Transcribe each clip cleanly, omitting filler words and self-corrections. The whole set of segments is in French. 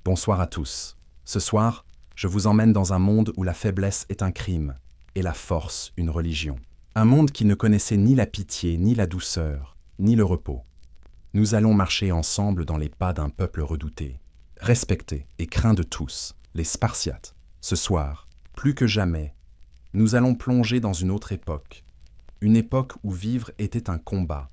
Bonsoir à tous. Ce soir, je vous emmène dans un monde où la faiblesse est un crime et la force une religion. Un monde qui ne connaissait ni la pitié, ni la douceur, ni le repos. Nous allons marcher ensemble dans les pas d'un peuple redouté, respecté et craint de tous, les Spartiates. Ce soir, plus que jamais, nous allons plonger dans une autre époque. Une époque où vivre était un combat.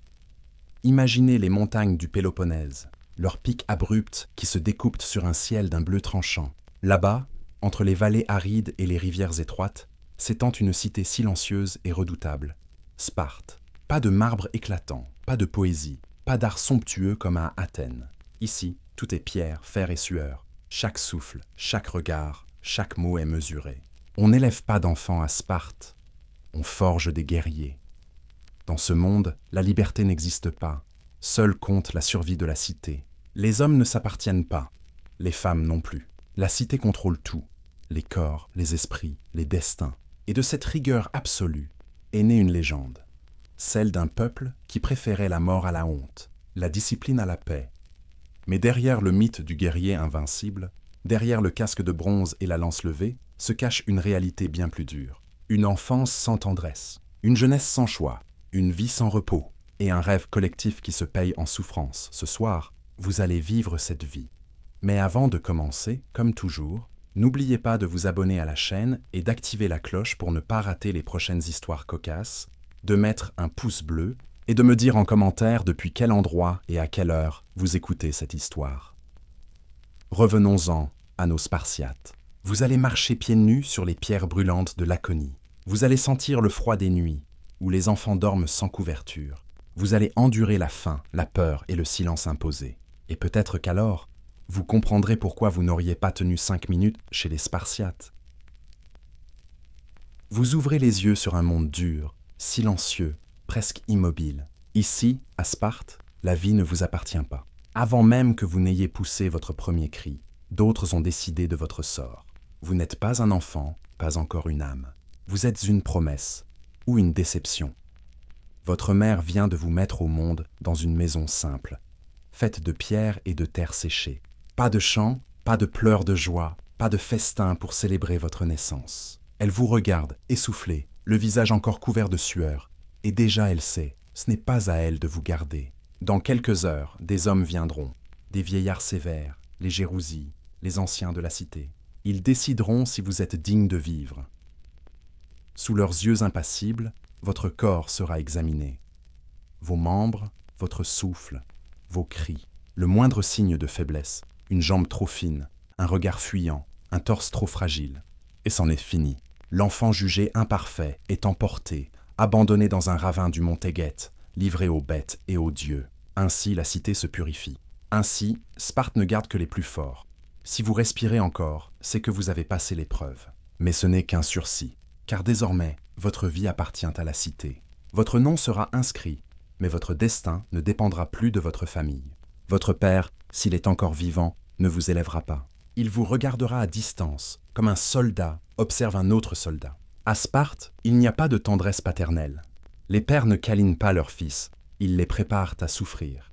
Imaginez les montagnes du Péloponnèse, leurs pics abrupts qui se découpent sur un ciel d'un bleu tranchant. Là-bas, entre les vallées arides et les rivières étroites, s'étend une cité silencieuse et redoutable. Sparte. Pas de marbre éclatant, pas de poésie, pas d'art somptueux comme à Athènes. Ici, tout est pierre, fer et sueur. Chaque souffle, chaque regard, chaque mot est mesuré. On n'élève pas d'enfants à Sparte, on forge des guerriers. Dans ce monde, la liberté n'existe pas. Seule compte la survie de la cité. Les hommes ne s'appartiennent pas, les femmes non plus. La cité contrôle tout, les corps, les esprits, les destins. Et de cette rigueur absolue est née une légende, celle d'un peuple qui préférait la mort à la honte, la discipline à la paix. Mais derrière le mythe du guerrier invincible, derrière le casque de bronze et la lance levée, se cache une réalité bien plus dure. Une enfance sans tendresse, une jeunesse sans choix, une vie sans repos et un rêve collectif qui se paye en souffrance. Ce soir, vous allez vivre cette vie. Mais avant de commencer, comme toujours, n'oubliez pas de vous abonner à la chaîne et d'activer la cloche pour ne pas rater les prochaines histoires cocasses, de mettre un pouce bleu et de me dire en commentaire depuis quel endroit et à quelle heure vous écoutez cette histoire. Revenons-en à nos Spartiates. Vous allez marcher pieds nus sur les pierres brûlantes de Laconie. Vous allez sentir le froid des nuits, où les enfants dorment sans couverture. Vous allez endurer la faim, la peur et le silence imposé. Et peut-être qu'alors, vous comprendrez pourquoi vous n'auriez pas tenu 5 minutes chez les Spartiates. Vous ouvrez les yeux sur un monde dur, silencieux, presque immobile. Ici, à Sparte, la vie ne vous appartient pas. Avant même que vous n'ayez poussé votre premier cri, d'autres ont décidé de votre sort. Vous n'êtes pas un enfant, pas encore une âme. Vous êtes une promesse ou une déception. Votre mère vient de vous mettre au monde dans une maison simple, faite de pierre et de terre séchée. Pas de chants, pas de pleurs de joie, pas de festin pour célébrer votre naissance. Elle vous regarde, essoufflée, le visage encore couvert de sueur, et déjà elle sait, ce n'est pas à elle de vous garder. Dans quelques heures, des hommes viendront, des vieillards sévères, les Gérousies, les anciens de la cité. Ils décideront si vous êtes digne de vivre. Sous leurs yeux impassibles, votre corps sera examiné. Vos membres, votre souffle, vos cris, le moindre signe de faiblesse, une jambe trop fine, un regard fuyant, un torse trop fragile. Et c'en est fini. L'enfant jugé imparfait est emporté, abandonné dans un ravin du mont Téguète, livré aux bêtes et aux dieux. Ainsi la cité se purifie. Ainsi, Sparte ne garde que les plus forts. Si vous respirez encore, c'est que vous avez passé l'épreuve. Mais ce n'est qu'un sursis, car désormais, votre vie appartient à la cité. Votre nom sera inscrit, mais votre destin ne dépendra plus de votre famille. Votre père, s'il est encore vivant, ne vous élèvera pas. Il vous regardera à distance, comme un soldat observe un autre soldat. À Sparte, il n'y a pas de tendresse paternelle. Les pères ne câlinent pas leurs fils, ils les préparent à souffrir.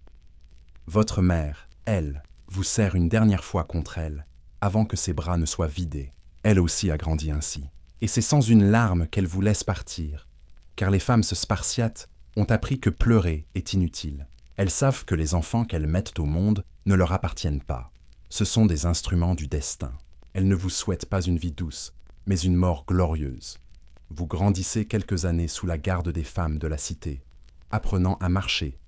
Votre mère, elle, vous serre une dernière fois contre elle, avant que ses bras ne soient vidés. Elle aussi a grandi ainsi. Et c'est sans une larme qu'elle vous laisse partir, car les femmes spartiates ont appris que pleurer est inutile. Elles savent que les enfants qu'elles mettent au monde ne leur appartiennent pas. Ce sont des instruments du destin. Elles ne vous souhaitent pas une vie douce, mais une mort glorieuse. Vous grandissez quelques années sous la garde des femmes de la cité, apprenant à marcher,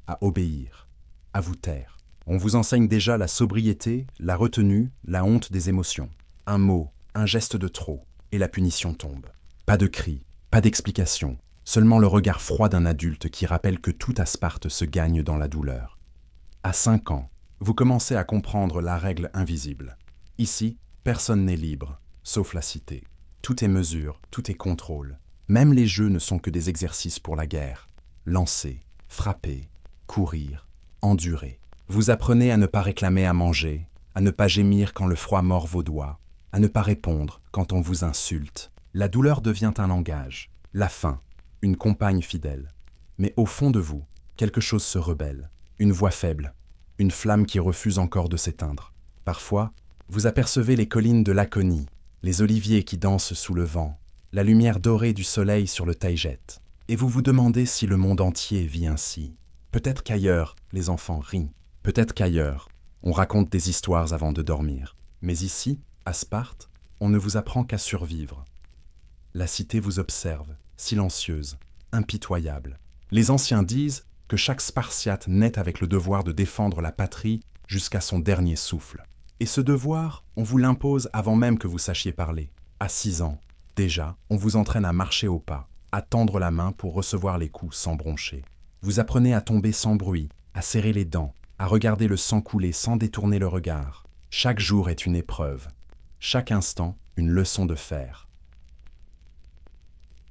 à obéir, à vous taire. On vous enseigne déjà la sobriété, la retenue, la honte des émotions. Un mot, un geste de trop, et la punition tombe. Pas de cris, pas d'explication, seulement le regard froid d'un adulte qui rappelle que tout à Sparte se gagne dans la douleur. À 5 ans, vous commencez à comprendre la règle invisible. Ici, personne n'est libre, sauf la cité. Tout est mesure, tout est contrôle. Même les jeux ne sont que des exercices pour la guerre. Lancer, frapper, courir, endurer. Vous apprenez à ne pas réclamer à manger, à ne pas gémir quand le froid mord vos doigts, à ne pas répondre quand on vous insulte. La douleur devient un langage, la faim, une compagne fidèle. Mais au fond de vous, quelque chose se rebelle, une voix faible, une flamme qui refuse encore de s'éteindre. Parfois, Vous apercevez les collines de Laconie, les oliviers qui dansent sous le vent, la lumière dorée du soleil sur le Taïget. Et vous vous demandez si le monde entier vit ainsi. Peut-être qu'ailleurs, les enfants rient. Peut-être qu'ailleurs, on raconte des histoires avant de dormir. Mais ici, à Sparte, on ne vous apprend qu'à survivre. La cité vous observe, silencieuse, impitoyable. Les anciens disent que chaque Spartiate naît avec le devoir de défendre la patrie jusqu'à son dernier souffle. Et ce devoir, on vous l'impose avant même que vous sachiez parler. À 6 ans, déjà, on vous entraîne à marcher au pas, à tendre la main pour recevoir les coups sans broncher. Vous apprenez à tomber sans bruit, à serrer les dents, à regarder le sang couler sans détourner le regard. Chaque jour est une épreuve, chaque instant une leçon de fer.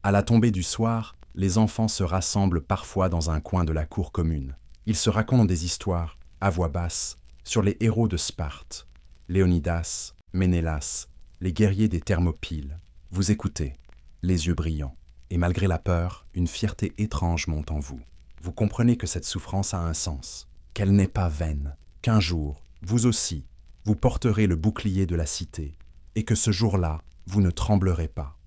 À la tombée du soir, les enfants se rassemblent parfois dans un coin de la cour commune. Ils se racontent des histoires, à voix basse, sur les héros de Sparte. Léonidas, Ménélas, les guerriers des Thermopyles. Vous écoutez, les yeux brillants. Et malgré la peur, une fierté étrange monte en vous. Vous comprenez que cette souffrance a un sens, qu'elle n'est pas vaine, qu'un jour, vous aussi, vous porterez le bouclier de la cité, et que ce jour-là, vous ne tremblerez pas.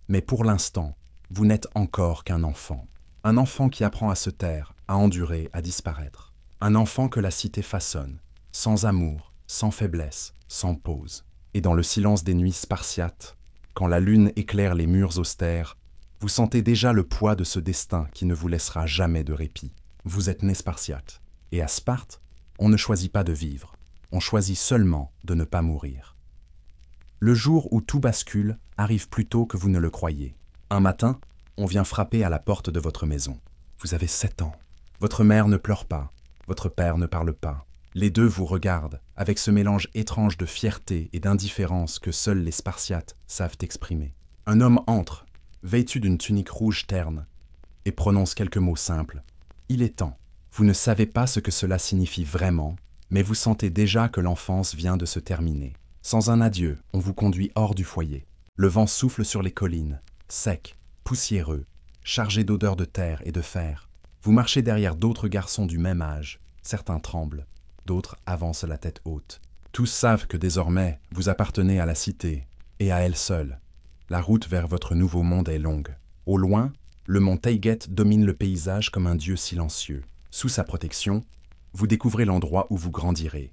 Mais pour l'instant, vous n'êtes encore qu'un enfant. Un enfant qui apprend à se taire, à endurer, à disparaître. Un enfant que la cité façonne, sans amour, sans faiblesse, sans pause. Et dans le silence des nuits spartiates, quand la lune éclaire les murs austères, vous sentez déjà le poids de ce destin qui ne vous laissera jamais de répit. Vous êtes né spartiate. Et à Sparte, on ne choisit pas de vivre. On choisit seulement de ne pas mourir. Le jour où tout bascule arrive plus tôt que vous ne le croyez. Un matin, on vient frapper à la porte de votre maison. Vous avez 7 ans. Votre mère ne pleure pas. Votre père ne parle pas. Les deux vous regardent avec ce mélange étrange de fierté et d'indifférence que seuls les Spartiates savent exprimer. Un homme entre, vêtu d'une tunique rouge terne, et prononce quelques mots simples. Il est temps. Vous ne savez pas ce que cela signifie vraiment, mais vous sentez déjà que l'enfance vient de se terminer. Sans un adieu, on vous conduit hors du foyer. Le vent souffle sur les collines, sec, poussiéreux, chargé d'odeurs de terre et de fer. Vous marchez derrière d'autres garçons du même âge. Certains tremblent, d'autres avancent la tête haute. Tous savent que désormais, vous appartenez à la cité, et à elle seule. La route vers votre nouveau monde est longue. Au loin, le mont Taïget domine le paysage comme un dieu silencieux. Sous sa protection, vous découvrez l'endroit où vous grandirez.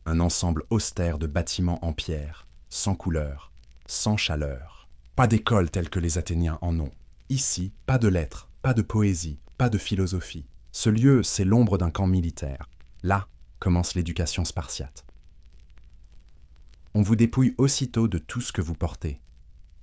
Un ensemble austère de bâtiments en pierre, sans couleur, sans chaleur. Pas d'école telle que les Athéniens en ont. Ici, pas de lettres, pas de poésie, pas de philosophie. Ce lieu, c'est l'ombre d'un camp militaire. Là commence l'éducation spartiate. On vous dépouille aussitôt de tout ce que vous portez.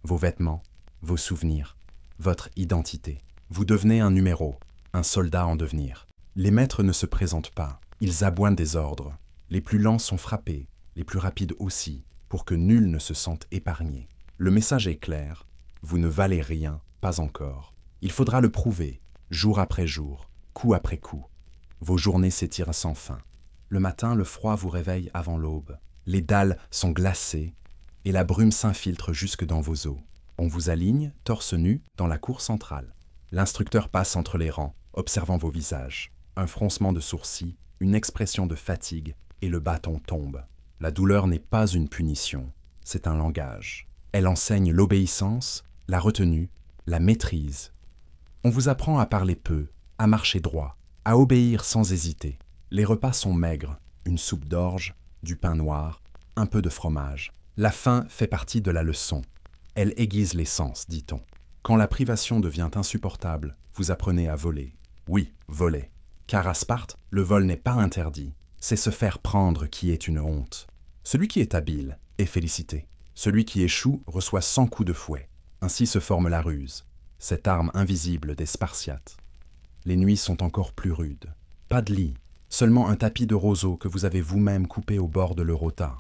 Vos vêtements, vos souvenirs, votre identité. Vous devenez un numéro, un soldat en devenir. Les maîtres ne se présentent pas, ils aboient des ordres. Les plus lents sont frappés, les plus rapides aussi, pour que nul ne se sente épargné. Le message est clair, vous ne valez rien, pas encore. Il faudra le prouver, jour après jour, coup après coup. Vos journées s'étirent sans fin. Le matin, le froid vous réveille avant l'aube. Les dalles sont glacées et la brume s'infiltre jusque dans vos os. On vous aligne, torse nu, dans la cour centrale. L'instructeur passe entre les rangs, observant vos visages. Un froncement de sourcils, une expression de fatigue, et le bâton tombe. La douleur n'est pas une punition, c'est un langage. Elle enseigne l'obéissance, la retenue, la maîtrise. On vous apprend à parler peu, à marcher droit, à obéir sans hésiter. Les repas sont maigres, une soupe d'orge, du pain noir, un peu de fromage. La faim fait partie de la leçon. Elle aiguise les sens, dit-on. Quand la privation devient insupportable, vous apprenez à voler. Oui, voler. Car à Sparte, le vol n'est pas interdit. C'est se faire prendre qui est une honte. Celui qui est habile est félicité. Celui qui échoue reçoit 100 coups de fouet. Ainsi se forme la ruse, cette arme invisible des Spartiates. Les nuits sont encore plus rudes. Pas de lit, seulement un tapis de roseaux que vous avez vous-même coupé au bord de l'Eurota.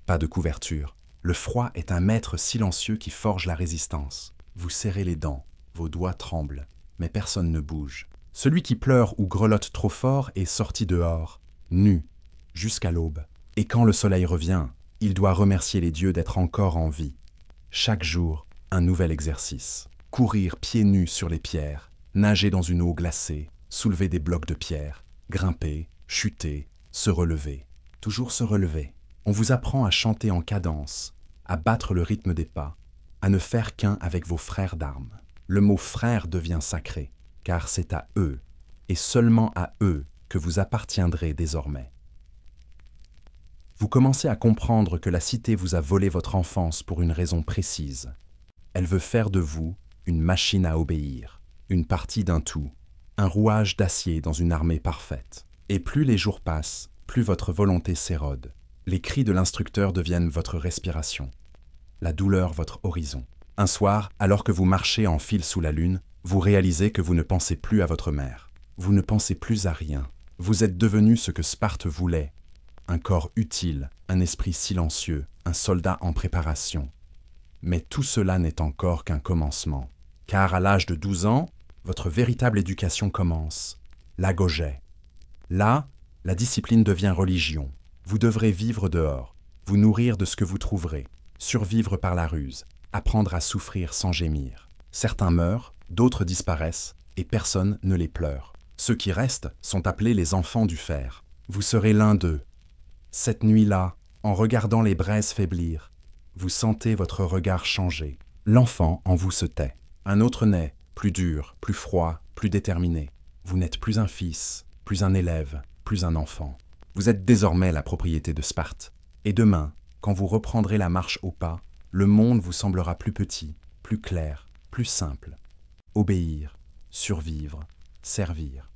Pas de couverture. Le froid est un maître silencieux qui forge la résistance. Vous serrez les dents, vos doigts tremblent, mais personne ne bouge. Celui qui pleure ou grelotte trop fort est sorti dehors, nu, jusqu'à l'aube. Et quand le soleil revient, il doit remercier les dieux d'être encore en vie. Chaque jour, un nouvel exercice. Courir pieds nus sur les pierres, nager dans une eau glacée, soulever des blocs de pierre, grimper, chuter, se relever. Toujours se relever. On vous apprend à chanter en cadence, à battre le rythme des pas, à ne faire qu'un avec vos frères d'armes. Le mot frère devient sacré, car c'est à eux, et seulement à eux, que vous appartiendrez désormais. Vous commencez à comprendre que la cité vous a volé votre enfance pour une raison précise. Elle veut faire de vous une machine à obéir, une partie d'un tout, un rouage d'acier dans une armée parfaite. Et plus les jours passent, plus votre volonté s'érode. Les cris de l'instructeur deviennent votre respiration, la douleur votre horizon. Un soir, alors que vous marchez en file sous la lune, vous réalisez que vous ne pensez plus à votre mère. Vous ne pensez plus à rien. Vous êtes devenu ce que Sparte voulait. Un corps utile, un esprit silencieux, un soldat en préparation. Mais tout cela n'est encore qu'un commencement. Car à l'âge de 12 ans, votre véritable éducation commence. L'agogé. Là, la discipline devient religion. Vous devrez vivre dehors, vous nourrir de ce que vous trouverez, survivre par la ruse, apprendre à souffrir sans gémir. Certains meurent, d'autres disparaissent, et personne ne les pleure. Ceux qui restent sont appelés les enfants du fer. Vous serez l'un d'eux. Cette nuit-là, en regardant les braises faiblir, vous sentez votre regard changer. L'enfant en vous se tait. Un autre naît, plus dur, plus froid, plus déterminé. Vous n'êtes plus un fils, plus un élève, plus un enfant. Vous êtes désormais la propriété de Sparte. Et demain, quand vous reprendrez la marche au pas, le monde vous semblera plus petit, plus clair, plus simple. Obéir, survivre, servir.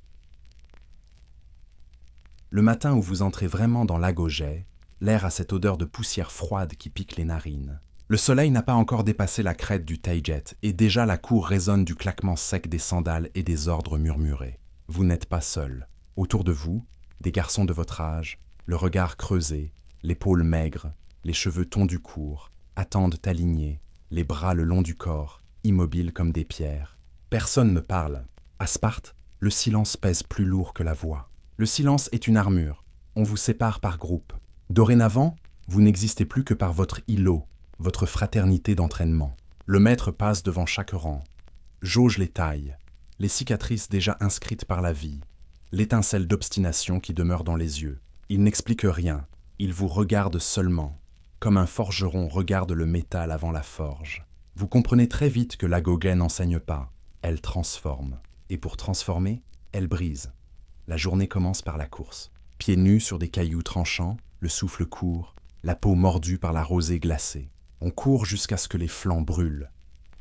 Le matin où vous entrez vraiment dans l'agogé, l'air a cette odeur de poussière froide qui pique les narines. Le soleil n'a pas encore dépassé la crête du Taïget et déjà la cour résonne du claquement sec des sandales et des ordres murmurés. Vous n'êtes pas seul. Autour de vous, des garçons de votre âge, le regard creusé, l'épaule maigre, les cheveux tondus courts, attendent alignés, les bras le long du corps, immobiles comme des pierres. Personne ne parle. À Sparte, le silence pèse plus lourd que la voix. Le silence est une armure. On vous sépare par groupe. Dorénavant, vous n'existez plus que par votre îlot, votre fraternité d'entraînement. Le maître passe devant chaque rang, jauge les tailles, les cicatrices déjà inscrites par la vie, l'étincelle d'obstination qui demeure dans les yeux. Il n'explique rien, il vous regarde seulement, comme un forgeron regarde le métal avant la forge. Vous comprenez très vite que l'agogé n'enseigne pas, elle transforme. Et pour transformer, elle brise. La journée commence par la course. Pieds nus sur des cailloux tranchants, le souffle court, la peau mordue par la rosée glacée. On court jusqu'à ce que les flancs brûlent,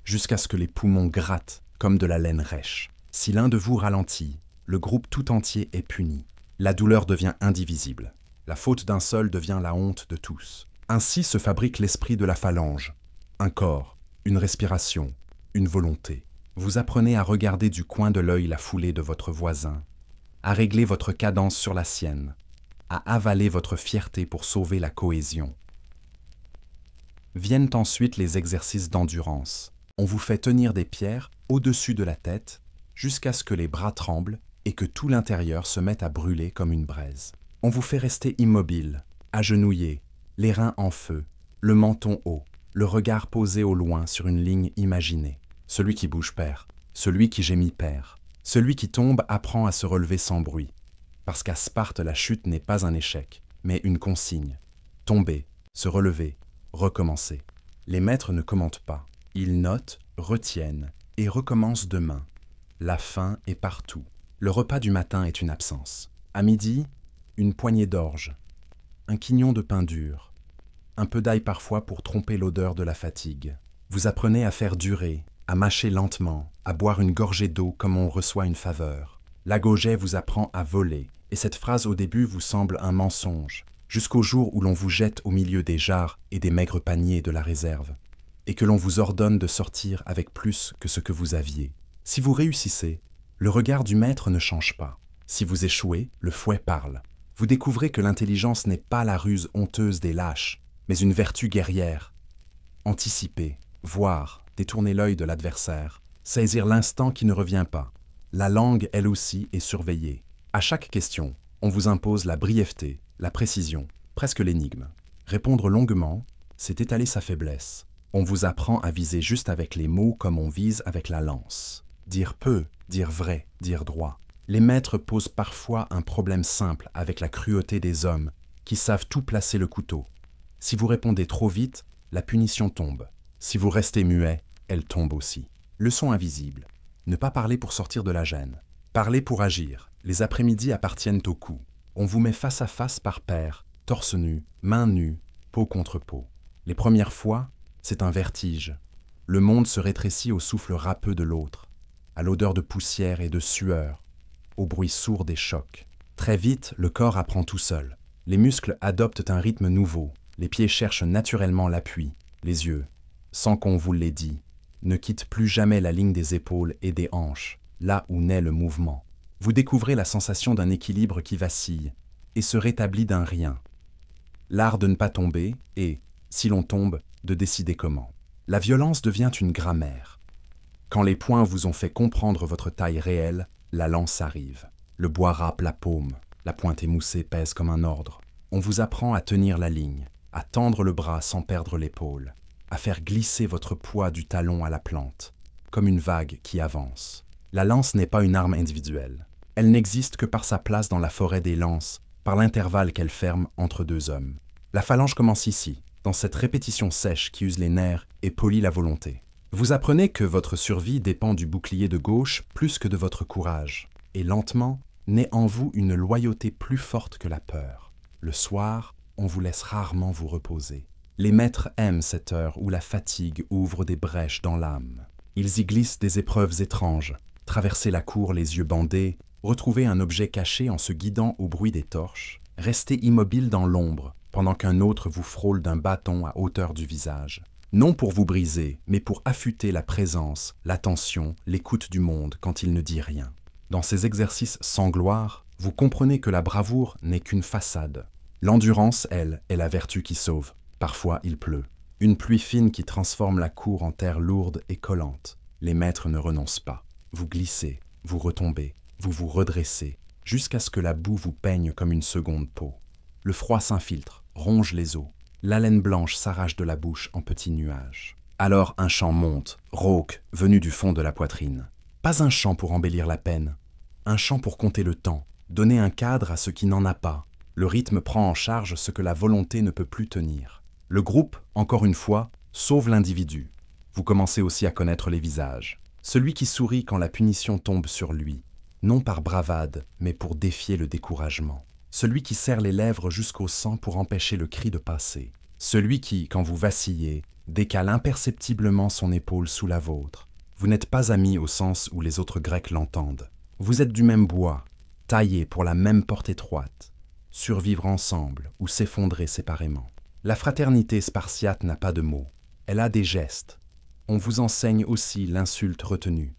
jusqu'à ce que les poumons grattent comme de la laine rêche. Si l'un de vous ralentit, le groupe tout entier est puni. La douleur devient indivisible. La faute d'un seul devient la honte de tous. Ainsi se fabrique l'esprit de la phalange. Un corps, une respiration, une volonté. Vous apprenez à regarder du coin de l'œil la foulée de votre voisin, à régler votre cadence sur la sienne, à avaler votre fierté pour sauver la cohésion. Viennent ensuite les exercices d'endurance. On vous fait tenir des pierres au-dessus de la tête jusqu'à ce que les bras tremblent et que tout l'intérieur se mette à brûler comme une braise. On vous fait rester immobile, agenouillé, les reins en feu, le menton haut, le regard posé au loin sur une ligne imaginée. Celui qui bouge perd, celui qui gémit perd, celui qui tombe apprend à se relever sans bruit. Parce qu'à Sparte, la chute n'est pas un échec, mais une consigne. Tomber, se relever, recommencer. Les maîtres ne commentent pas. Ils notent, retiennent et recommencent demain. La faim est partout. Le repas du matin est une absence. À midi, une poignée d'orge, un quignon de pain dur, un peu d'ail parfois pour tromper l'odeur de la fatigue. Vous apprenez à faire durer, à mâcher lentement, à boire une gorgée d'eau comme on reçoit une faveur. L'agogé vous apprend à voler, et cette phrase au début vous semble un mensonge, jusqu'au jour où l'on vous jette au milieu des jarres et des maigres paniers de la réserve, et que l'on vous ordonne de sortir avec plus que ce que vous aviez. Si vous réussissez, le regard du maître ne change pas. Si vous échouez, le fouet parle. Vous découvrez que l'intelligence n'est pas la ruse honteuse des lâches, mais une vertu guerrière. Anticiper, voir, détourner l'œil de l'adversaire, saisir l'instant qui ne revient pas. La langue, elle aussi, est surveillée. À chaque question, on vous impose la brièveté, la précision, presque l'énigme. Répondre longuement, c'est étaler sa faiblesse. On vous apprend à viser juste avec les mots comme on vise avec la lance. Dire peu, dire vrai, dire droit. Les maîtres posent parfois un problème simple avec la cruauté des hommes qui savent tout placer le couteau. Si vous répondez trop vite, la punition tombe. Si vous restez muet, elle tombe aussi. Leçon invisible. Ne pas parler pour sortir de la gêne. Parler pour agir. Les après-midi appartiennent au coup. On vous met face à face par paire, torse nu, main nue, peau contre peau. Les premières fois, c'est un vertige. Le monde se rétrécit au souffle râpeux de l'autre, à l'odeur de poussière et de sueur, au bruit sourd des chocs. Très vite, le corps apprend tout seul. Les muscles adoptent un rythme nouveau. Les pieds cherchent naturellement l'appui. Les yeux, sans qu'on vous l'ait dit, ne quittent plus jamais la ligne des épaules et des hanches, là où naît le mouvement. Vous découvrez la sensation d'un équilibre qui vacille et se rétablit d'un rien. L'art de ne pas tomber et, si l'on tombe, de décider comment. La violence devient une grammaire. Quand les poings vous ont fait comprendre votre taille réelle, la lance arrive. Le bois râpe la paume, la pointe émoussée pèse comme un ordre. On vous apprend à tenir la ligne, à tendre le bras sans perdre l'épaule, à faire glisser votre poids du talon à la plante, comme une vague qui avance. La lance n'est pas une arme individuelle. Elle n'existe que par sa place dans la forêt des lances, par l'intervalle qu'elle ferme entre deux hommes. La phalange commence ici, dans cette répétition sèche qui use les nerfs et polit la volonté. Vous apprenez que votre survie dépend du bouclier de gauche plus que de votre courage. Et lentement, naît en vous une loyauté plus forte que la peur. Le soir, on vous laisse rarement vous reposer. Les maîtres aiment cette heure où la fatigue ouvre des brèches dans l'âme. Ils y glissent des épreuves étranges, traverser la cour les yeux bandés, retrouver un objet caché en se guidant au bruit des torches, rester immobile dans l'ombre, pendant qu'un autre vous frôle d'un bâton à hauteur du visage. Non pour vous briser, mais pour affûter la présence, l'attention, l'écoute du monde quand il ne dit rien. Dans ces exercices sans gloire, vous comprenez que la bravoure n'est qu'une façade. L'endurance, elle, est la vertu qui sauve. Parfois, il pleut. Une pluie fine qui transforme la cour en terre lourde et collante. Les maîtres ne renoncent pas. Vous glissez, vous retombez, vous vous redressez, jusqu'à ce que la boue vous peigne comme une seconde peau. Le froid s'infiltre, ronge les os. L'haleine blanche s'arrache de la bouche en petits nuages. Alors un chant monte, rauque, venu du fond de la poitrine. Pas un chant pour embellir la peine, un chant pour compter le temps, donner un cadre à ce qui n'en a pas. Le rythme prend en charge ce que la volonté ne peut plus tenir. Le groupe, encore une fois, sauve l'individu. Vous commencez aussi à connaître les visages. Celui qui sourit quand la punition tombe sur lui, non par bravade, mais pour défier le découragement. Celui qui serre les lèvres jusqu'au sang pour empêcher le cri de passer. Celui qui, quand vous vacillez, décale imperceptiblement son épaule sous la vôtre. Vous n'êtes pas amis au sens où les autres Grecs l'entendent. Vous êtes du même bois, taillés pour la même porte étroite. Survivre ensemble ou s'effondrer séparément. La fraternité spartiate n'a pas de mots. Elle a des gestes. On vous enseigne aussi l'insulte retenue,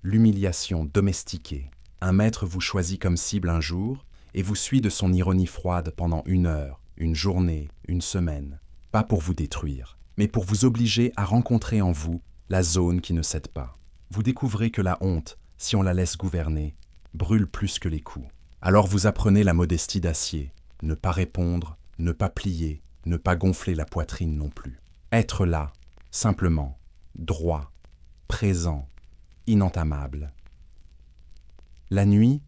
l'humiliation domestiquée. Un maître vous choisit comme cible un jour et vous suit de son ironie froide pendant 1 heure, une journée, une semaine. Pas pour vous détruire, mais pour vous obliger à rencontrer en vous la zone qui ne cède pas. Vous découvrez que la honte, si on la laisse gouverner, brûle plus que les coups. Alors vous apprenez la modestie d'acier, ne pas répondre, ne pas plier, ne pas gonfler la poitrine non plus. Être là, simplement, droit, présent, inentamable. La nuit,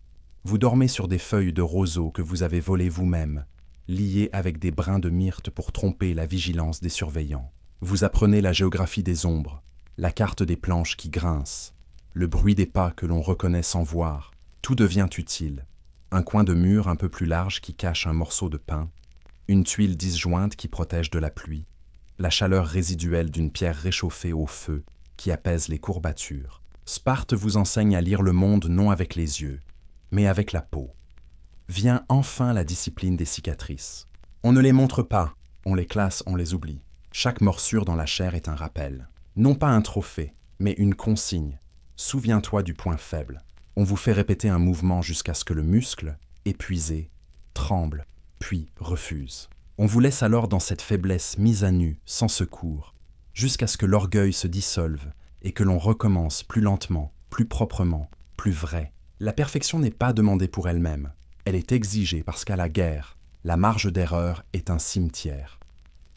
vous dormez sur des feuilles de roseau que vous avez volées vous-même, liées avec des brins de myrte pour tromper la vigilance des surveillants. Vous apprenez la géographie des ombres, la carte des planches qui grincent, le bruit des pas que l'on reconnaît sans voir. Tout devient utile. Un coin de mur un peu plus large qui cache un morceau de pain, une tuile disjointe qui protège de la pluie, la chaleur résiduelle d'une pierre réchauffée au feu qui apaise les courbatures. Sparte vous enseigne à lire le monde non avec les yeux, mais avec la peau. Vient enfin la discipline des cicatrices. On ne les montre pas, on les classe, on les oublie. Chaque morsure dans la chair est un rappel. Non pas un trophée, mais une consigne. Souviens-toi du point faible. On vous fait répéter un mouvement jusqu'à ce que le muscle, épuisé, tremble, puis refuse. On vous laisse alors dans cette faiblesse mise à nu, sans secours, jusqu'à ce que l'orgueil se dissolve et que l'on recommence plus lentement, plus proprement, plus vrai. La perfection n'est pas demandée pour elle-même. Elle est exigée parce qu'à la guerre, la marge d'erreur est un cimetière.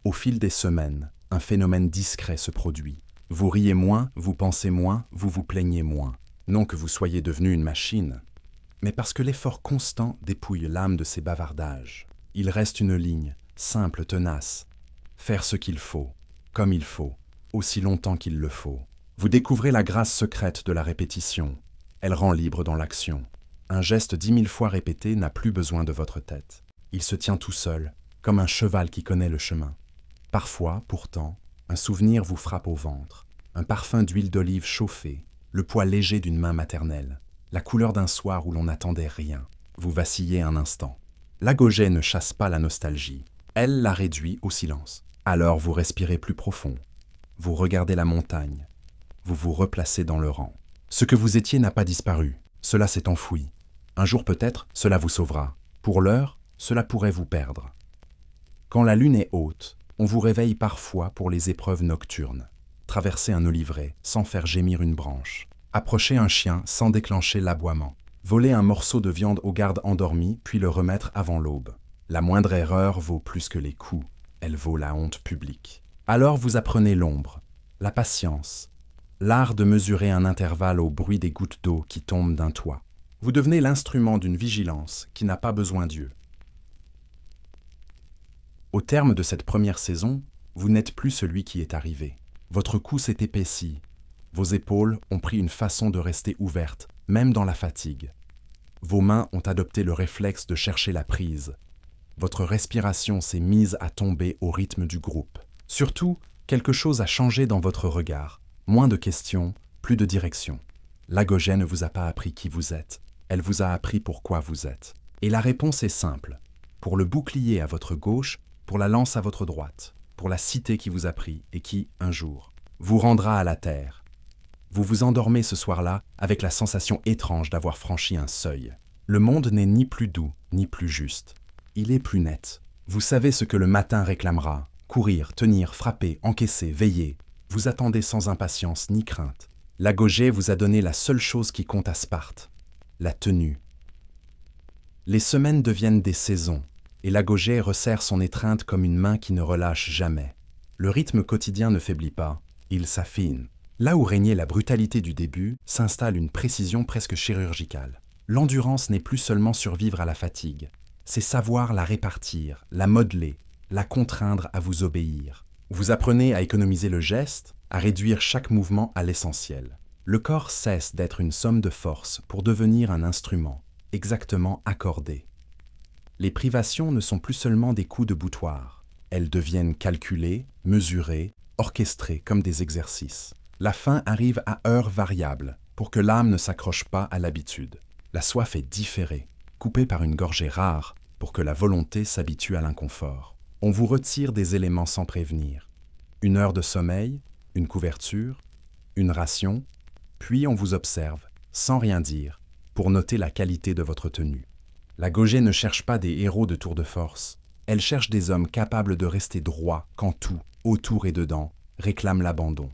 Au fil des semaines, un phénomène discret se produit. Vous riez moins, vous pensez moins, vous vous plaignez moins. Non que vous soyez devenu une machine, mais parce que l'effort constant dépouille l'âme de ses bavardages. Il reste une ligne, simple, tenace, faire ce qu'il faut, comme il faut, aussi longtemps qu'il le faut. Vous découvrez la grâce secrète de la répétition. Elle rend libre dans l'action. Un geste 10 000 fois répété n'a plus besoin de votre tête. Il se tient tout seul, comme un cheval qui connaît le chemin. Parfois, pourtant, un souvenir vous frappe au ventre. Un parfum d'huile d'olive chauffée, le poids léger d'une main maternelle, la couleur d'un soir où l'on n'attendait rien. Vous vacillez un instant. L'agogé ne chasse pas la nostalgie. Elle la réduit au silence. Alors vous respirez plus profond. Vous regardez la montagne. Vous vous replacez dans le rang. Ce que vous étiez n'a pas disparu. Cela s'est enfoui. Un jour peut-être, cela vous sauvera. Pour l'heure, cela pourrait vous perdre. Quand la lune est haute, on vous réveille parfois pour les épreuves nocturnes. Traverser un olivier sans faire gémir une branche. Approcher un chien sans déclencher l'aboiement. Voler un morceau de viande au garde endormi puis le remettre avant l'aube. La moindre erreur vaut plus que les coups. Elle vaut la honte publique. Alors vous apprenez l'ombre, la patience, l'art de mesurer un intervalle au bruit des gouttes d'eau qui tombent d'un toit. Vous devenez l'instrument d'une vigilance qui n'a pas besoin d'yeux. Au terme de cette première saison, vous n'êtes plus celui qui est arrivé. Votre cou s'est épaissi. Vos épaules ont pris une façon de rester ouvertes, même dans la fatigue. Vos mains ont adopté le réflexe de chercher la prise. Votre respiration s'est mise à tomber au rythme du groupe. Surtout, quelque chose a changé dans votre regard. Moins de questions, plus de direction. L'agogé ne vous a pas appris qui vous êtes. Elle vous a appris pourquoi vous êtes. Et la réponse est simple. Pour le bouclier à votre gauche, pour la lance à votre droite, pour la cité qui vous a pris et qui, un jour, vous rendra à la terre. Vous vous endormez ce soir-là avec la sensation étrange d'avoir franchi un seuil. Le monde n'est ni plus doux, ni plus juste. Il est plus net. Vous savez ce que le matin réclamera. Courir, tenir, frapper, encaisser, veiller. Vous attendez sans impatience ni crainte. L'agogé vous a donné la seule chose qui compte à Sparte, la tenue. Les semaines deviennent des saisons, et l'agogé resserre son étreinte comme une main qui ne relâche jamais. Le rythme quotidien ne faiblit pas, il s'affine. Là où régnait la brutalité du début, s'installe une précision presque chirurgicale. L'endurance n'est plus seulement survivre à la fatigue, c'est savoir la répartir, la modeler, la contraindre à vous obéir. Vous apprenez à économiser le geste, à réduire chaque mouvement à l'essentiel. Le corps cesse d'être une somme de forces pour devenir un instrument, exactement accordé. Les privations ne sont plus seulement des coups de boutoir. Elles deviennent calculées, mesurées, orchestrées comme des exercices. La fin arrive à heures variables pour que l'âme ne s'accroche pas à l'habitude. La soif est différée, coupée par une gorgée rare pour que la volonté s'habitue à l'inconfort. On vous retire des éléments sans prévenir. Une heure de sommeil, une couverture, une ration, puis on vous observe, sans rien dire, pour noter la qualité de votre tenue. L'agogé ne cherche pas des héros de tour de force. Elle cherche des hommes capables de rester droits quand tout, autour et dedans, réclame l'abandon.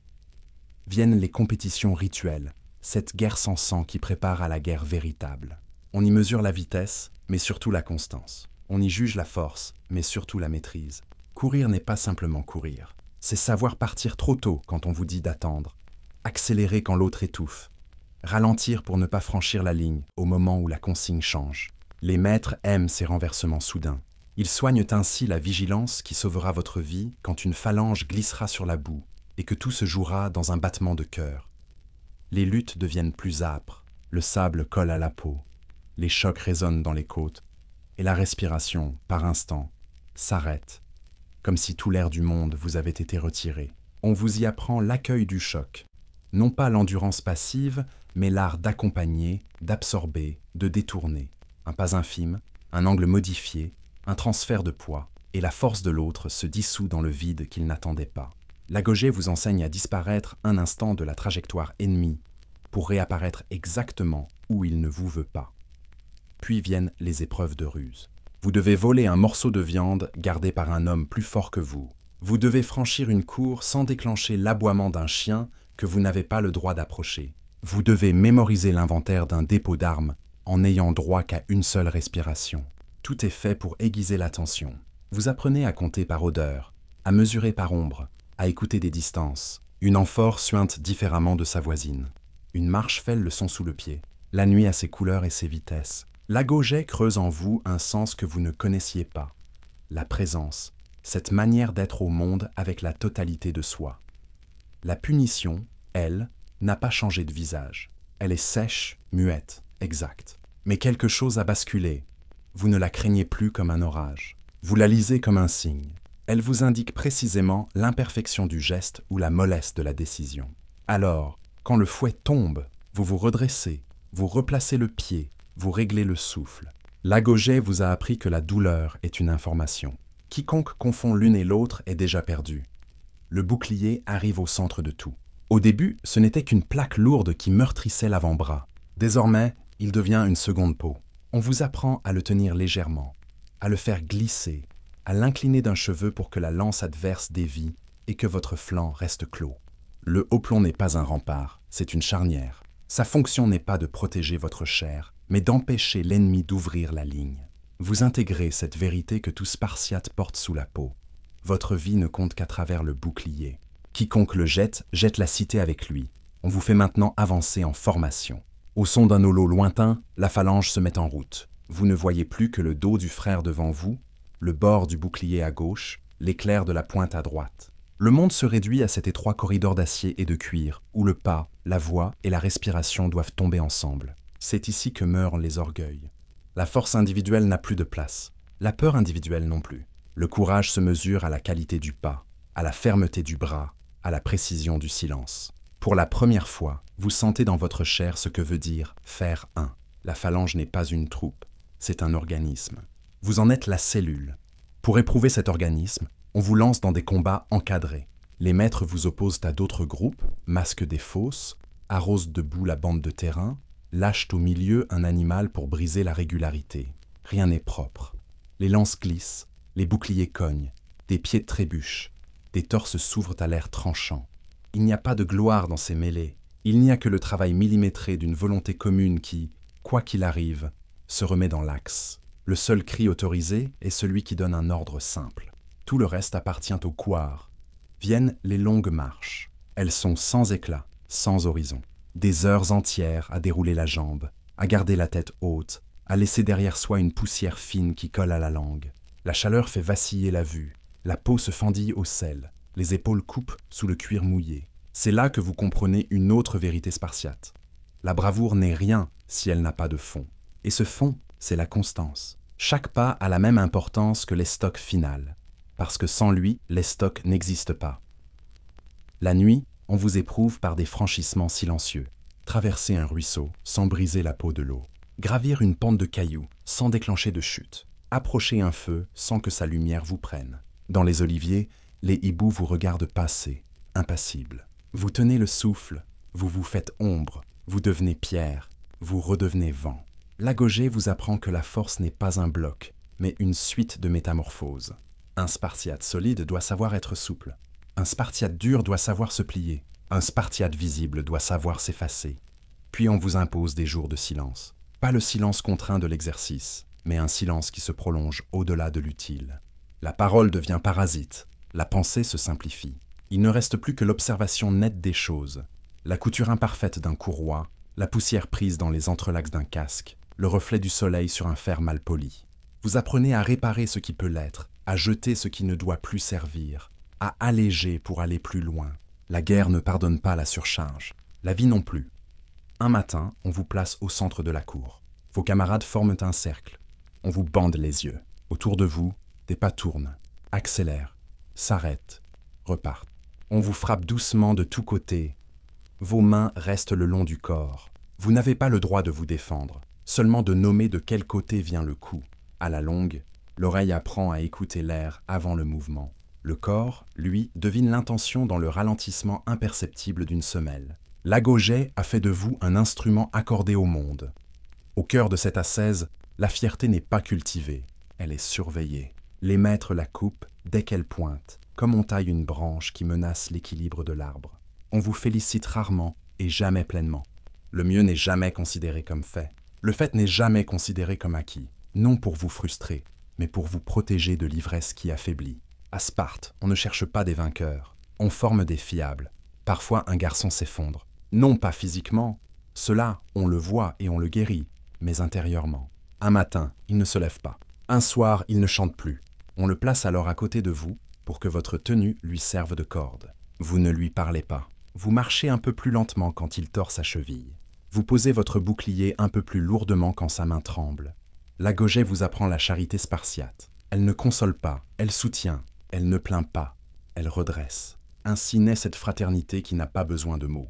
Viennent les compétitions rituelles, cette guerre sans sang qui prépare à la guerre véritable. On y mesure la vitesse, mais surtout la constance. On y juge la force, mais surtout la maîtrise. Courir n'est pas simplement courir. C'est savoir partir trop tôt quand on vous dit d'attendre, accélérer quand l'autre étouffe, ralentir pour ne pas franchir la ligne au moment où la consigne change. Les maîtres aiment ces renversements soudains. Ils soignent ainsi la vigilance qui sauvera votre vie quand une phalange glissera sur la boue et que tout se jouera dans un battement de cœur. Les luttes deviennent plus âpres, le sable colle à la peau, les chocs résonnent dans les côtes, et la respiration, par instant, s'arrête, comme si tout l'air du monde vous avait été retiré. On vous y apprend l'accueil du choc, non pas l'endurance passive, mais l'art d'accompagner, d'absorber, de détourner. Un pas infime, un angle modifié, un transfert de poids, et la force de l'autre se dissout dans le vide qu'il n'attendait pas. L'agogé vous enseigne à disparaître un instant de la trajectoire ennemie, pour réapparaître exactement où il ne vous veut pas. Puis viennent les épreuves de ruse. Vous devez voler un morceau de viande gardé par un homme plus fort que vous. Vous devez franchir une cour sans déclencher l'aboiement d'un chien que vous n'avez pas le droit d'approcher. Vous devez mémoriser l'inventaire d'un dépôt d'armes en n'ayant droit qu'à une seule respiration. Tout est fait pour aiguiser l'attention. Vous apprenez à compter par odeur, à mesurer par ombre, à écouter des distances. Une amphore suinte différemment de sa voisine. Une marche fêle le son sous le pied. La nuit a ses couleurs et ses vitesses. L'agogé creuse en vous un sens que vous ne connaissiez pas. La présence, cette manière d'être au monde avec la totalité de soi. La punition, elle, n'a pas changé de visage. Elle est sèche, muette, exacte. Mais quelque chose a basculé. Vous ne la craignez plus comme un orage. Vous la lisez comme un signe. Elle vous indique précisément l'imperfection du geste ou la mollesse de la décision. Alors, quand le fouet tombe, vous vous redressez, vous replacez le pied, vous réglez le souffle. L'agogé vous a appris que la douleur est une information. Quiconque confond l'une et l'autre est déjà perdu. Le bouclier arrive au centre de tout. Au début, ce n'était qu'une plaque lourde qui meurtrissait l'avant-bras. Désormais, il devient une seconde peau. On vous apprend à le tenir légèrement, à le faire glisser, à l'incliner d'un cheveu pour que la lance adverse dévie et que votre flanc reste clos. Le haut-plomb n'est pas un rempart, c'est une charnière. Sa fonction n'est pas de protéger votre chair, mais d'empêcher l'ennemi d'ouvrir la ligne. Vous intégrez cette vérité que tout Spartiate porte sous la peau. Votre vie ne compte qu'à travers le bouclier. Quiconque le jette, jette la cité avec lui. On vous fait maintenant avancer en formation. Au son d'un holo lointain, la phalange se met en route. Vous ne voyez plus que le dos du frère devant vous, le bord du bouclier à gauche, l'éclair de la pointe à droite. Le monde se réduit à cet étroit corridor d'acier et de cuir, où le pas, la voix et la respiration doivent tomber ensemble. C'est ici que meurent les orgueils. La force individuelle n'a plus de place, la peur individuelle non plus. Le courage se mesure à la qualité du pas, à la fermeté du bras, à la précision du silence. Pour la première fois, vous sentez dans votre chair ce que veut dire « faire un ». La phalange n'est pas une troupe, c'est un organisme. Vous en êtes la cellule. Pour éprouver cet organisme, on vous lance dans des combats encadrés. Les maîtres vous opposent à d'autres groupes, masquent des fosses, arrosent de boue la bande de terrain, lâchent au milieu un animal pour briser la régularité. Rien n'est propre. Les lances glissent, les boucliers cognent, des pieds trébuchent, des torses s'ouvrent à l'air tranchant. Il n'y a pas de gloire dans ces mêlées. Il n'y a que le travail millimétré d'une volonté commune qui, quoi qu'il arrive, se remet dans l'axe. Le seul cri autorisé est celui qui donne un ordre simple. Tout le reste appartient au couard. Viennent les longues marches. Elles sont sans éclat, sans horizon. Des heures entières à dérouler la jambe, à garder la tête haute, à laisser derrière soi une poussière fine qui colle à la langue. La chaleur fait vaciller la vue. La peau se fendille au sel. Les épaules coupent sous le cuir mouillé. C'est là que vous comprenez une autre vérité spartiate. La bravoure n'est rien si elle n'a pas de fond. Et ce fond, c'est la constance. Chaque pas a la même importance que l'estoc final, parce que sans lui, l'estoc n'existe pas. La nuit, on vous éprouve par des franchissements silencieux. Traverser un ruisseau sans briser la peau de l'eau. Gravir une pente de cailloux sans déclencher de chute. Approcher un feu sans que sa lumière vous prenne. Dans les oliviers, les hiboux vous regardent passer, impassibles. Vous tenez le souffle, vous vous faites ombre, vous devenez pierre, vous redevenez vent. L'agogé vous apprend que la force n'est pas un bloc, mais une suite de métamorphoses. Un Spartiate solide doit savoir être souple. Un Spartiate dur doit savoir se plier. Un Spartiate visible doit savoir s'effacer. Puis on vous impose des jours de silence. Pas le silence contraint de l'exercice, mais un silence qui se prolonge au-delà de l'utile. La parole devient parasite, la pensée se simplifie. Il ne reste plus que l'observation nette des choses, la couture imparfaite d'un courroie, la poussière prise dans les entrelacs d'un casque, le reflet du soleil sur un fer mal poli. Vous apprenez à réparer ce qui peut l'être, à jeter ce qui ne doit plus servir, à alléger pour aller plus loin. La guerre ne pardonne pas la surcharge, la vie non plus. Un matin, on vous place au centre de la cour. Vos camarades forment un cercle. On vous bande les yeux. Autour de vous, des pas tournent, accélèrent, s'arrêtent, repartent. On vous frappe doucement de tous côtés. Vos mains restent le long du corps. Vous n'avez pas le droit de vous défendre, seulement de nommer de quel côté vient le coup. À la longue, l'oreille apprend à écouter l'air avant le mouvement. Le corps, lui, devine l'intention dans le ralentissement imperceptible d'une semelle. L'agogé a fait de vous un instrument accordé au monde. Au cœur de cette ascèse, la fierté n'est pas cultivée, elle est surveillée. Les maîtres la coupent dès qu'elle pointe, comme on taille une branche qui menace l'équilibre de l'arbre. On vous félicite rarement et jamais pleinement. Le mieux n'est jamais considéré comme fait. Le fait n'est jamais considéré comme acquis, non pour vous frustrer, mais pour vous protéger de l'ivresse qui affaiblit. À Sparte, on ne cherche pas des vainqueurs, on forme des fiables. Parfois, un garçon s'effondre. Non pas physiquement, cela, on le voit et on le guérit, mais intérieurement. Un matin, il ne se lève pas. Un soir, il ne chante plus. On le place alors à côté de vous pour que votre tenue lui serve de corde. Vous ne lui parlez pas. Vous marchez un peu plus lentement quand il tord sa cheville. Vous posez votre bouclier un peu plus lourdement quand sa main tremble. L'agogé vous apprend la charité spartiate. Elle ne console pas, elle soutient, elle ne plaint pas, elle redresse. Ainsi naît cette fraternité qui n'a pas besoin de mots.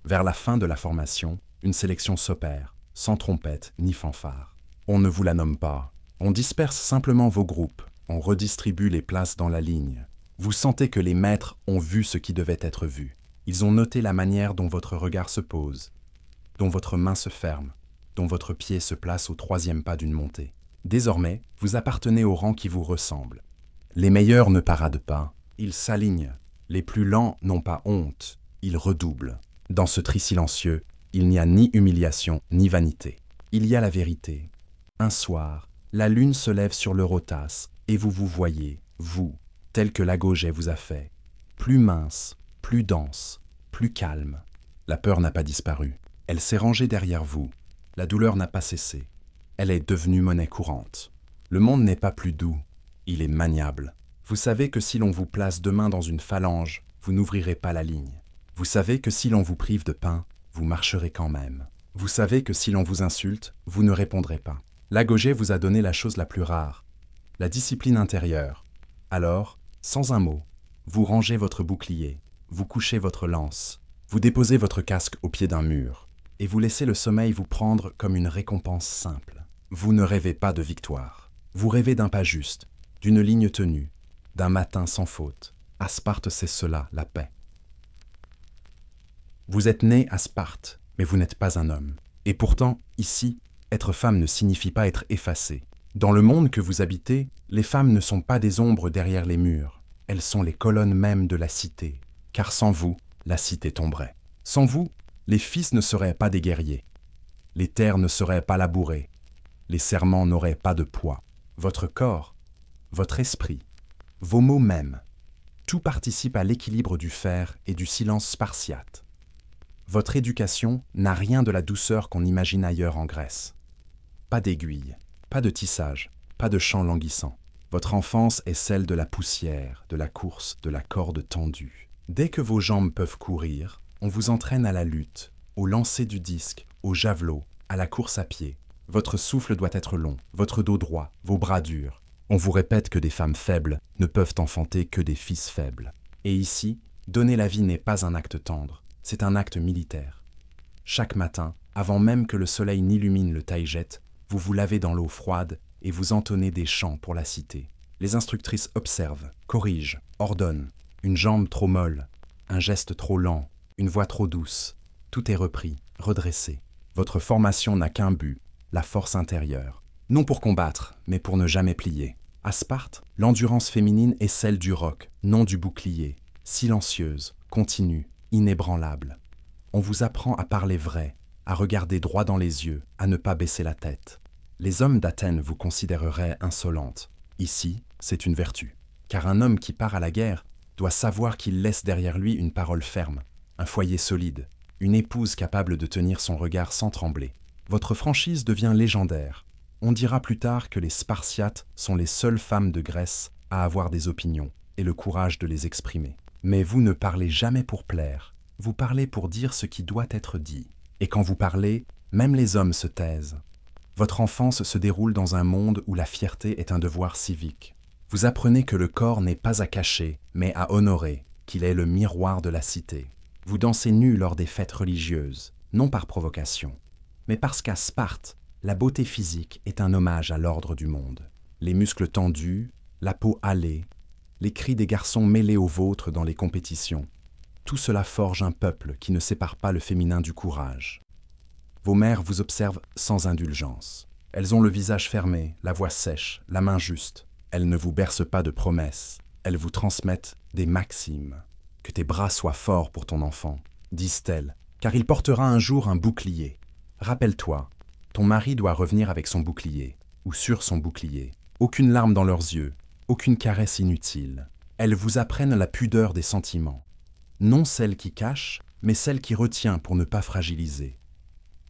Vers la fin de la formation, une sélection s'opère, sans trompette ni fanfare. On ne vous la nomme pas. On disperse simplement vos groupes, on redistribue les places dans la ligne. Vous sentez que les maîtres ont vu ce qui devait être vu. Ils ont noté la manière dont votre regard se pose, dont votre main se ferme, dont votre pied se place au 3e pas d'une montée. Désormais, vous appartenez au rang qui vous ressemble. Les meilleurs ne paradent pas, ils s'alignent. Les plus lents n'ont pas honte, ils redoublent. Dans ce tri silencieux, il n'y a ni humiliation ni vanité. Il y a la vérité. Un soir, la lune se lève sur l'Eurotas et vous vous voyez, vous, tel que l'agogé vous a fait, plus mince, plus dense, plus calme. La peur n'a pas disparu. Elle s'est rangée derrière vous. La douleur n'a pas cessé. Elle est devenue monnaie courante. Le monde n'est pas plus doux. Il est maniable. Vous savez que si l'on vous place demain dans une phalange, vous n'ouvrirez pas la ligne. Vous savez que si l'on vous prive de pain, vous marcherez quand même. Vous savez que si l'on vous insulte, vous ne répondrez pas. L'agogé vous a donné la chose la plus rare, la discipline intérieure. Alors, sans un mot, vous rangez votre bouclier, vous couchez votre lance, vous déposez votre casque au pied d'un mur, et vous laissez le sommeil vous prendre comme une récompense simple. Vous ne rêvez pas de victoire. Vous rêvez d'un pas juste, d'une ligne tenue, d'un matin sans faute. À Sparte, c'est cela, la paix. Vous êtes né à Sparte, mais vous n'êtes pas un homme. Et pourtant, ici, être femme ne signifie pas être effacée. Dans le monde que vous habitez, les femmes ne sont pas des ombres derrière les murs. Elles sont les colonnes mêmes de la cité. Car sans vous, la cité tomberait. Sans vous, les fils ne seraient pas des guerriers. Les terres ne seraient pas labourées. Les serments n'auraient pas de poids. Votre corps, votre esprit, vos mots mêmes, tout participe à l'équilibre du fer et du silence spartiate. Votre éducation n'a rien de la douceur qu'on imagine ailleurs en Grèce. Pas d'aiguille, pas de tissage, pas de chant languissant. Votre enfance est celle de la poussière, de la course, de la corde tendue. Dès que vos jambes peuvent courir, on vous entraîne à la lutte, au lancer du disque, au javelot, à la course à pied. Votre souffle doit être long, votre dos droit, vos bras durs. On vous répète que des femmes faibles ne peuvent enfanter que des fils faibles. Et ici, donner la vie n'est pas un acte tendre, c'est un acte militaire. Chaque matin, avant même que le soleil n'illumine le taillet, vous vous lavez dans l'eau froide et vous entonnez des chants pour la cité. Les instructrices observent, corrigent, ordonnent. Une jambe trop molle, un geste trop lent, une voix trop douce. Tout est repris, redressé. Votre formation n'a qu'un but, la force intérieure. Non pour combattre, mais pour ne jamais plier. À Sparte, l'endurance féminine est celle du roc, non du bouclier. Silencieuse, continue, inébranlable. On vous apprend à parler vrai, à regarder droit dans les yeux, à ne pas baisser la tête. Les hommes d'Athènes vous considéreraient insolente. Ici, c'est une vertu. Car un homme qui part à la guerre doit savoir qu'il laisse derrière lui une parole ferme, un foyer solide, une épouse capable de tenir son regard sans trembler. Votre franchise devient légendaire. On dira plus tard que les Spartiates sont les seules femmes de Grèce à avoir des opinions et le courage de les exprimer. Mais vous ne parlez jamais pour plaire, vous parlez pour dire ce qui doit être dit. Et quand vous parlez, même les hommes se taisent. Votre enfance se déroule dans un monde où la fierté est un devoir civique. Vous apprenez que le corps n'est pas à cacher, mais à honorer, qu'il est le miroir de la cité. Vous dansez nu lors des fêtes religieuses, non par provocation, mais parce qu'à Sparte, la beauté physique est un hommage à l'ordre du monde. Les muscles tendus, la peau hâlée, les cris des garçons mêlés aux vôtres dans les compétitions, tout cela forge un peuple qui ne sépare pas le féminin du courage. Vos mères vous observent sans indulgence. Elles ont le visage fermé, la voix sèche, la main juste. Elles ne vous bercent pas de promesses, elles vous transmettent des maximes. Que tes bras soient forts pour ton enfant, disent-elles, car il portera un jour un bouclier. Rappelle-toi, ton mari doit revenir avec son bouclier, ou sur son bouclier. Aucune larme dans leurs yeux, aucune caresse inutile. Elles vous apprennent la pudeur des sentiments. Non celle qui cache, mais celle qui retient pour ne pas fragiliser.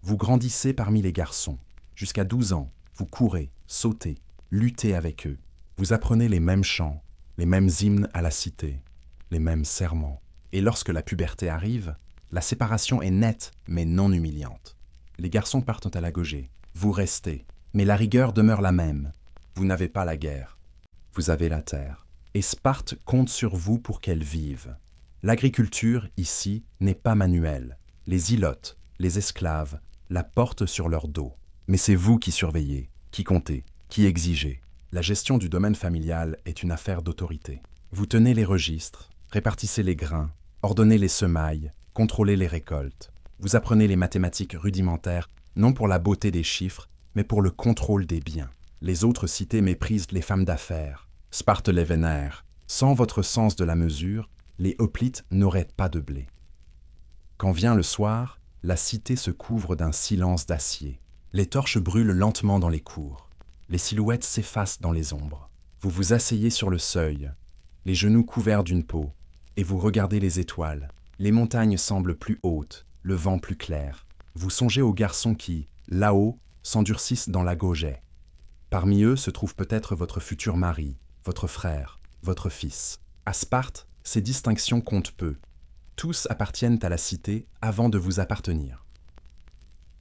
Vous grandissez parmi les garçons. Jusqu'à 12 ans, vous courez, sautez, luttez avec eux. Vous apprenez les mêmes chants, les mêmes hymnes à la cité, les mêmes serments. Et lorsque la puberté arrive, la séparation est nette mais non humiliante. Les garçons partent à la Gaugée, vous restez, mais la rigueur demeure la même. Vous n'avez pas la guerre, vous avez la terre. Et Sparte compte sur vous pour qu'elle vive. L'agriculture, ici, n'est pas manuelle. Les ilotes, les esclaves, la portent sur leur dos. Mais c'est vous qui surveillez, qui comptez, qui exigez. La gestion du domaine familial est une affaire d'autorité. Vous tenez les registres, répartissez les grains, ordonnez les semailles, contrôlez les récoltes. Vous apprenez les mathématiques rudimentaires, non pour la beauté des chiffres, mais pour le contrôle des biens. Les autres cités méprisent les femmes d'affaires. Sparte les vénère. Sans votre sens de la mesure, les hoplites n'auraient pas de blé. Quand vient le soir, la cité se couvre d'un silence d'acier. Les torches brûlent lentement dans les cours. Les silhouettes s'effacent dans les ombres. Vous vous asseyez sur le seuil, les genoux couverts d'une peau, et vous regardez les étoiles. Les montagnes semblent plus hautes, le vent plus clair. Vous songez aux garçons qui, là-haut, s'endurcissent dans la Gaugée. Parmi eux se trouve peut-être votre futur mari, votre frère, votre fils. À Sparte, ces distinctions comptent peu. Tous appartiennent à la cité avant de vous appartenir.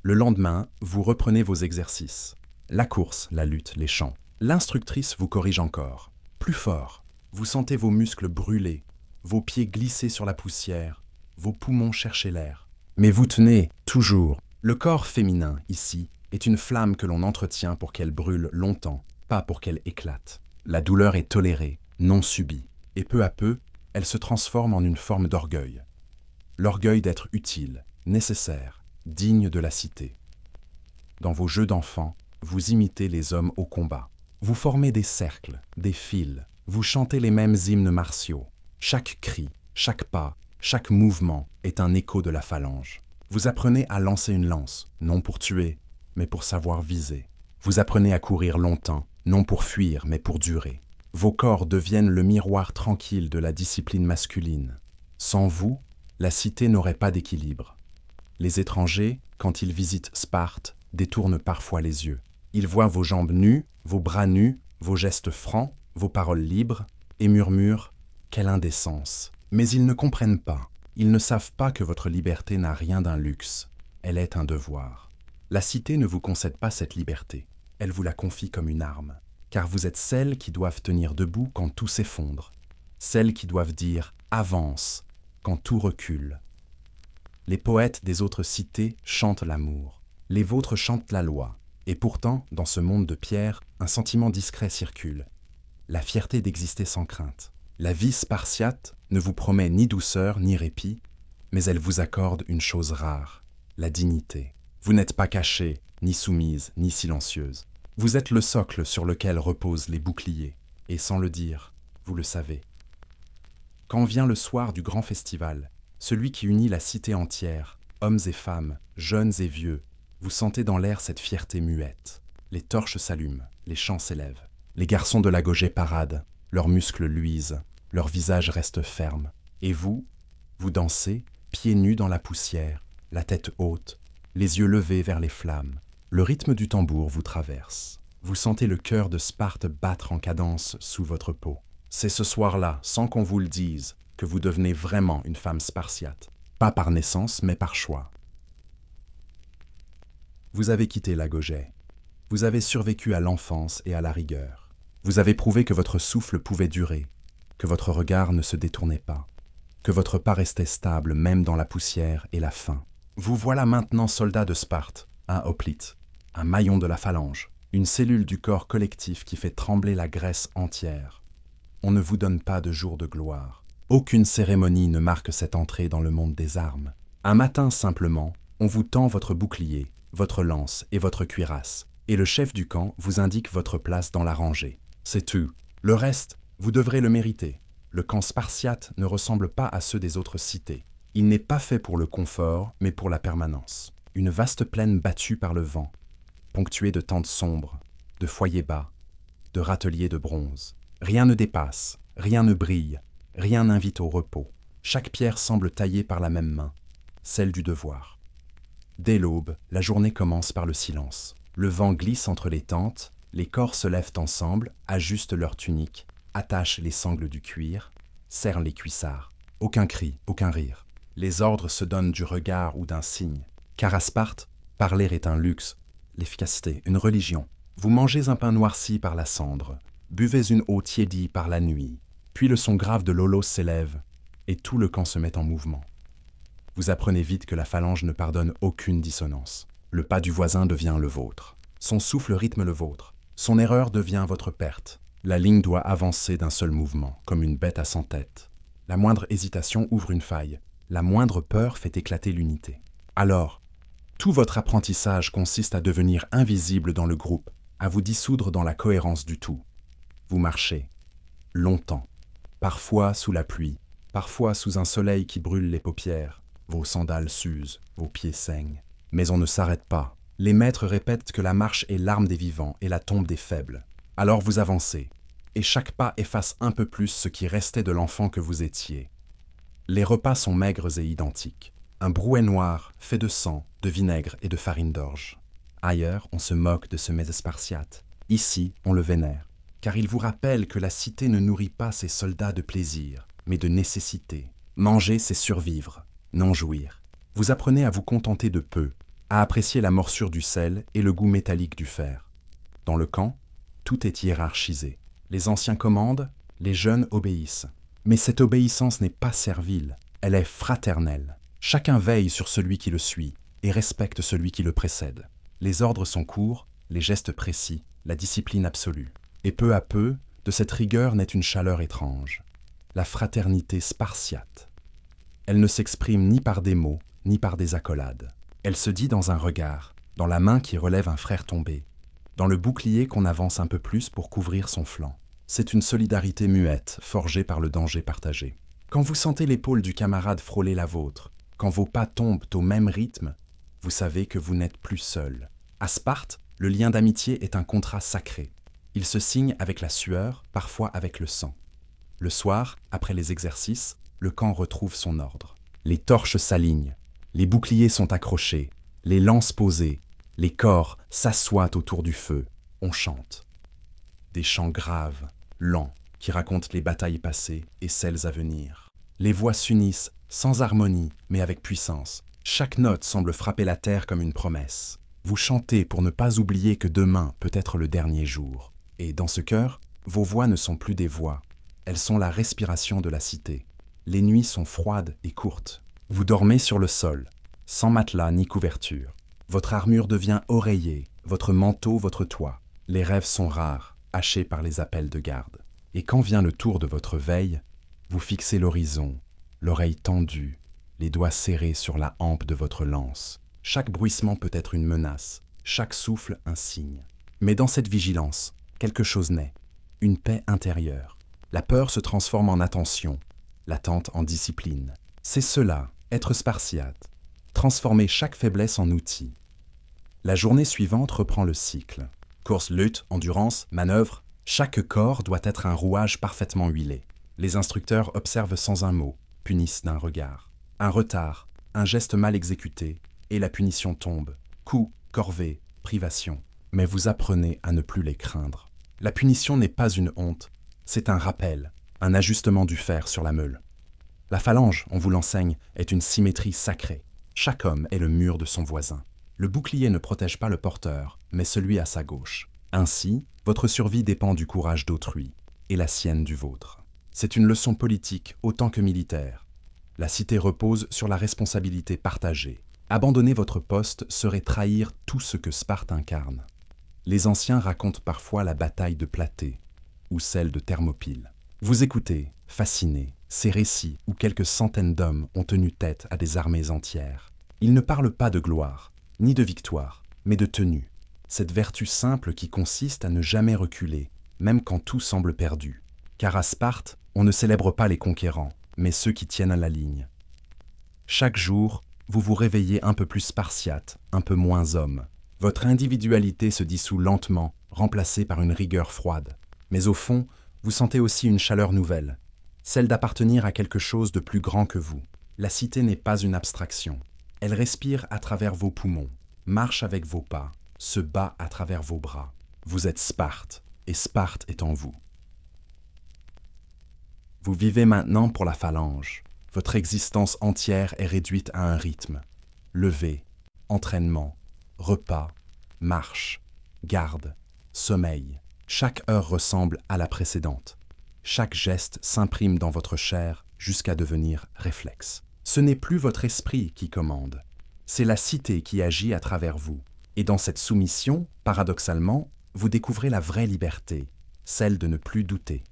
Le lendemain, vous reprenez vos exercices. La course, la lutte, les chants. L'instructrice vous corrige encore. Plus fort. Vous sentez vos muscles brûler, vos pieds glisser sur la poussière, vos poumons chercher l'air. Mais vous tenez, toujours. Le corps féminin, ici, est une flamme que l'on entretient pour qu'elle brûle longtemps, pas pour qu'elle éclate. La douleur est tolérée, non subie, et peu à peu, elle se transforme en une forme d'orgueil. L'orgueil d'être utile, nécessaire, digne de la cité. Dans vos jeux d'enfants, vous imitez les hommes au combat. Vous formez des cercles, des fils, vous chantez les mêmes hymnes martiaux. Chaque cri, chaque pas, chaque mouvement est un écho de la phalange. Vous apprenez à lancer une lance, non pour tuer, mais pour savoir viser. Vous apprenez à courir longtemps, non pour fuir, mais pour durer. Vos corps deviennent le miroir tranquille de la discipline masculine. Sans vous, la cité n'aurait pas d'équilibre. Les étrangers, quand ils visitent Sparte, détournent parfois les yeux. Ils voient vos jambes nues, vos bras nus, vos gestes francs, vos paroles libres, et murmurent « Quelle indécence !» Mais ils ne comprennent pas. Ils ne savent pas que votre liberté n'a rien d'un luxe. Elle est un devoir. La cité ne vous concède pas cette liberté. Elle vous la confie comme une arme, car vous êtes celles qui doivent tenir debout quand tout s'effondre, celles qui doivent dire « avance » quand tout recule. Les poètes des autres cités chantent l'amour, les vôtres chantent la loi, et pourtant, dans ce monde de pierre, un sentiment discret circule, la fierté d'exister sans crainte. La vie spartiate ne vous promet ni douceur ni répit, mais elle vous accorde une chose rare, la dignité. Vous n'êtes pas cachée, ni soumise, ni silencieuse. Vous êtes le socle sur lequel reposent les boucliers, et sans le dire, vous le savez. Quand vient le soir du grand festival, celui qui unit la cité entière, hommes et femmes, jeunes et vieux, vous sentez dans l'air cette fierté muette. Les torches s'allument, les chants s'élèvent. Les garçons de la Gaugée paradent, leurs muscles luisent, leur visage reste ferme. Et vous, vous dansez, pieds nus dans la poussière, la tête haute, les yeux levés vers les flammes. Le rythme du tambour vous traverse. Vous sentez le cœur de Sparte battre en cadence sous votre peau. C'est ce soir-là, sans qu'on vous le dise, que vous devenez vraiment une femme spartiate. Pas par naissance, mais par choix. Vous avez quitté la Gaugée. Vous avez survécu à l'enfance et à la rigueur. Vous avez prouvé que votre souffle pouvait durer, que votre regard ne se détournait pas, que votre pas restait stable même dans la poussière et la faim. Vous voilà maintenant soldat de Sparte, un hoplite, un maillon de la phalange, une cellule du corps collectif qui fait trembler la Grèce entière. On ne vous donne pas de jour de gloire. Aucune cérémonie ne marque cette entrée dans le monde des armes. Un matin simplement, on vous tend votre bouclier, votre lance et votre cuirasse, et le chef du camp vous indique votre place dans la rangée. C'est tout. Le reste, vous devrez le mériter. Le camp spartiate ne ressemble pas à ceux des autres cités. Il n'est pas fait pour le confort, mais pour la permanence. Une vaste plaine battue par le vent, ponctuée de tentes sombres, de foyers bas, de râteliers de bronze. Rien ne dépasse, rien ne brille, rien n'invite au repos. Chaque pierre semble taillée par la même main, celle du devoir. Dès l'aube, la journée commence par le silence. Le vent glisse entre les tentes, Les corps se lèvent ensemble, ajustent leur tunique, attachent les sangles du cuir, serrent les cuissards. Aucun cri, aucun rire. Les ordres se donnent du regard ou d'un signe. Car à Sparte, parler est un luxe, l'efficacité, une religion. Vous mangez un pain noirci par la cendre, buvez une eau tiédie par la nuit, puis le son grave de l'holos s'élève, et tout le camp se met en mouvement. Vous apprenez vite que la phalange ne pardonne aucune dissonance. Le pas du voisin devient le vôtre. Son souffle rythme le vôtre. Son erreur devient votre perte. La ligne doit avancer d'un seul mouvement, comme une bête à 100 têtes. La moindre hésitation ouvre une faille. La moindre peur fait éclater l'unité. Alors, tout votre apprentissage consiste à devenir invisible dans le groupe, à vous dissoudre dans la cohérence du tout. Vous marchez, longtemps, parfois sous la pluie, parfois sous un soleil qui brûle les paupières. Vos sandales s'usent, vos pieds saignent. Mais on ne s'arrête pas. Les maîtres répètent que la marche est l'arme des vivants et la tombe des faibles. Alors vous avancez, et chaque pas efface un peu plus ce qui restait de l'enfant que vous étiez. Les repas sont maigres et identiques. Un brouet noir fait de sang, de vinaigre et de farine d'orge. Ailleurs, on se moque de ce mets spartiate. Ici, on le vénère, car il vous rappelle que la cité ne nourrit pas ses soldats de plaisir, mais de nécessité. Manger, c'est survivre, non jouir. Vous apprenez à vous contenter de peu, à apprécier la morsure du sel et le goût métallique du fer. Dans le camp, tout est hiérarchisé. Les anciens commandent, les jeunes obéissent. Mais cette obéissance n'est pas servile, elle est fraternelle. Chacun veille sur celui qui le suit et respecte celui qui le précède. Les ordres sont courts, les gestes précis, la discipline absolue. Et peu à peu, de cette rigueur naît une chaleur étrange. La fraternité spartiate. Elle ne s'exprime ni par des mots, ni par des accolades. Elle se dit dans un regard, dans la main qui relève un frère tombé, dans le bouclier qu'on avance un peu plus pour couvrir son flanc. C'est une solidarité muette, forgée par le danger partagé. Quand vous sentez l'épaule du camarade frôler la vôtre, quand vos pas tombent au même rythme, vous savez que vous n'êtes plus seul. À Sparte, le lien d'amitié est un contrat sacré. Il se signe avec la sueur, parfois avec le sang. Le soir, après les exercices, le camp retrouve son ordre. Les torches s'alignent, les boucliers sont accrochés, les lances posées, les corps s'assoient autour du feu. On chante. Des chants graves, lents, qui racontent les batailles passées et celles à venir. Les voix s'unissent, sans harmonie, mais avec puissance. Chaque note semble frapper la terre comme une promesse. Vous chantez pour ne pas oublier que demain peut être le dernier jour. Et dans ce cœur, vos voix ne sont plus des voix. Elles sont la respiration de la cité. Les nuits sont froides et courtes. Vous dormez sur le sol, sans matelas ni couverture. Votre armure devient oreiller, votre manteau votre toit. Les rêves sont rares, hachés par les appels de garde. Et quand vient le tour de votre veille, vous fixez l'horizon, l'oreille tendue, les doigts serrés sur la hampe de votre lance. Chaque bruissement peut être une menace, chaque souffle un signe. Mais dans cette vigilance, quelque chose naît, une paix intérieure. La peur se transforme en attention, l'attente en discipline. C'est cela, être spartiate, transformer chaque faiblesse en outil. La journée suivante reprend le cycle. Course, lutte, endurance, manœuvre, chaque corps doit être un rouage parfaitement huilé. Les instructeurs observent sans un mot, punissent d'un regard. Un retard, un geste mal exécuté, et la punition tombe. Coup, corvée, privation. Mais vous apprenez à ne plus les craindre. La punition n'est pas une honte, c'est un rappel, un ajustement du fer sur la meule. La phalange, on vous l'enseigne, est une symétrie sacrée. Chaque homme est le mur de son voisin. Le bouclier ne protège pas le porteur, mais celui à sa gauche. Ainsi, votre survie dépend du courage d'autrui, et la sienne du vôtre. C'est une leçon politique autant que militaire. La cité repose sur la responsabilité partagée. Abandonner votre poste serait trahir tout ce que Sparte incarne. Les anciens racontent parfois la bataille de Platée, ou celle de Thermopyle. Vous écoutez, fasciné, ces récits où quelques centaines d'hommes ont tenu tête à des armées entières. Ils ne parlent pas de gloire, ni de victoire, mais de tenue. Cette vertu simple qui consiste à ne jamais reculer, même quand tout semble perdu. Car à Sparte, on ne célèbre pas les conquérants, mais ceux qui tiennent à la ligne. Chaque jour, vous vous réveillez un peu plus spartiate, un peu moins homme. Votre individualité se dissout lentement, remplacée par une rigueur froide. Mais au fond, vous sentez aussi une chaleur nouvelle, celle d'appartenir à quelque chose de plus grand que vous. La cité n'est pas une abstraction. Elle respire à travers vos poumons, marche avec vos pas, se bat à travers vos bras. Vous êtes Sparte, et Sparte est en vous. Vous vivez maintenant pour la phalange. Votre existence entière est réduite à un rythme. Lever, entraînement, repas, marche, garde, sommeil. Chaque heure ressemble à la précédente. Chaque geste s'imprime dans votre chair jusqu'à devenir réflexe. Ce n'est plus votre esprit qui commande, c'est la cité qui agit à travers vous. Et dans cette soumission, paradoxalement, vous découvrez la vraie liberté, celle de ne plus douter.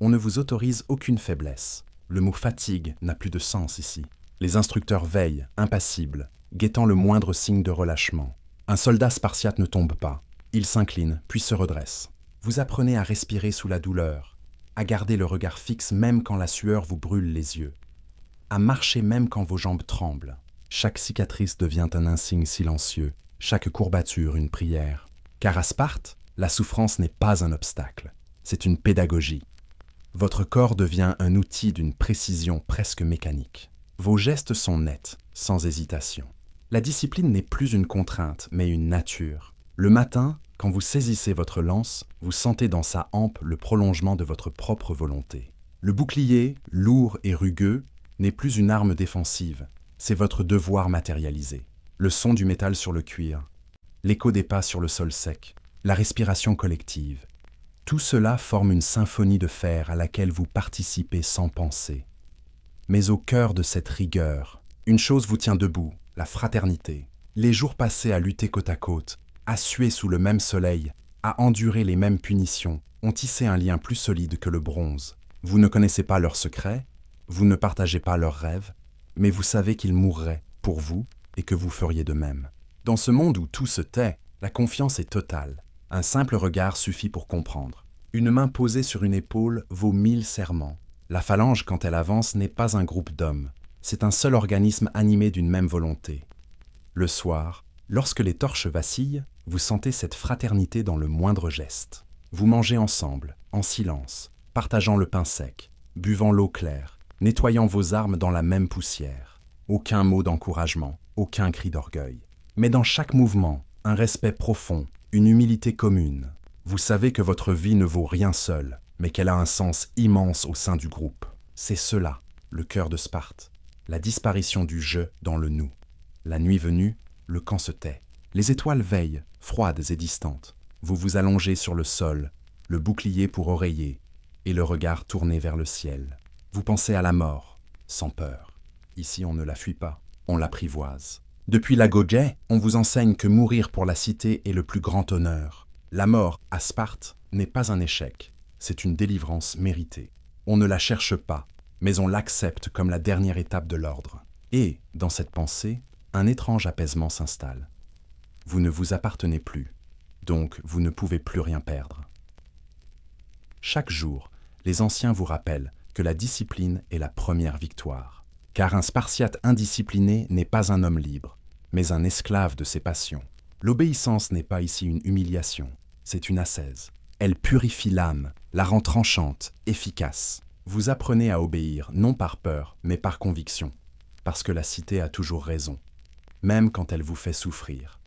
On ne vous autorise aucune faiblesse. Le mot fatigue n'a plus de sens ici. Les instructeurs veillent, impassibles, guettant le moindre signe de relâchement. Un soldat spartiate ne tombe pas. Il s'incline, puis se redresse. Vous apprenez à respirer sous la douleur, à garder le regard fixe même quand la sueur vous brûle les yeux, à marcher même quand vos jambes tremblent. Chaque cicatrice devient un insigne silencieux, chaque courbature une prière. Car à Sparte, la souffrance n'est pas un obstacle, c'est une pédagogie. Votre corps devient un outil d'une précision presque mécanique. Vos gestes sont nets, sans hésitation. La discipline n'est plus une contrainte, mais une nature. Le matin, quand vous saisissez votre lance, vous sentez dans sa hampe le prolongement de votre propre volonté. Le bouclier, lourd et rugueux, n'est plus une arme défensive, c'est votre devoir matérialisé. Le son du métal sur le cuir, l'écho des pas sur le sol sec, la respiration collective. Tout cela forme une symphonie de fer à laquelle vous participez sans penser. Mais au cœur de cette rigueur, une chose vous tient debout, la fraternité. Les jours passés à lutter côte à côte, à suer sous le même soleil, à endurer les mêmes punitions, ont tissé un lien plus solide que le bronze. Vous ne connaissez pas leurs secrets, vous ne partagez pas leurs rêves, mais vous savez qu'ils mourraient pour vous et que vous feriez de même. Dans ce monde où tout se tait, la confiance est totale. Un simple regard suffit pour comprendre. Une main posée sur une épaule vaut 1000 serments. La phalange, quand elle avance, n'est pas un groupe d'hommes. C'est un seul organisme animé d'une même volonté. Le soir, lorsque les torches vacillent, vous sentez cette fraternité dans le moindre geste. Vous mangez ensemble, en silence, partageant le pain sec, buvant l'eau claire, nettoyant vos armes dans la même poussière. Aucun mot d'encouragement, aucun cri d'orgueil. Mais dans chaque mouvement, un respect profond, une humilité commune. Vous savez que votre vie ne vaut rien seule, mais qu'elle a un sens immense au sein du groupe. C'est cela, le cœur de Sparte. La disparition du « je » dans le « nous ». La nuit venue, le camp se tait. Les étoiles veillent, froides et distantes. Vous vous allongez sur le sol, le bouclier pour oreiller, et le regard tourné vers le ciel. Vous pensez à la mort, sans peur. Ici, on ne la fuit pas, on l'apprivoise. Depuis la Gogé, on vous enseigne que mourir pour la cité est le plus grand honneur. La mort, à Sparte, n'est pas un échec, c'est une délivrance méritée. On ne la cherche pas, mais on l'accepte comme la dernière étape de l'ordre. Et, dans cette pensée, un étrange apaisement s'installe. Vous ne vous appartenez plus, donc vous ne pouvez plus rien perdre. Chaque jour, les anciens vous rappellent que la discipline est la première victoire. Car un Spartiate indiscipliné n'est pas un homme libre, mais un esclave de ses passions. L'obéissance n'est pas ici une humiliation, c'est une ascèse. Elle purifie l'âme, la rend tranchante, efficace. Vous apprenez à obéir, non par peur, mais par conviction, parce que la cité a toujours raison, même quand elle vous fait souffrir.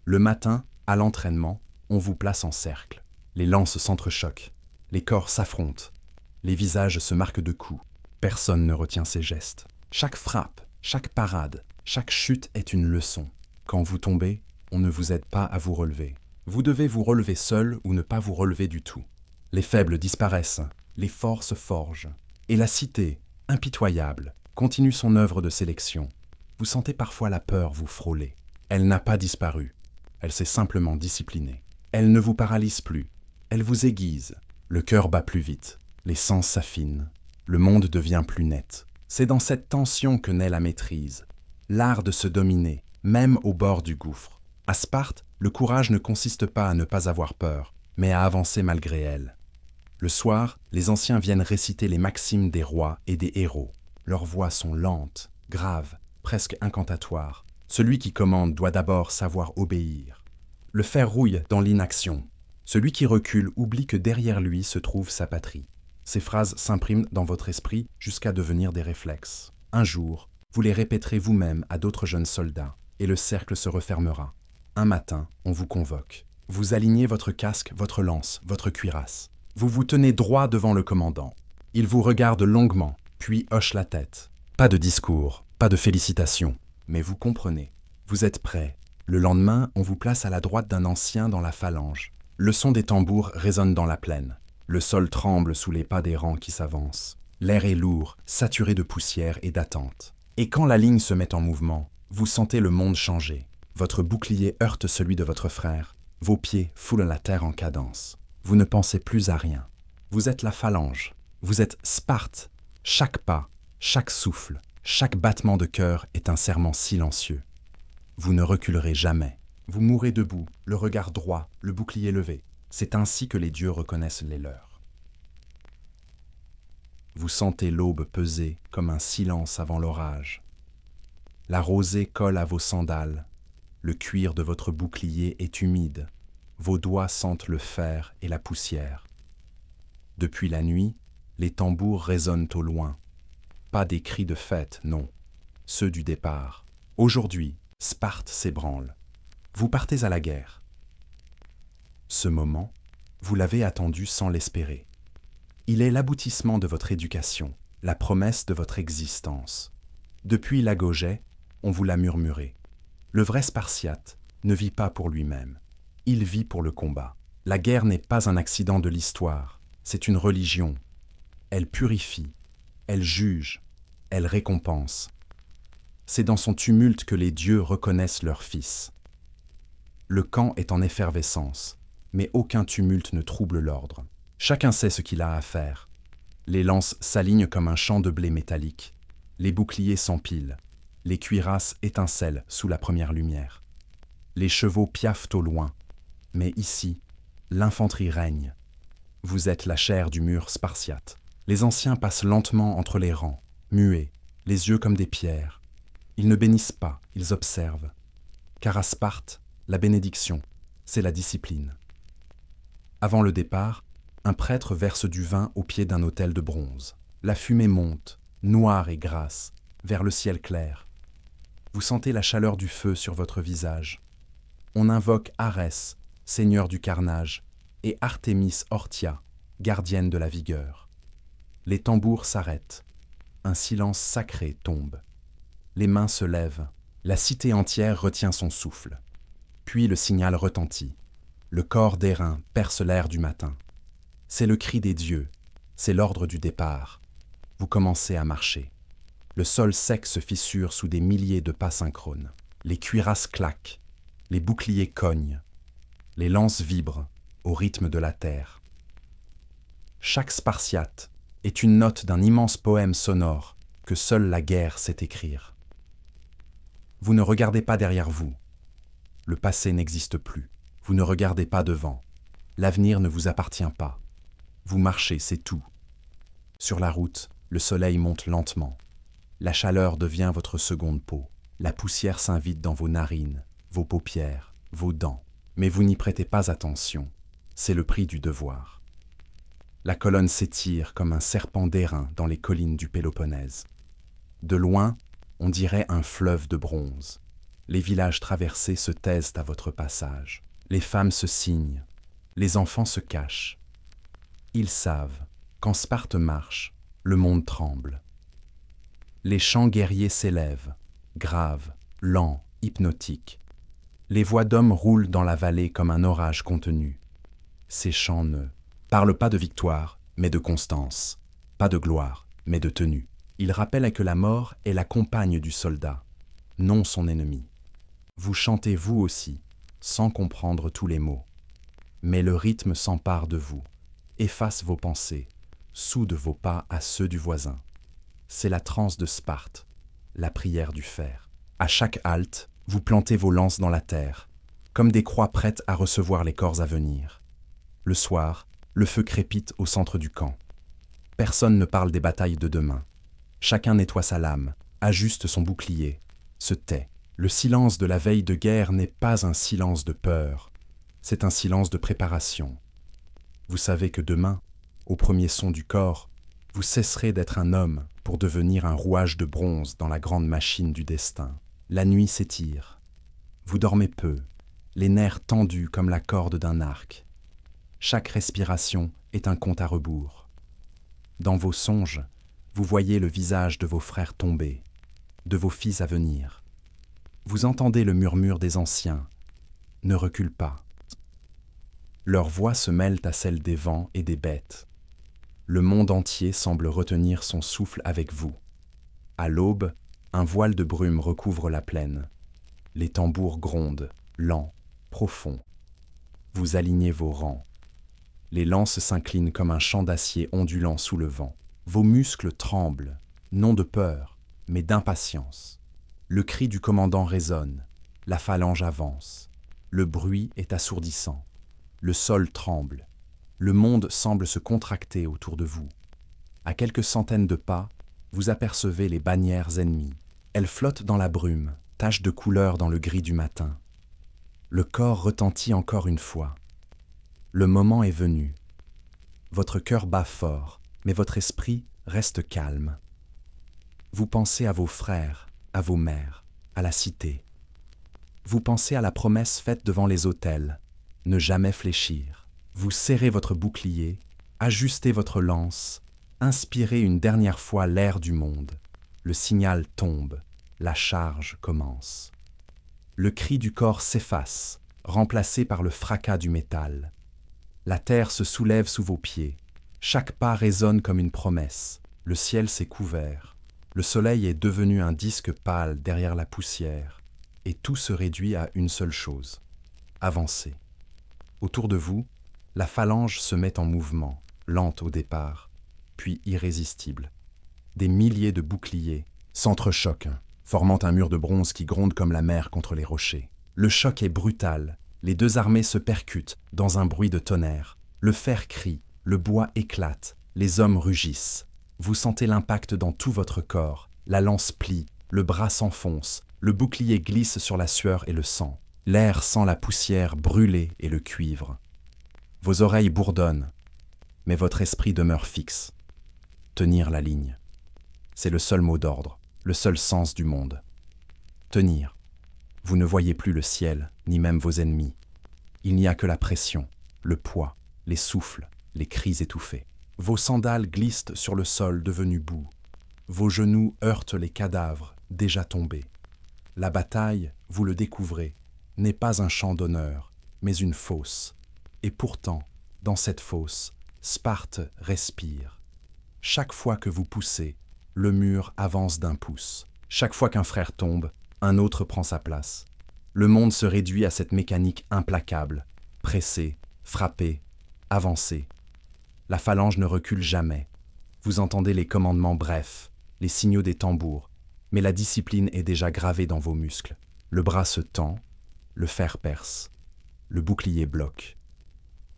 Le matin, à l'entraînement, on vous place en cercle. Les lances s'entrechoquent, les corps s'affrontent, les visages se marquent de coups. Personne ne retient ses gestes. Chaque frappe, chaque parade, chaque chute est une leçon. Quand vous tombez, on ne vous aide pas à vous relever. Vous devez vous relever seul ou ne pas vous relever du tout. Les faibles disparaissent, les forts se forgent. Et la cité, impitoyable, continue son œuvre de sélection. Vous sentez parfois la peur vous frôler. Elle n'a pas disparu. Elle s'est simplement disciplinée. Elle ne vous paralyse plus. Elle vous aiguise. Le cœur bat plus vite. Les sens s'affinent. Le monde devient plus net. C'est dans cette tension que naît la maîtrise. L'art de se dominer, même au bord du gouffre. À Sparte, le courage ne consiste pas à ne pas avoir peur, mais à avancer malgré elle. Le soir, les anciens viennent réciter les maximes des rois et des héros. Leurs voix sont lentes, graves, presque incantatoires. Celui qui commande doit d'abord savoir obéir. Le fer rouille dans l'inaction. Celui qui recule oublie que derrière lui se trouve sa patrie. Ces phrases s'impriment dans votre esprit jusqu'à devenir des réflexes. Un jour, vous les répéterez vous-même à d'autres jeunes soldats, et le cercle se refermera. Un matin, on vous convoque. Vous alignez votre casque, votre lance, votre cuirasse. Vous vous tenez droit devant le commandant. Il vous regarde longuement, puis hoche la tête. Pas de discours, pas de félicitations, mais vous comprenez. Vous êtes prêt. Le lendemain, on vous place à la droite d'un ancien dans la phalange. Le son des tambours résonne dans la plaine. Le sol tremble sous les pas des rangs qui s'avancent. L'air est lourd, saturé de poussière et d'attente. Et quand la ligne se met en mouvement, vous sentez le monde changer. Votre bouclier heurte celui de votre frère. Vos pieds foulent la terre en cadence. Vous ne pensez plus à rien. Vous êtes la phalange. Vous êtes Sparte. Chaque pas, chaque souffle, chaque battement de cœur est un serment silencieux. Vous ne reculerez jamais. Vous mourrez debout, le regard droit, le bouclier levé. C'est ainsi que les dieux reconnaissent les leurs. Vous sentez l'aube peser comme un silence avant l'orage. La rosée colle à vos sandales. Le cuir de votre bouclier est humide. Vos doigts sentent le fer et la poussière. Depuis la nuit, les tambours résonnent au loin. Pas des cris de fête, non. Ceux du départ. Aujourd'hui, Sparte s'ébranle. Vous partez à la guerre. Ce moment, vous l'avez attendu sans l'espérer. Il est l'aboutissement de votre éducation, la promesse de votre existence. Depuis l'agogée, on vous l'a murmuré. Le vrai Spartiate ne vit pas pour lui-même. Il vit pour le combat. La guerre n'est pas un accident de l'histoire, c'est une religion. Elle purifie, elle juge, elle récompense. C'est dans son tumulte que les dieux reconnaissent leurs fils. Le camp est en effervescence, mais aucun tumulte ne trouble l'ordre. Chacun sait ce qu'il a à faire. Les lances s'alignent comme un champ de blé métallique. Les boucliers s'empilent. Les cuirasses étincellent sous la première lumière. Les chevaux piaffent au loin. Mais ici, l'infanterie règne. Vous êtes la chair du mur spartiate. Les anciens passent lentement entre les rangs, muets, les yeux comme des pierres. Ils ne bénissent pas, ils observent. Car à Sparte, la bénédiction, c'est la discipline. Avant le départ, un prêtre verse du vin au pied d'un autel de bronze. La fumée monte, noire et grasse, vers le ciel clair. Vous sentez la chaleur du feu sur votre visage. On invoque Arès, seigneur du carnage, et Artémis Orthia, gardienne de la vigueur. Les tambours s'arrêtent. Un silence sacré tombe. Les mains se lèvent. La cité entière retient son souffle. Puis le signal retentit. Le corps d'airain perce l'air du matin. C'est le cri des dieux. C'est l'ordre du départ. Vous commencez à marcher. Le sol sec se fissure sous des milliers de pas synchrones. Les cuirasses claquent. Les boucliers cognent. Les lances vibrent au rythme de la terre. Chaque Spartiate est une note d'un immense poème sonore que seule la guerre sait écrire. Vous ne regardez pas derrière vous. Le passé n'existe plus. Vous ne regardez pas devant. L'avenir ne vous appartient pas. Vous marchez, c'est tout. Sur la route, le soleil monte lentement. La chaleur devient votre seconde peau. La poussière s'invite dans vos narines, vos paupières, vos dents. Mais vous n'y prêtez pas attention. C'est le prix du devoir. La colonne s'étire comme un serpent d'airain dans les collines du Péloponnèse. De loin, on dirait un fleuve de bronze. Les villages traversés se taisent à votre passage. Les femmes se signent. Les enfants se cachent. Ils savent, quand Sparte marche, le monde tremble. Les chants guerriers s'élèvent, graves, lents, hypnotiques. Les voix d'hommes roulent dans la vallée comme un orage contenu. Ces chants ne parlent pas de victoire, mais de constance, pas de gloire, mais de tenue. Ils rappellent que la mort est la compagne du soldat, non son ennemi. Vous chantez vous aussi, sans comprendre tous les mots. Mais le rythme s'empare de vous, efface vos pensées, soude vos pas à ceux du voisin. C'est la transe de Sparte, la prière du fer. À chaque halte, vous plantez vos lances dans la terre, comme des croix prêtes à recevoir les corps à venir. Le soir, le feu crépite au centre du camp. Personne ne parle des batailles de demain. Chacun nettoie sa lame, ajuste son bouclier, se tait. Le silence de la veille de guerre n'est pas un silence de peur, c'est un silence de préparation. Vous savez que demain, au premier son du corps, vous cesserez d'être un homme pour devenir un rouage de bronze dans la grande machine du destin. La nuit s'étire. Vous dormez peu. les nerfs tendus comme la corde d'un arc. Chaque respiration est un compte à rebours. Dans vos songes, vous voyez le visage de vos frères tombés, de vos fils à venir. Vous entendez le murmure des anciens. Ne recule pas. Leurs voix se mêlent à celles des vents et des bêtes. Le monde entier semble retenir son souffle avec vous. À l'aube, un voile de brume recouvre la plaine. Les tambours grondent, lents, profonds. Vous alignez vos rangs. Les lances s'inclinent comme un champ d'acier ondulant sous le vent. Vos muscles tremblent, non de peur, mais d'impatience. Le cri du commandant résonne, la phalange avance. Le bruit est assourdissant. Le sol tremble. Le monde semble se contracter autour de vous. À quelques centaines de pas, vous apercevez les bannières ennemies. Elles flottent dans la brume, taches de couleur dans le gris du matin. Le corps retentit encore une fois. Le moment est venu. Votre cœur bat fort, mais votre esprit reste calme. Vous pensez à vos frères, à vos mères, à la cité. Vous pensez à la promesse faite devant les autels, ne jamais fléchir. Vous serrez votre bouclier, ajustez votre lance, inspirez une dernière fois l'air du monde. Le signal tombe, la charge commence. Le cri du corps s'efface, remplacé par le fracas du métal. La terre se soulève sous vos pieds. Chaque pas résonne comme une promesse. Le ciel s'est couvert. Le soleil est devenu un disque pâle derrière la poussière. Et tout se réduit à une seule chose. Avancer. Autour de vous, la phalange se met en mouvement, lente au départ, puis irrésistible. Des milliers de boucliers s'entrechoquent, formant un mur de bronze qui gronde comme la mer contre les rochers. Le choc est brutal. Les deux armées se percutent dans un bruit de tonnerre. Le fer crie, le bois éclate, les hommes rugissent. Vous sentez l'impact dans tout votre corps. La lance plie, le bras s'enfonce, le bouclier glisse sur la sueur et le sang. L'air sent la poussière brûler et le cuivre. Vos oreilles bourdonnent, mais votre esprit demeure fixe. Tenir la ligne. C'est le seul mot d'ordre, le seul sens du monde. Tenir. Vous ne voyez plus le ciel, ni même vos ennemis. Il n'y a que la pression, le poids, les souffles, les cris étouffés. Vos sandales glissent sur le sol devenu boue. Vos genoux heurtent les cadavres déjà tombés. La bataille, vous le découvrez, n'est pas un champ d'honneur, mais une fosse. Et pourtant, dans cette fosse, Sparte respire. Chaque fois que vous poussez, le mur avance d'un pouce. Chaque fois qu'un frère tombe, un autre prend sa place. Le monde se réduit à cette mécanique implacable. Presser, frapper, avancer. La phalange ne recule jamais. Vous entendez les commandements brefs, les signaux des tambours, mais la discipline est déjà gravée dans vos muscles. Le bras se tend, le fer perce, le bouclier bloque.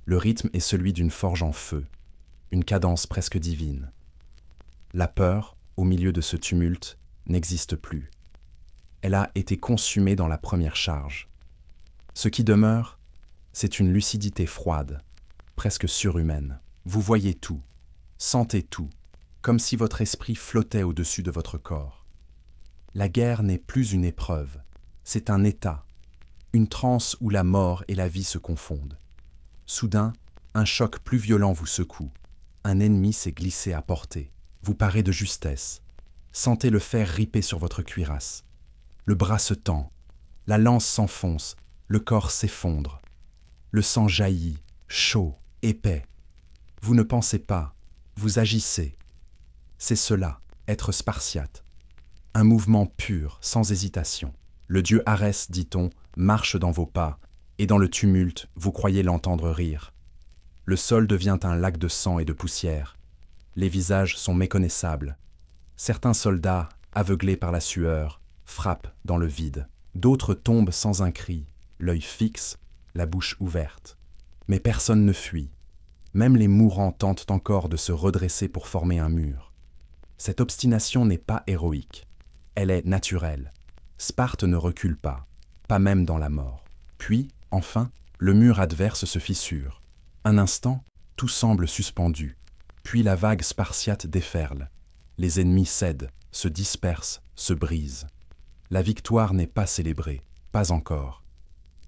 Le rythme est celui d'une forge en feu, une cadence presque divine. La peur, au milieu de ce tumulte, n'existe plus. Elle a été consumée dans la première charge. Ce qui demeure, c'est une lucidité froide, presque surhumaine. Vous voyez tout, sentez tout, comme si votre esprit flottait au-dessus de votre corps. La guerre n'est plus une épreuve, c'est un état, une transe où la mort et la vie se confondent. Soudain, un choc plus violent vous secoue. Un ennemi s'est glissé à portée. Vous parez de justesse. Sentez le fer ripper sur votre cuirasse. Le bras se tend, la lance s'enfonce, le corps s'effondre. Le sang jaillit, chaud, épais. Vous ne pensez pas, vous agissez. C'est cela, être spartiate. Un mouvement pur, sans hésitation. Le dieu Arès, dit-on, marche dans vos pas, et dans le tumulte, vous croyez l'entendre rire. Le sol devient un lac de sang et de poussière. Les visages sont méconnaissables. Certains soldats, aveuglés par la sueur, frappent dans le vide. D'autres tombent sans un cri, l'œil fixe, la bouche ouverte. Mais personne ne fuit. Même les mourants tentent encore de se redresser pour former un mur. Cette obstination n'est pas héroïque. Elle est naturelle. Sparte ne recule pas, pas même dans la mort. Puis, enfin, le mur adverse se fissure. Un instant, tout semble suspendu. Puis la vague spartiate déferle. Les ennemis cèdent, se dispersent, se brisent. La victoire n'est pas célébrée, pas encore.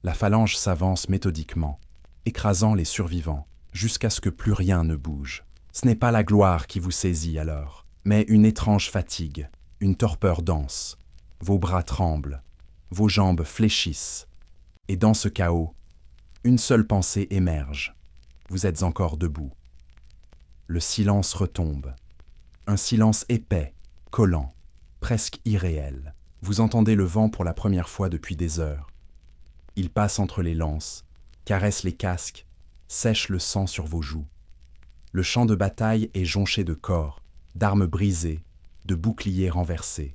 La phalange s'avance méthodiquement, écrasant les survivants, jusqu'à ce que plus rien ne bouge. Ce n'est pas la gloire qui vous saisit alors, mais une étrange fatigue, une torpeur dense. Vos bras tremblent, vos jambes fléchissent. Et dans ce chaos, une seule pensée émerge. Vous êtes encore debout. Le silence retombe. Un silence épais, collant, presque irréel. Vous entendez le vent pour la première fois depuis des heures. Il passe entre les lances, caresse les casques, sèche le sang sur vos joues. Le champ de bataille est jonché de corps, d'armes brisées, de boucliers renversés.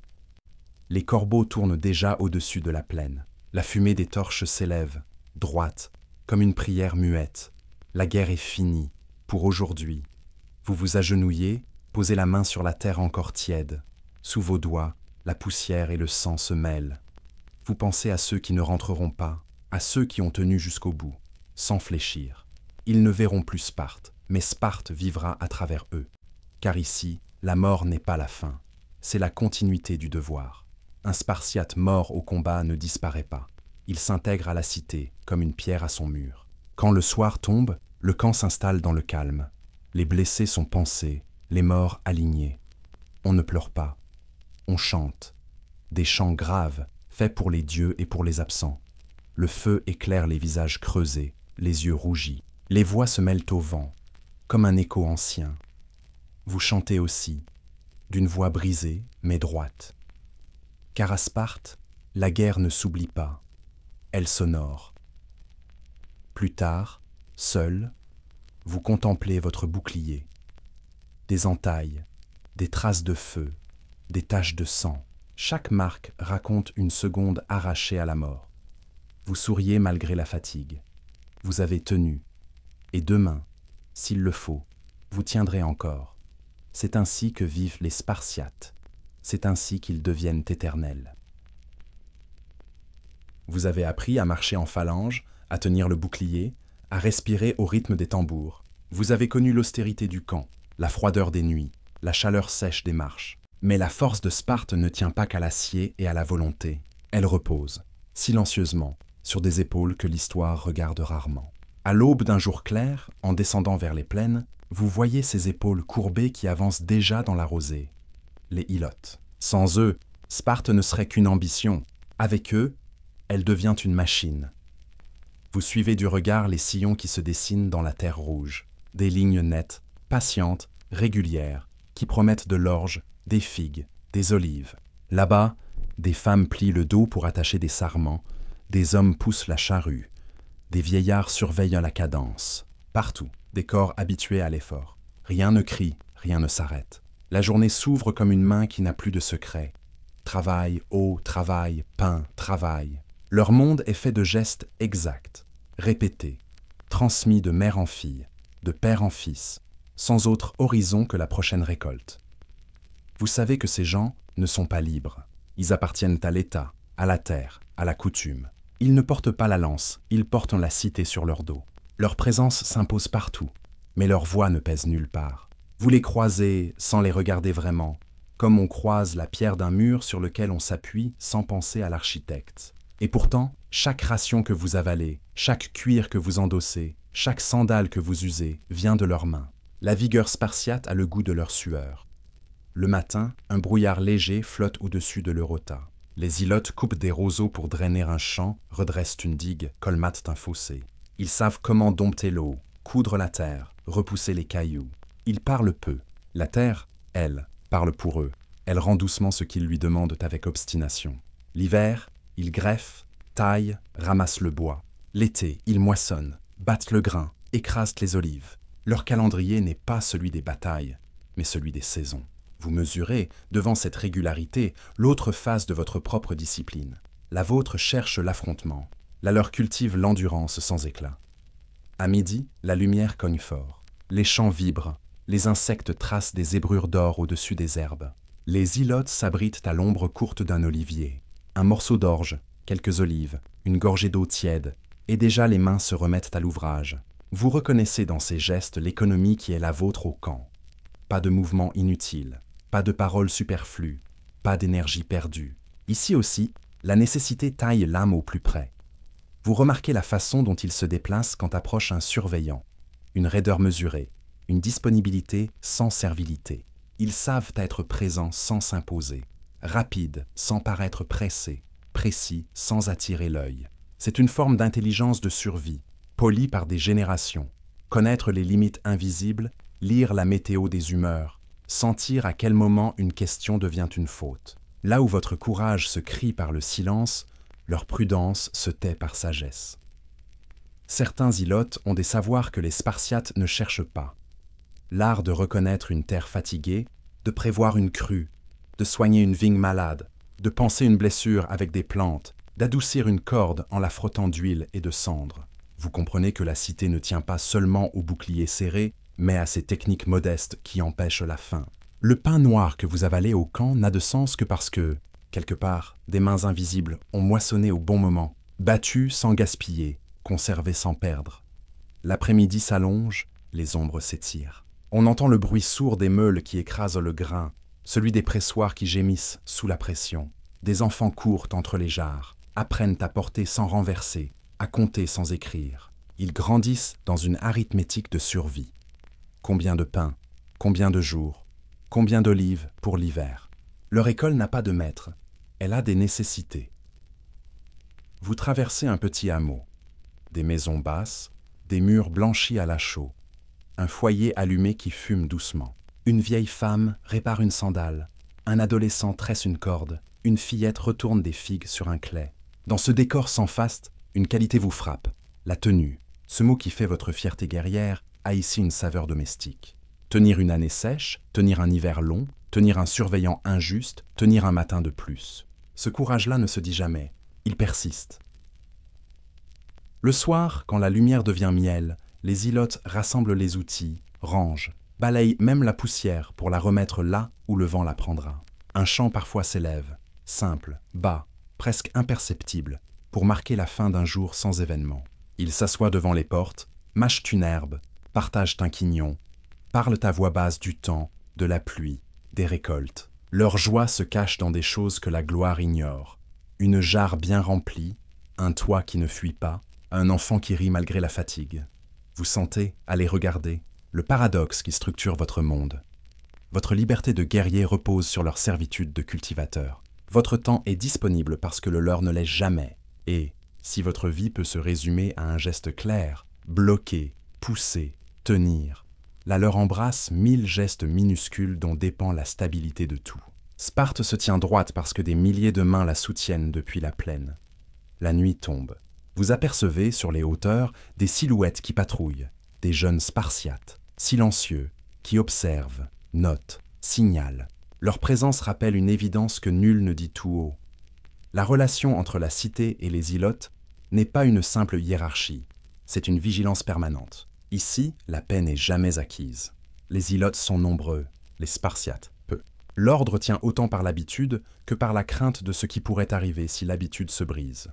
Les corbeaux tournent déjà au-dessus de la plaine. La fumée des torches s'élève, droite, comme une prière muette. La guerre est finie, pour aujourd'hui. Vous vous agenouillez, posez la main sur la terre encore tiède. Sous vos doigts, la poussière et le sang se mêlent. Vous pensez à ceux qui ne rentreront pas, à ceux qui ont tenu jusqu'au bout, sans fléchir. Ils ne verront plus Sparte, mais Sparte vivra à travers eux. Car ici, la mort n'est pas la fin, c'est la continuité du devoir. Un Spartiate mort au combat ne disparaît pas. Il s'intègre à la cité, comme une pierre à son mur. Quand le soir tombe, le camp s'installe dans le calme. Les blessés sont pansés, les morts alignés. On ne pleure pas, on chante. Des chants graves, faits pour les dieux et pour les absents. Le feu éclaire les visages creusés, les yeux rougis. Les voix se mêlent au vent, comme un écho ancien. Vous chantez aussi, d'une voix brisée mais droite. Car à Sparte, la guerre ne s'oublie pas, elle s'honore. Plus tard, seul, vous contemplez votre bouclier. Des entailles, des traces de feu, des taches de sang. Chaque marque raconte une seconde arrachée à la mort. Vous souriez malgré la fatigue. Vous avez tenu. Et demain, s'il le faut, vous tiendrez encore. C'est ainsi que vivent les Spartiates. C'est ainsi qu'ils deviennent éternels. Vous avez appris à marcher en phalange, à tenir le bouclier, à respirer au rythme des tambours. Vous avez connu l'austérité du camp, la froideur des nuits, la chaleur sèche des marches. Mais la force de Sparte ne tient pas qu'à l'acier et à la volonté. Elle repose, silencieusement, sur des épaules que l'histoire regarde rarement. À l'aube d'un jour clair, en descendant vers les plaines, vous voyez ces épaules courbées qui avancent déjà dans la rosée. Les Ilotes. Sans eux, Sparte ne serait qu'une ambition. Avec eux, elle devient une machine. Vous suivez du regard les sillons qui se dessinent dans la terre rouge. Des lignes nettes, patientes, régulières, qui promettent de l'orge, des figues, des olives. Là-bas, des femmes plient le dos pour attacher des sarments, des hommes poussent la charrue, des vieillards surveillent la cadence. Partout, des corps habitués à l'effort. Rien ne crie, rien ne s'arrête. La journée s'ouvre comme une main qui n'a plus de secret. Travail, eau, travail, pain, travail. Leur monde est fait de gestes exacts, répétés, transmis de mère en fille, de père en fils, sans autre horizon que la prochaine récolte. Vous savez que ces gens ne sont pas libres. Ils appartiennent à l'État, à la terre, à la coutume. Ils ne portent pas la lance, ils portent la cité sur leur dos. Leur présence s'impose partout, mais leur voix ne pèse nulle part. Vous les croisez sans les regarder vraiment, comme on croise la pierre d'un mur sur lequel on s'appuie sans penser à l'architecte. Et pourtant, chaque ration que vous avalez, chaque cuir que vous endossez, chaque sandale que vous usez vient de leurs mains. La vigueur spartiate a le goût de leur sueur. Le matin, un brouillard léger flotte au-dessus de l'Eurota. Les Ilotes coupent des roseaux pour drainer un champ, redressent une digue, colmatent un fossé. Ils savent comment dompter l'eau, coudre la terre, repousser les cailloux. Ils parlent peu. La terre, elle, parle pour eux. Elle rend doucement ce qu'ils lui demandent avec obstination. L'hiver, ils greffent, taillent, ramassent le bois. L'été, ils moissonnent, battent le grain, écrasent les olives. Leur calendrier n'est pas celui des batailles, mais celui des saisons. Vous mesurez, devant cette régularité, l'autre face de votre propre discipline. La vôtre cherche l'affrontement. La leur cultive l'endurance sans éclat. À midi, la lumière cogne fort. Les champs vibrent. Les insectes tracent des zébrures d'or au-dessus des herbes. Les Ilotes s'abritent à l'ombre courte d'un olivier. Un morceau d'orge, quelques olives, une gorgée d'eau tiède, et déjà les mains se remettent à l'ouvrage. Vous reconnaissez dans ces gestes l'économie qui est la vôtre au camp. Pas de mouvement inutile, pas de paroles superflues, pas d'énergie perdue. Ici aussi, la nécessité taille l'âme au plus près. Vous remarquez la façon dont ils se déplacent quand approche un surveillant, une raideur mesurée, une disponibilité sans servilité. Ils savent être présents sans s'imposer, rapides sans paraître pressés, précis sans attirer l'œil. C'est une forme d'intelligence de survie, polie par des générations. Connaître les limites invisibles, lire la météo des humeurs, sentir à quel moment une question devient une faute. Là où votre courage se crie par le silence, leur prudence se tait par sagesse. Certains ilotes ont des savoirs que les Spartiates ne cherchent pas. L'art de reconnaître une terre fatiguée, de prévoir une crue, de soigner une vigne malade, de panser une blessure avec des plantes, d'adoucir une corde en la frottant d'huile et de cendre. Vous comprenez que la cité ne tient pas seulement au bouclier serré, mais à ces techniques modestes qui empêchent la faim. Le pain noir que vous avalez au camp n'a de sens que parce que, quelque part, des mains invisibles ont moissonné au bon moment, battu sans gaspiller, conservé sans perdre. L'après-midi s'allonge, les ombres s'étirent. On entend le bruit sourd des meules qui écrasent le grain, celui des pressoirs qui gémissent sous la pression. Des enfants courent entre les jarres, apprennent à porter sans renverser, à compter sans écrire. Ils grandissent dans une arithmétique de survie. Combien de pain, combien de jours, combien d'olives pour l'hiver. Leur école n'a pas de maître, elle a des nécessités. Vous traversez un petit hameau, des maisons basses, des murs blanchis à la chaux, un foyer allumé qui fume doucement. Une vieille femme répare une sandale, un adolescent tresse une corde, une fillette retourne des figues sur un clay. Dans ce décor sans faste, une qualité vous frappe, la tenue. Ce mot qui fait votre fierté guerrière a ici une saveur domestique. Tenir une année sèche, tenir un hiver long, tenir un surveillant injuste, tenir un matin de plus. Ce courage-là ne se dit jamais, il persiste. Le soir, quand la lumière devient miel, les ilotes rassemblent les outils, rangent, balayent même la poussière pour la remettre là où le vent la prendra. Un chant parfois s'élève, simple, bas, presque imperceptible, pour marquer la fin d'un jour sans événement. Ils s'assoient devant les portes, mâchent une herbe, partagent un quignon, parlent à voix basse du temps, de la pluie, des récoltes. Leur joie se cache dans des choses que la gloire ignore. Une jarre bien remplie, un toit qui ne fuit pas, un enfant qui rit malgré la fatigue. Vous sentez, à les regarder, le paradoxe qui structure votre monde. Votre liberté de guerrier repose sur leur servitude de cultivateur. Votre temps est disponible parce que le leur ne l'est jamais. Et, si votre vie peut se résumer à un geste clair, bloquer, pousser, tenir, la leur embrasse 1000 gestes minuscules dont dépend la stabilité de tout. Sparte se tient droite parce que des milliers de mains la soutiennent depuis la plaine. La nuit tombe. Vous apercevez, sur les hauteurs, des silhouettes qui patrouillent, des jeunes Spartiates, silencieux, qui observent, notent, signalent. Leur présence rappelle une évidence que nul ne dit tout haut. La relation entre la cité et les ilotes n'est pas une simple hiérarchie, c'est une vigilance permanente. Ici, la paix n'est jamais acquise. Les ilotes sont nombreux, les Spartiates, peu. L'ordre tient autant par l'habitude que par la crainte de ce qui pourrait arriver si l'habitude se brise.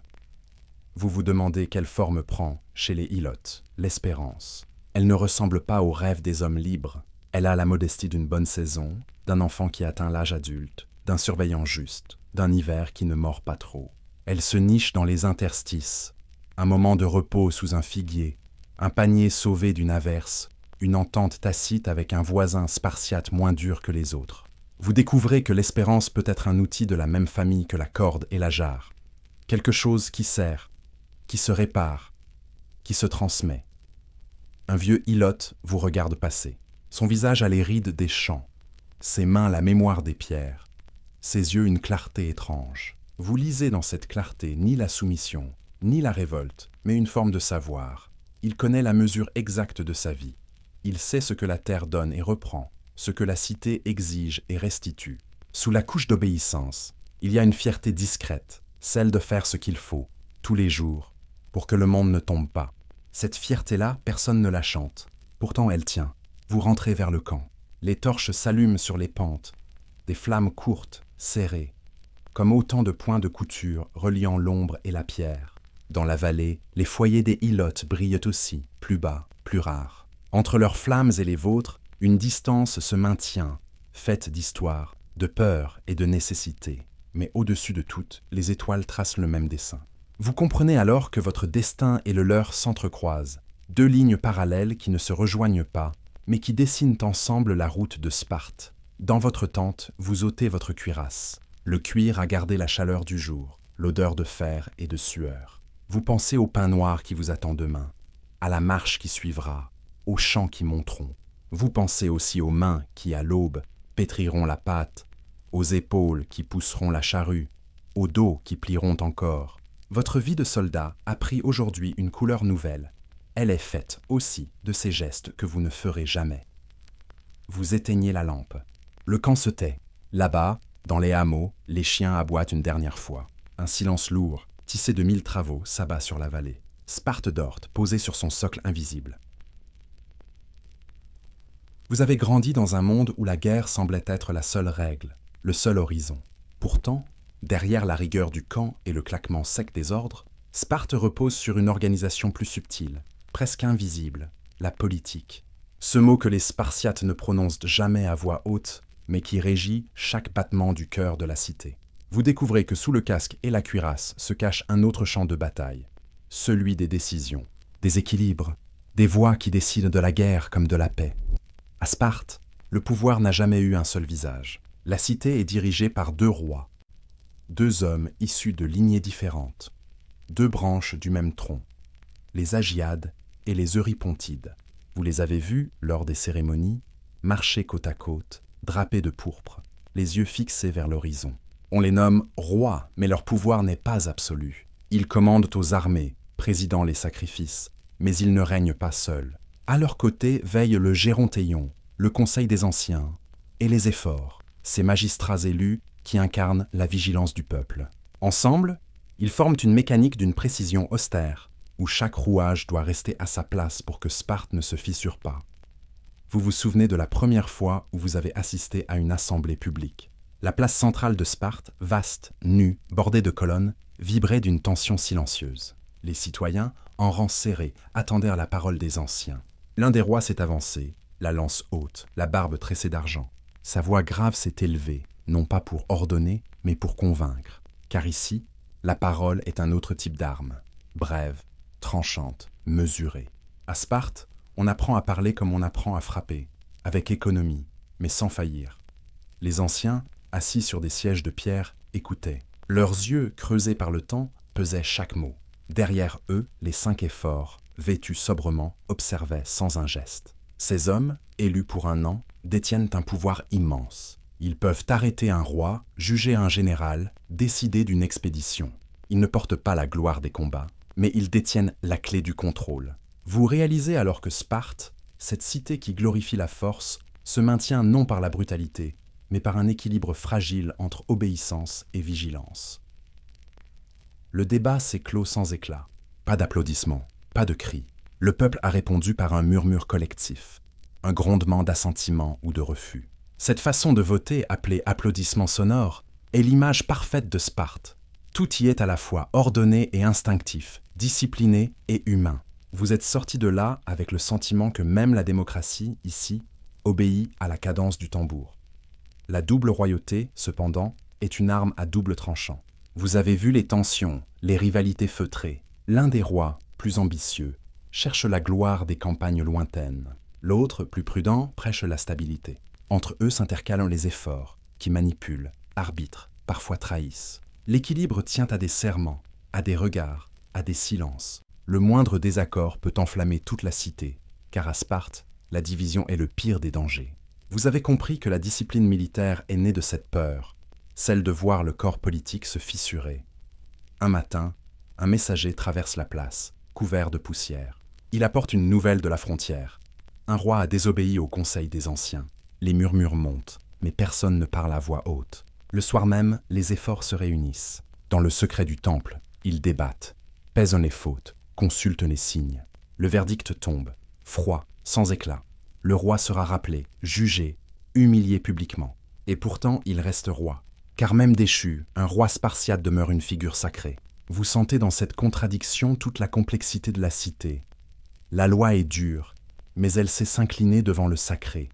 Vous vous demandez quelle forme prend, chez les ilotes, l'espérance. Elle ne ressemble pas au rêve des hommes libres. Elle a la modestie d'une bonne saison, d'un enfant qui atteint l'âge adulte, d'un surveillant juste, d'un hiver qui ne mord pas trop. Elle se niche dans les interstices, un moment de repos sous un figuier, un panier sauvé d'une averse, une entente tacite avec un voisin spartiate moins dur que les autres. Vous découvrez que l'espérance peut être un outil de la même famille que la corde et la jarre. Quelque chose qui sert, qui se répare, qui se transmet. Un vieux ilote vous regarde passer. Son visage a les rides des champs, ses mains la mémoire des pierres, ses yeux une clarté étrange. Vous lisez dans cette clarté ni la soumission, ni la révolte, mais une forme de savoir. Il connaît la mesure exacte de sa vie. Il sait ce que la terre donne et reprend, ce que la cité exige et restitue. Sous la couche d'obéissance, il y a une fierté discrète, celle de faire ce qu'il faut, tous les jours, pour que le monde ne tombe pas. Cette fierté-là, personne ne la chante. Pourtant elle tient. Vous rentrez vers le camp. Les torches s'allument sur les pentes, des flammes courtes, serrées, comme autant de points de couture reliant l'ombre et la pierre. Dans la vallée, les foyers des ilotes brillent aussi, plus bas, plus rares. Entre leurs flammes et les vôtres, une distance se maintient, faite d'histoire, de peur et de nécessité. Mais au-dessus de toutes, les étoiles tracent le même dessin. Vous comprenez alors que votre destin et le leur s'entrecroisent, deux lignes parallèles qui ne se rejoignent pas, mais qui dessinent ensemble la route de Sparte. Dans votre tente, vous ôtez votre cuirasse. Le cuir a gardé la chaleur du jour, l'odeur de fer et de sueur. Vous pensez au pain noir qui vous attend demain, à la marche qui suivra, aux champs qui monteront. Vous pensez aussi aux mains qui, à l'aube, pétriront la pâte, aux épaules qui pousseront la charrue, aux dos qui plieront encore. Votre vie de soldat a pris aujourd'hui une couleur nouvelle. Elle est faite aussi de ces gestes que vous ne ferez jamais. Vous éteignez la lampe. Le camp se tait. Là-bas, dans les hameaux, les chiens aboient une dernière fois. Un silence lourd, tissé de 1000 travaux, s'abat sur la vallée. Sparte dort, posée sur son socle invisible. Vous avez grandi dans un monde où la guerre semblait être la seule règle, le seul horizon. Pourtant, derrière la rigueur du camp et le claquement sec des ordres, Sparte repose sur une organisation plus subtile, presque invisible, la politique. Ce mot que les Spartiates ne prononcent jamais à voix haute, mais qui régit chaque battement du cœur de la cité. Vous découvrez que sous le casque et la cuirasse se cache un autre champ de bataille, celui des décisions, des équilibres, des voix qui décident de la guerre comme de la paix. À Sparte, le pouvoir n'a jamais eu un seul visage. La cité est dirigée par deux rois, deux hommes issus de lignées différentes, deux branches du même tronc, les Agiades et les Eurypontides. Vous les avez vus, lors des cérémonies, marcher côte à côte, drapés de pourpre, les yeux fixés vers l'horizon. On les nomme rois, mais leur pouvoir n'est pas absolu. Ils commandent aux armées, présidant les sacrifices, mais ils ne règnent pas seuls. À leur côté veillent le Gérontéion, le Conseil des Anciens, et les Éphores, ces magistrats élus qui incarnent la vigilance du peuple. Ensemble, ils forment une mécanique d'une précision austère, où chaque rouage doit rester à sa place pour que Sparte ne se fissure pas. Vous vous souvenez de la première fois où vous avez assisté à une assemblée publique. La place centrale de Sparte, vaste, nue, bordée de colonnes, vibrait d'une tension silencieuse. Les citoyens, en rang serré, attendaient la parole des anciens. L'un des rois s'est avancé, la lance haute, la barbe tressée d'argent. Sa voix grave s'est élevée, non pas pour ordonner, mais pour convaincre. Car ici, la parole est un autre type d'arme, brève, tranchante, mesurée. À Sparte, on apprend à parler comme on apprend à frapper, avec économie, mais sans faillir. Les anciens, assis sur des sièges de pierre, écoutaient. Leurs yeux, creusés par le temps, pesaient chaque mot. Derrière eux, les 5 Éphores, vêtus sobrement, observaient sans un geste. Ces hommes, élus pour un an, détiennent un pouvoir immense. Ils peuvent arrêter un roi, juger un général, décider d'une expédition. Ils ne portent pas la gloire des combats, mais ils détiennent la clé du contrôle. Vous réalisez alors que Sparte, cette cité qui glorifie la force, se maintient non par la brutalité, mais par un équilibre fragile entre obéissance et vigilance. Le débat s'est clos sans éclat. Pas d'applaudissements, pas de cris. Le peuple a répondu par un murmure collectif, un grondement d'assentiment ou de refus. Cette façon de voter, appelée applaudissement sonore, est l'image parfaite de Sparte. Tout y est à la fois ordonné et instinctif, discipliné et humain. Vous êtes sorti de là avec le sentiment que même la démocratie, ici, obéit à la cadence du tambour. La double royauté, cependant, est une arme à double tranchant. Vous avez vu les tensions, les rivalités feutrées. L'un des rois, plus ambitieux, cherche la gloire des campagnes lointaines. L'autre, plus prudent, prêche la stabilité. Entre eux s'intercalent les Éphores, qui manipulent, arbitrent, parfois trahissent. L'équilibre tient à des serments, à des regards, à des silences. Le moindre désaccord peut enflammer toute la cité, car à Sparte, la division est le pire des dangers. Vous avez compris que la discipline militaire est née de cette peur, celle de voir le corps politique se fissurer. Un matin, un messager traverse la place, couvert de poussière. Il apporte une nouvelle de la frontière. Un roi a désobéi au conseil des anciens. Les murmures montent, mais personne ne parle à voix haute. Le soir même, les Éphores se réunissent. Dans le secret du temple, ils débattent, pèsent les fautes, consultent les signes. Le verdict tombe, froid, sans éclat. Le roi sera rappelé, jugé, humilié publiquement. Et pourtant, il reste roi. Car même déchu, un roi spartiate demeure une figure sacrée. Vous sentez dans cette contradiction toute la complexité de la cité. La loi est dure, mais elle sait s'incliner devant le sacré.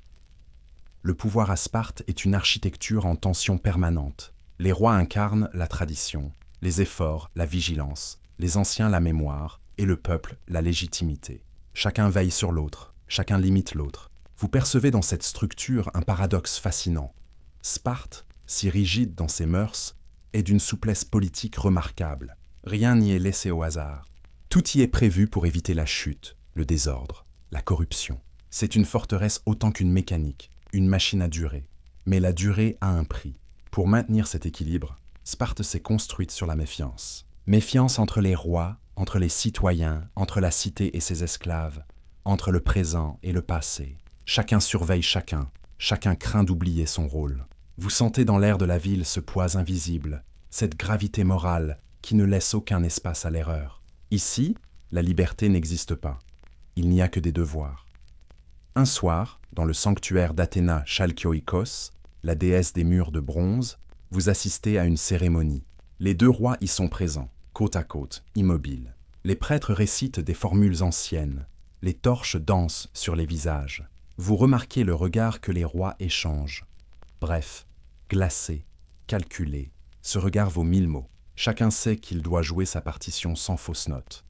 Le pouvoir à Sparte est une architecture en tension permanente. Les rois incarnent la tradition, les Éphores, la vigilance, les anciens la mémoire et le peuple la légitimité. Chacun veille sur l'autre, chacun limite l'autre. Vous percevez dans cette structure un paradoxe fascinant. Sparte, si rigide dans ses mœurs, est d'une souplesse politique remarquable. Rien n'y est laissé au hasard. Tout y est prévu pour éviter la chute, le désordre, la corruption. C'est une forteresse autant qu'une mécanique, une machine à durer. Mais la durée a un prix. Pour maintenir cet équilibre, Sparte s'est construite sur la méfiance. Méfiance entre les rois, entre les citoyens, entre la cité et ses esclaves, entre le présent et le passé. Chacun surveille chacun, chacun craint d'oublier son rôle. Vous sentez dans l'air de la ville ce poids invisible, cette gravité morale qui ne laisse aucun espace à l'erreur. Ici, la liberté n'existe pas. Il n'y a que des devoirs. Un soir, dans le sanctuaire d'Athéna Chalkioïkos, la déesse des murs de bronze, vous assistez à une cérémonie. Les deux rois y sont présents, côte à côte, immobiles. Les prêtres récitent des formules anciennes. Les torches dansent sur les visages. Vous remarquez le regard que les rois échangent. Bref, glacé, calculé, ce regard vaut 1000 mots. Chacun sait qu'il doit jouer sa partition sans fausse note,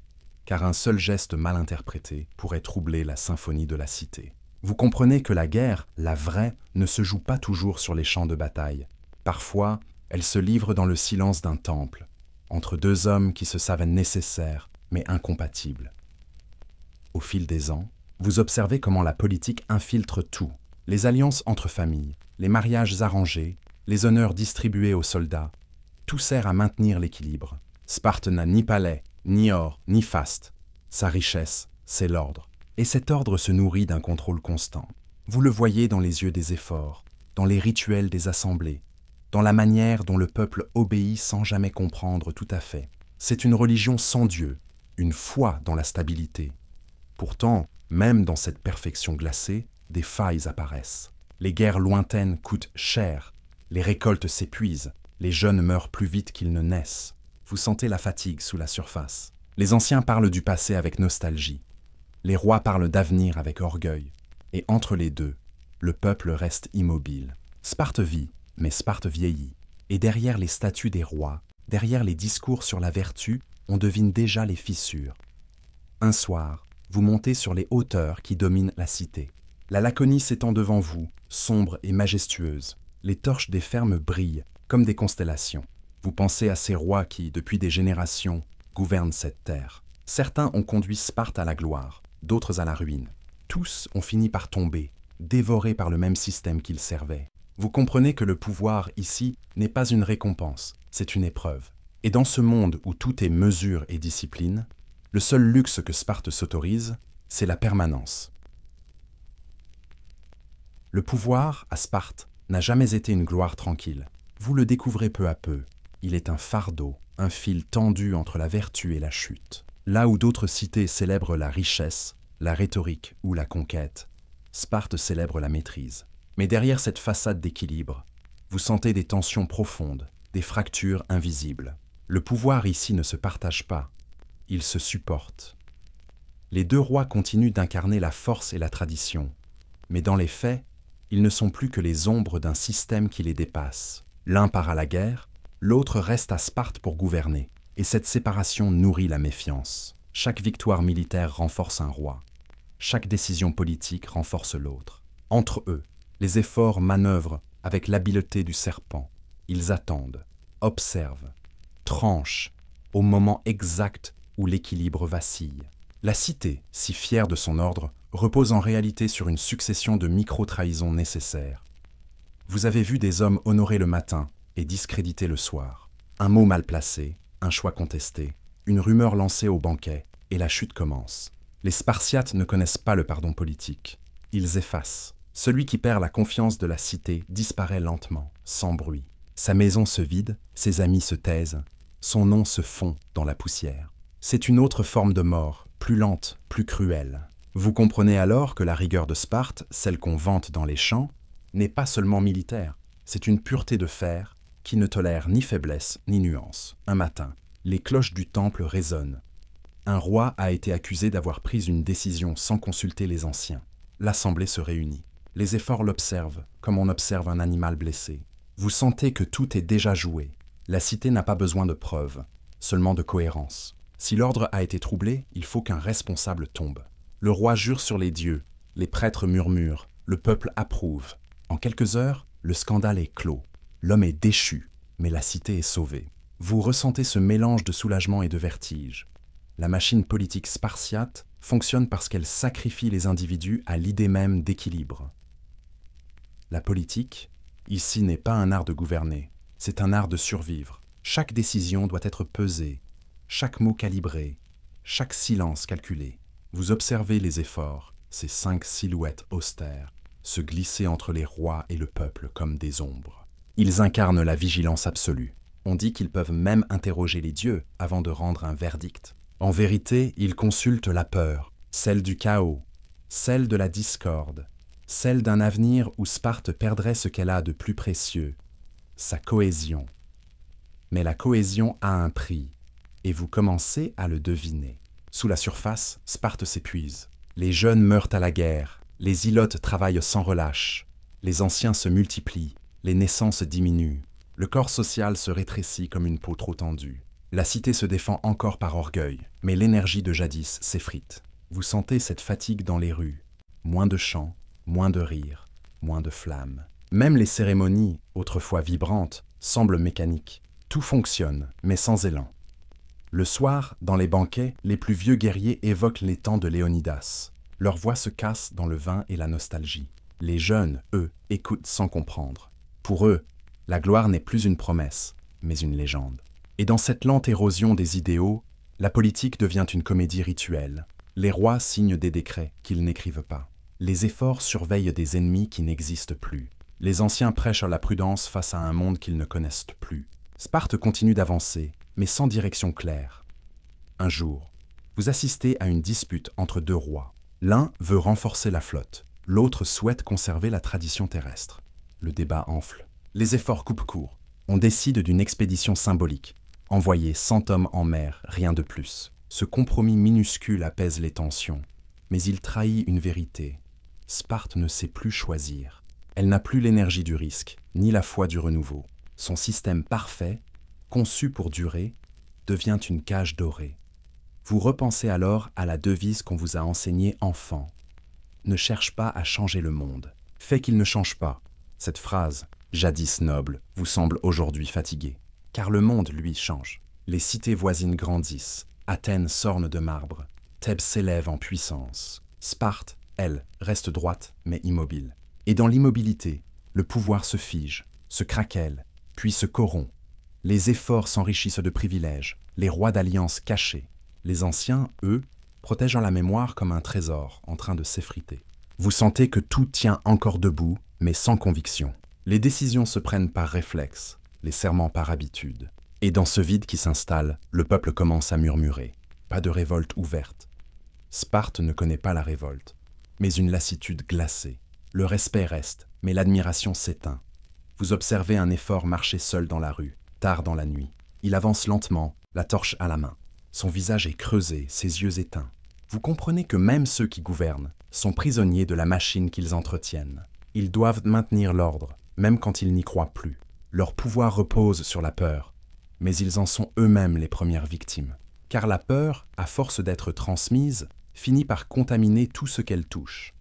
car un seul geste mal interprété pourrait troubler la symphonie de la cité. Vous comprenez que la guerre, la vraie, ne se joue pas toujours sur les champs de bataille. Parfois, elle se livre dans le silence d'un temple, entre deux hommes qui se savent nécessaires, mais incompatibles. Au fil des ans, vous observez comment la politique infiltre tout. Les alliances entre familles, les mariages arrangés, les honneurs distribués aux soldats. Tout sert à maintenir l'équilibre. Sparte n'a ni palais, ni or, ni faste. Sa richesse, c'est l'ordre. Et cet ordre se nourrit d'un contrôle constant. Vous le voyez dans les yeux des efforts, dans les rituels des assemblées, dans la manière dont le peuple obéit sans jamais comprendre tout à fait. C'est une religion sans Dieu, une foi dans la stabilité. Pourtant, même dans cette perfection glacée, des failles apparaissent. Les guerres lointaines coûtent cher, les récoltes s'épuisent, les jeunes meurent plus vite qu'ils ne naissent. Vous sentez la fatigue sous la surface. Les anciens parlent du passé avec nostalgie. Les rois parlent d'avenir avec orgueil. Et entre les deux, le peuple reste immobile. Sparte vit, mais Sparte vieillit. Et derrière les statues des rois, derrière les discours sur la vertu, on devine déjà les fissures. Un soir, vous montez sur les hauteurs qui dominent la cité. La Laconie s'étend devant vous, sombre et majestueuse. Les torches des fermes brillent, comme des constellations. Vous pensez à ces rois qui, depuis des générations, gouvernent cette terre. Certains ont conduit Sparte à la gloire, d'autres à la ruine. Tous ont fini par tomber, dévorés par le même système qu'ils servaient. Vous comprenez que le pouvoir, ici, n'est pas une récompense, c'est une épreuve. Et dans ce monde où tout est mesure et discipline, le seul luxe que Sparte s'autorise, c'est la permanence. Le pouvoir, à Sparte, n'a jamais été une gloire tranquille. Vous le découvrez peu à peu. Il est un fardeau, un fil tendu entre la vertu et la chute. Là où d'autres cités célèbrent la richesse, la rhétorique ou la conquête, Sparte célèbre la maîtrise. Mais derrière cette façade d'équilibre, vous sentez des tensions profondes, des fractures invisibles. Le pouvoir ici ne se partage pas, il se supporte. Les deux rois continuent d'incarner la force et la tradition, mais dans les faits, ils ne sont plus que les ombres d'un système qui les dépasse. L'un part à la guerre, l'autre reste à Sparte pour gouverner, et cette séparation nourrit la méfiance. Chaque victoire militaire renforce un roi, chaque décision politique renforce l'autre. Entre eux, les efforts manœuvrent avec l'habileté du serpent. Ils attendent, observent, tranchent au moment exact où l'équilibre vacille. La cité, si fière de son ordre, repose en réalité sur une succession de micro-trahisons nécessaires. Vous avez vu des hommes honorés le matin et discrédités le soir. Un mot mal placé, un choix contesté, une rumeur lancée au banquet, et la chute commence. Les Spartiates ne connaissent pas le pardon politique. Ils effacent. Celui qui perd la confiance de la cité disparaît lentement, sans bruit. Sa maison se vide, ses amis se taisent, son nom se fond dans la poussière. C'est une autre forme de mort, plus lente, plus cruelle. Vous comprenez alors que la rigueur de Sparte, celle qu'on vante dans les champs, n'est pas seulement militaire, c'est une pureté de fer qui ne tolère ni faiblesse ni nuance. Un matin, les cloches du temple résonnent. Un roi a été accusé d'avoir pris une décision sans consulter les anciens. L'assemblée se réunit. Les efforts l'observent, comme on observe un animal blessé. Vous sentez que tout est déjà joué. La cité n'a pas besoin de preuves, seulement de cohérence. Si l'ordre a été troublé, il faut qu'un responsable tombe. Le roi jure sur les dieux, les prêtres murmurent, le peuple approuve. En quelques heures, le scandale est clos. L'homme est déchu, mais la cité est sauvée. Vous ressentez ce mélange de soulagement et de vertige. La machine politique spartiate fonctionne parce qu'elle sacrifie les individus à l'idée même d'équilibre. La politique, ici, n'est pas un art de gouverner, c'est un art de survivre. Chaque décision doit être pesée, chaque mot calibré, chaque silence calculé. Vous observez les efforts, ces 5 silhouettes austères, se glisser entre les rois et le peuple comme des ombres. Ils incarnent la vigilance absolue. On dit qu'ils peuvent même interroger les dieux avant de rendre un verdict. En vérité, ils consultent la peur, celle du chaos, celle de la discorde, celle d'un avenir où Sparte perdrait ce qu'elle a de plus précieux, sa cohésion. Mais la cohésion a un prix, et vous commencez à le deviner. Sous la surface, Sparte s'épuise. Les jeunes meurent à la guerre, les ilotes travaillent sans relâche, les anciens se multiplient, les naissances diminuent, le corps social se rétrécit comme une peau trop tendue. La cité se défend encore par orgueil, mais l'énergie de jadis s'effrite. Vous sentez cette fatigue dans les rues, moins de chants, moins de rires, moins de flammes. Même les cérémonies, autrefois vibrantes, semblent mécaniques. Tout fonctionne, mais sans élan. Le soir, dans les banquets, les plus vieux guerriers évoquent les temps de Léonidas. Leur voix se casse dans le vin et la nostalgie. Les jeunes, eux, écoutent sans comprendre. Pour eux, la gloire n'est plus une promesse, mais une légende. Et dans cette lente érosion des idéaux, la politique devient une comédie rituelle. Les rois signent des décrets qu'ils n'écrivent pas. Les efforts surveillent des ennemis qui n'existent plus. Les anciens prêchent la prudence face à un monde qu'ils ne connaissent plus. Sparte continue d'avancer, mais sans direction claire. Un jour, vous assistez à une dispute entre 2 rois. L'un veut renforcer la flotte, l'autre souhaite conserver la tradition terrestre. Le débat enfle. Les efforts coupent court. On décide d'une expédition symbolique. Envoyer 100 hommes en mer, rien de plus. Ce compromis minuscule apaise les tensions. Mais il trahit une vérité. Sparte ne sait plus choisir. Elle n'a plus l'énergie du risque, ni la foi du renouveau. Son système parfait, conçu pour durer, devient une cage dorée. Vous repensez alors à la devise qu'on vous a enseignée enfant. Ne cherche pas à changer le monde. Fais qu'il ne change pas. Cette phrase, jadis noble, vous semble aujourd'hui fatiguée. Car le monde, lui, change. Les cités voisines grandissent. Athènes s'orne de marbre. Thèbes s'élève en puissance. Sparte, elle, reste droite, mais immobile. Et dans l'immobilité, le pouvoir se fige, se craquelle, puis se corrompt. Les efforts s'enrichissent de privilèges, les rois d'alliances cachés. Les anciens, eux, protègent la mémoire comme un trésor en train de s'effriter. Vous sentez que tout tient encore debout, mais sans conviction. Les décisions se prennent par réflexe, les serments par habitude. Et dans ce vide qui s'installe, le peuple commence à murmurer. Pas de révolte ouverte. Sparte ne connaît pas la révolte, mais une lassitude glacée. Le respect reste, mais l'admiration s'éteint. Vous observez un effort marcher seul dans la rue, tard dans la nuit. Il avance lentement, la torche à la main. Son visage est creusé, ses yeux éteints. Vous comprenez que même ceux qui gouvernent sont prisonniers de la machine qu'ils entretiennent. Ils doivent maintenir l'ordre, même quand ils n'y croient plus. Leur pouvoir repose sur la peur, mais ils en sont eux-mêmes les premières victimes. Car la peur, à force d'être transmise, finit par contaminer tout ce qu'elle touche.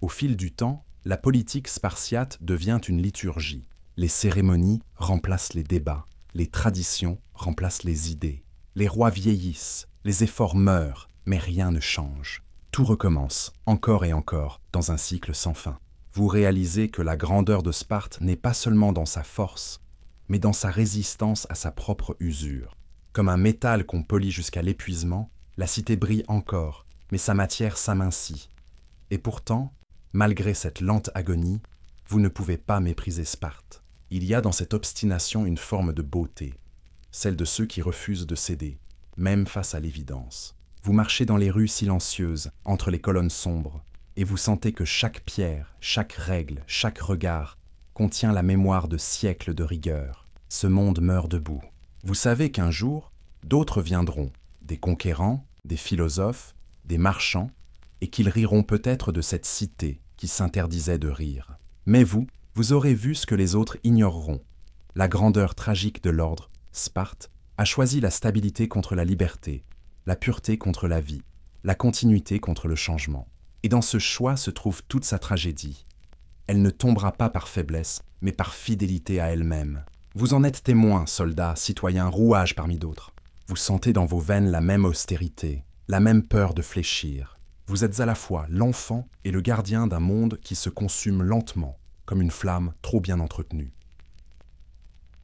Au fil du temps, la politique spartiate devient une liturgie. Les cérémonies remplacent les débats, les traditions remplacent les idées. Les rois vieillissent, les efforts meurent, mais rien ne change. Tout recommence, encore et encore, dans un cycle sans fin. Vous réalisez que la grandeur de Sparte n'est pas seulement dans sa force, mais dans sa résistance à sa propre usure. Comme un métal qu'on polit jusqu'à l'épuisement, la cité brille encore, mais sa matière s'amincit. Et pourtant, malgré cette lente agonie, vous ne pouvez pas mépriser Sparte. Il y a dans cette obstination une forme de beauté, celle de ceux qui refusent de céder, même face à l'évidence. Vous marchez dans les rues silencieuses, entre les colonnes sombres, et vous sentez que chaque pierre, chaque règle, chaque regard contient la mémoire de siècles de rigueur. Ce monde meurt debout. Vous savez qu'un jour, d'autres viendront, des conquérants, des philosophes, des marchands, et qu'ils riront peut-être de cette cité qui s'interdisait de rire. Mais vous aurez vu ce que les autres ignoreront. La grandeur tragique de l'ordre, Sparte, a choisi la stabilité contre la liberté, la pureté contre la vie, la continuité contre le changement. Et dans ce choix se trouve toute sa tragédie. Elle ne tombera pas par faiblesse, mais par fidélité à elle-même. Vous en êtes témoin, soldats, citoyens, rouages parmi d'autres. Vous sentez dans vos veines la même austérité, la même peur de fléchir. Vous êtes à la fois l'enfant et le gardien d'un monde qui se consume lentement, comme une flamme trop bien entretenue.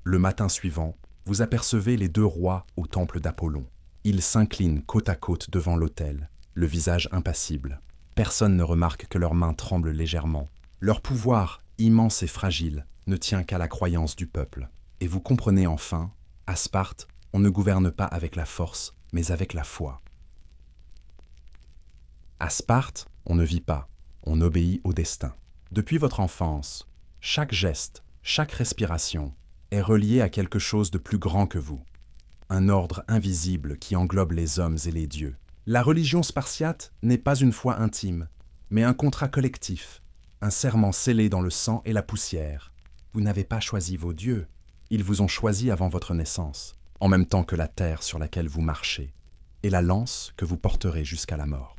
Le matin suivant, vous apercevez les deux rois au temple d'Apollon. Ils s'inclinent côte à côte devant l'autel, le visage impassible. Personne ne remarque que leurs mains tremblent légèrement. Leur pouvoir, immense et fragile, ne tient qu'à la croyance du peuple. Et vous comprenez enfin, à Sparte, on ne gouverne pas avec la force, mais avec la foi. À Sparte, on ne vit pas, on obéit au destin. Depuis votre enfance, chaque geste, chaque respiration est relié à quelque chose de plus grand que vous. Un ordre invisible qui englobe les hommes et les dieux. La religion spartiate n'est pas une foi intime, mais un contrat collectif, un serment scellé dans le sang et la poussière. Vous n'avez pas choisi vos dieux, ils vous ont choisi avant votre naissance, en même temps que la terre sur laquelle vous marchez, et la lance que vous porterez jusqu'à la mort.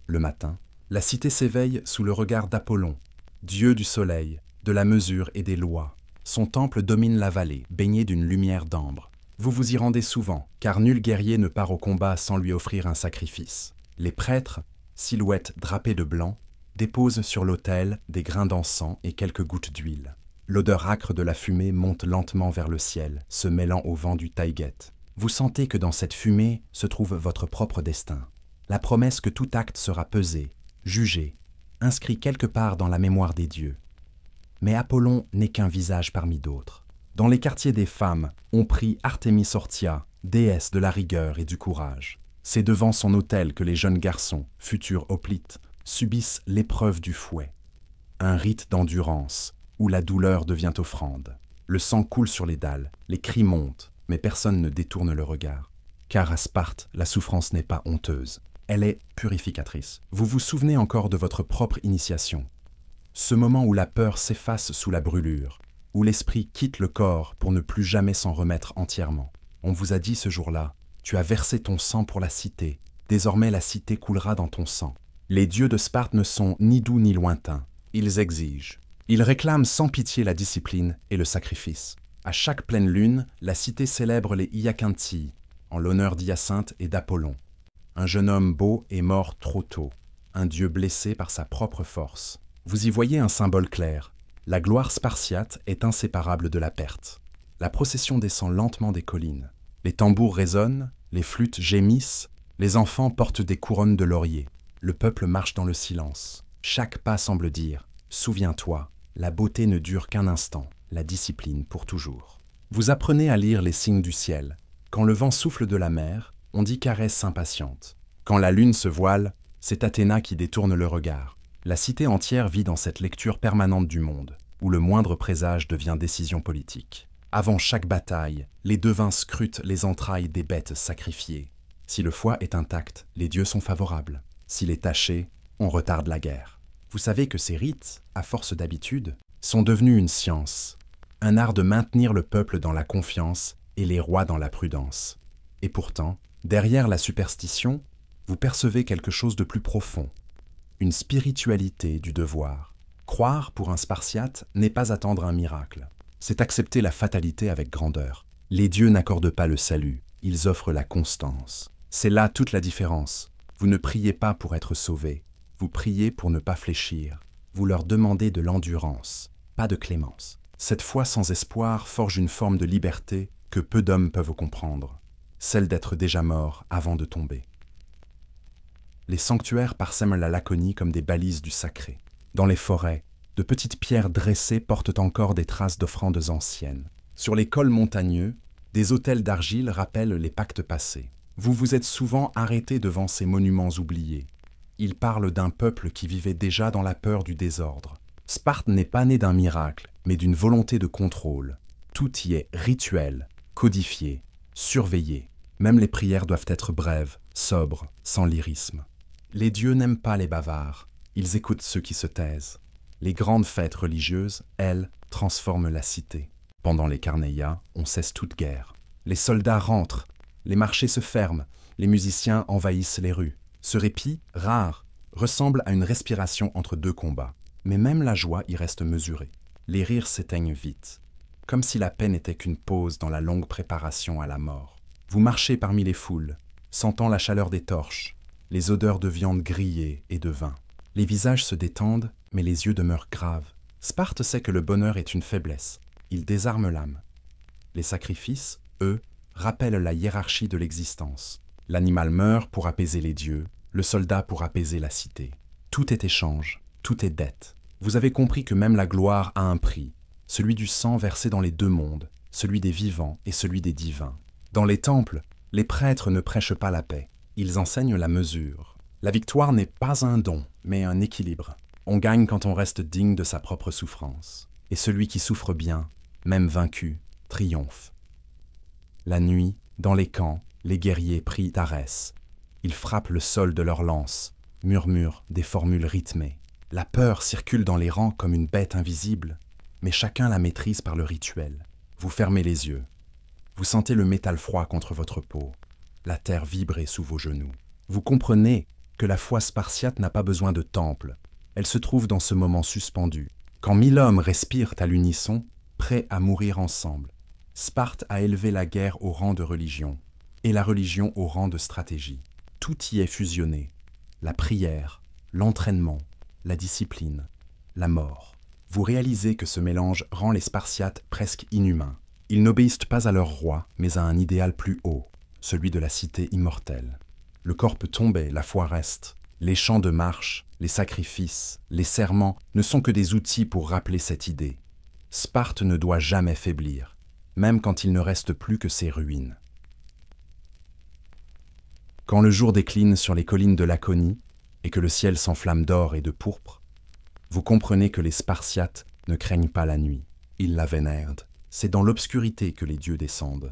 Le matin, la cité s'éveille sous le regard d'Apollon, dieu du soleil, de la mesure et des lois. Son temple domine la vallée, baignée d'une lumière d'ambre. Vous vous y rendez souvent, car nul guerrier ne part au combat sans lui offrir un sacrifice. Les prêtres, silhouettes drapées de blanc, déposent sur l'autel des grains d'encens et quelques gouttes d'huile. L'odeur âcre de la fumée monte lentement vers le ciel, se mêlant au vent du taïget. Vous sentez que dans cette fumée se trouve votre propre destin. La promesse que tout acte sera pesé, jugé, inscrit quelque part dans la mémoire des dieux. Mais Apollon n'est qu'un visage parmi d'autres. Dans les quartiers des femmes, on prie Artémis Orthia, déesse de la rigueur et du courage. C'est devant son autel que les jeunes garçons, futurs hoplites, subissent l'épreuve du fouet. Un rite d'endurance, où la douleur devient offrande. Le sang coule sur les dalles, les cris montent, mais personne ne détourne le regard. Car à Sparte, la souffrance n'est pas honteuse. Elle est purificatrice. Vous vous souvenez encore de votre propre initiation. Ce moment où la peur s'efface sous la brûlure, où l'esprit quitte le corps pour ne plus jamais s'en remettre entièrement. On vous a dit ce jour-là, tu as versé ton sang pour la cité, désormais la cité coulera dans ton sang. Les dieux de Sparte ne sont ni doux ni lointains, ils exigent. Ils réclament sans pitié la discipline et le sacrifice. À chaque pleine lune, la cité célèbre les Iakintii, en l'honneur d'Hyacinthe et d'Apollon. Un jeune homme beau est mort trop tôt, un dieu blessé par sa propre force. Vous y voyez un symbole clair. La gloire spartiate est inséparable de la perte. La procession descend lentement des collines. Les tambours résonnent, les flûtes gémissent, les enfants portent des couronnes de laurier. Le peuple marche dans le silence. Chaque pas semble dire « Souviens-toi, la beauté ne dure qu'un instant, la discipline pour toujours. » Vous apprenez à lire les signes du ciel. Quand le vent souffle de la mer, on dit caresse impatiente. Quand la lune se voile, c'est Athéna qui détourne le regard. La cité entière vit dans cette lecture permanente du monde, où le moindre présage devient décision politique. Avant chaque bataille, les devins scrutent les entrailles des bêtes sacrifiées. Si le foie est intact, les dieux sont favorables. S'il est taché, on retarde la guerre. Vous savez que ces rites, à force d'habitude, sont devenus une science, un art de maintenir le peuple dans la confiance et les rois dans la prudence. Et pourtant, derrière la superstition, vous percevez quelque chose de plus profond, une spiritualité du devoir. Croire pour un Spartiate n'est pas attendre un miracle, c'est accepter la fatalité avec grandeur. Les dieux n'accordent pas le salut, ils offrent la constance. C'est là toute la différence. Vous ne priez pas pour être sauvé, vous priez pour ne pas fléchir. Vous leur demandez de l'endurance, pas de clémence. Cette foi sans espoir forge une forme de liberté que peu d'hommes peuvent comprendre, celle d'être déjà mort avant de tomber. Les sanctuaires parsèment la Laconie comme des balises du sacré. Dans les forêts, de petites pierres dressées portent encore des traces d'offrandes anciennes. Sur les cols montagneux, des autels d'argile rappellent les pactes passés. Vous vous êtes souvent arrêtés devant ces monuments oubliés. Ils parlent d'un peuple qui vivait déjà dans la peur du désordre. Sparte n'est pas née d'un miracle, mais d'une volonté de contrôle. Tout y est rituel, codifié, surveillé. Même les prières doivent être brèves, sobres, sans lyrisme. Les dieux n'aiment pas les bavards, ils écoutent ceux qui se taisent. Les grandes fêtes religieuses, elles, transforment la cité. Pendant les Carnéias, on cesse toute guerre. Les soldats rentrent, les marchés se ferment, Les musiciens envahissent les rues. Ce répit, rare, ressemble à une respiration entre deux combats. Mais même la joie y reste mesurée. Les rires s'éteignent vite, comme si la paix n'était qu'une pause dans la longue préparation à la mort. Vous marchez parmi les foules, sentant la chaleur des torches, les odeurs de viande grillée et de vin. Les visages se détendent, mais les yeux demeurent graves. Sparte sait que le bonheur est une faiblesse. Il désarme l'âme. Les sacrifices, eux, rappellent la hiérarchie de l'existence. L'animal meurt pour apaiser les dieux, le soldat pour apaiser la cité. Tout est échange, tout est dette. Vous avez compris que même la gloire a un prix, celui du sang versé dans les deux mondes, celui des vivants et celui des divins. Dans les temples, les prêtres ne prêchent pas la paix, ils enseignent la mesure. La victoire n'est pas un don, mais un équilibre. On gagne quand on reste digne de sa propre souffrance. Et celui qui souffre bien, même vaincu, triomphe. La nuit, dans les camps, les guerriers prient Arès. Ils frappent le sol de leurs lances, murmurent des formules rythmées. La peur circule dans les rangs comme une bête invisible, mais chacun la maîtrise par le rituel. Vous fermez les yeux. Vous sentez le métal froid contre votre peau, la terre vibrer sous vos genoux. Vous comprenez que la foi spartiate n'a pas besoin de temple. Elle se trouve dans ce moment suspendu, quand 1000 hommes respirent à l'unisson, prêts à mourir ensemble. Sparte a élevé la guerre au rang de religion, et la religion au rang de stratégie. Tout y est fusionné. La prière, l'entraînement, la discipline, la mort. Vous réalisez que ce mélange rend les Spartiates presque inhumains. Ils n'obéissent pas à leur roi, mais à un idéal plus haut, celui de la cité immortelle. Le corps peut tomber, la foi reste. Les chants de marche, les sacrifices, les serments ne sont que des outils pour rappeler cette idée. Sparte ne doit jamais faiblir, même quand il ne reste plus que ses ruines. Quand le jour décline sur les collines de Laconie et que le ciel s'enflamme d'or et de pourpre, vous comprenez que les Spartiates ne craignent pas la nuit. Ils la vénèrent. C'est dans l'obscurité que les dieux descendent,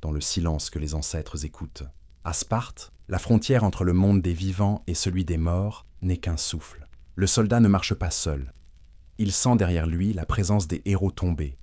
dans le silence que les ancêtres écoutent. À Sparte, la frontière entre le monde des vivants et celui des morts n'est qu'un souffle. Le soldat ne marche pas seul. Il sent derrière lui la présence des héros tombés,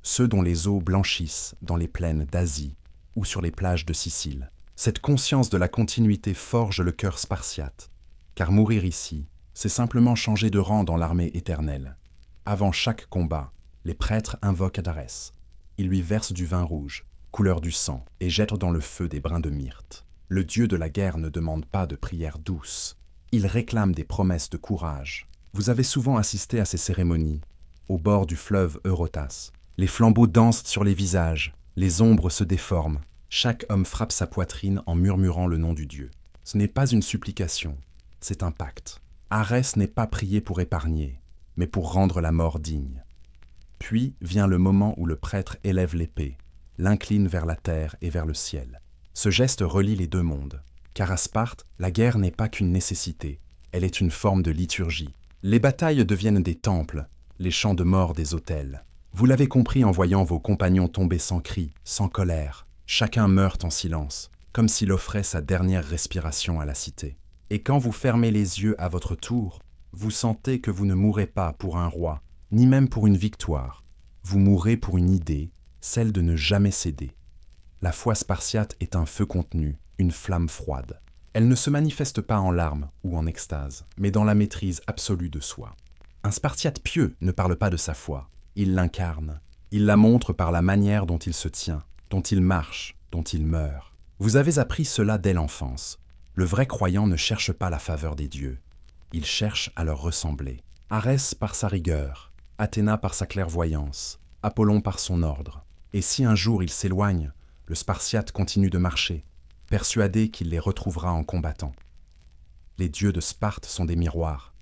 ceux dont les os blanchissent dans les plaines d'Asie ou sur les plages de Sicile. Cette conscience de la continuité forge le cœur spartiate, car mourir ici, c'est simplement changer de rang dans l'armée éternelle. Avant chaque combat, les prêtres invoquent Adarès. Ils lui versent du vin rouge, couleur du sang, et jettent dans le feu des brins de myrte. Le dieu de la guerre ne demande pas de prières douces. Il réclame des promesses de courage. Vous avez souvent assisté à ces cérémonies, au bord du fleuve Eurotas. Les flambeaux dansent sur les visages, les ombres se déforment. Chaque homme frappe sa poitrine en murmurant le nom du dieu. Ce n'est pas une supplication, c'est un pacte. Arès n'est pas prié pour épargner, mais pour rendre la mort digne. Puis vient le moment où le prêtre élève l'épée, l'incline vers la terre et vers le ciel. Ce geste relie les deux mondes, car à Sparte, la guerre n'est pas qu'une nécessité, elle est une forme de liturgie. Les batailles deviennent des temples, les champs de mort des autels. Vous l'avez compris en voyant vos compagnons tomber sans cri, sans colère. Chacun meurt en silence, comme s'il offrait sa dernière respiration à la cité. Et quand vous fermez les yeux à votre tour, vous sentez que vous ne mourrez pas pour un roi, ni même pour une victoire. Vous mourrez pour une idée, celle de ne jamais céder. La foi spartiate est un feu contenu, une flamme froide. Elle ne se manifeste pas en larmes ou en extase, mais dans la maîtrise absolue de soi. Un Spartiate pieux ne parle pas de sa foi, il l'incarne. Il la montre par la manière dont il se tient, dont il marche, dont il meurt. Vous avez appris cela dès l'enfance. Le vrai croyant ne cherche pas la faveur des dieux. Il cherche à leur ressembler. Arès par sa rigueur, Athéna par sa clairvoyance, Apollon par son ordre. Et si un jour il s'éloigne, le Spartiate continue de marcher, persuadé qu'il les retrouvera en combattant. Les dieux de Sparte sont des miroirs.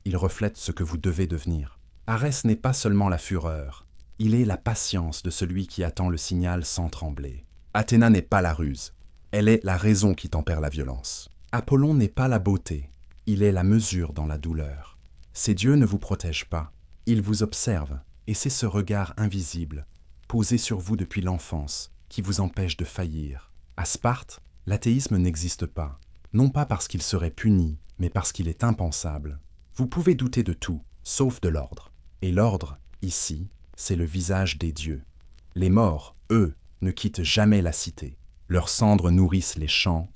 Ils reflètent ce que vous devez devenir. Arès n'est pas seulement la fureur, il est la patience de celui qui attend le signal sans trembler. Athéna n'est pas la ruse, elle est la raison qui tempère la violence. Apollon n'est pas la beauté, il est la mesure dans la douleur. Ces dieux ne vous protègent pas, ils vous observent, et c'est ce regard invisible, posé sur vous depuis l'enfance, qui vous empêche de faillir. À Sparte, l'athéisme n'existe pas, non pas parce qu'il serait puni, mais parce qu'il est impensable. Vous pouvez douter de tout, sauf de l'ordre. Et l'ordre, ici, c'est le visage des dieux. Les morts, eux, ne quittent jamais la cité. Leurs cendres nourrissent les champs,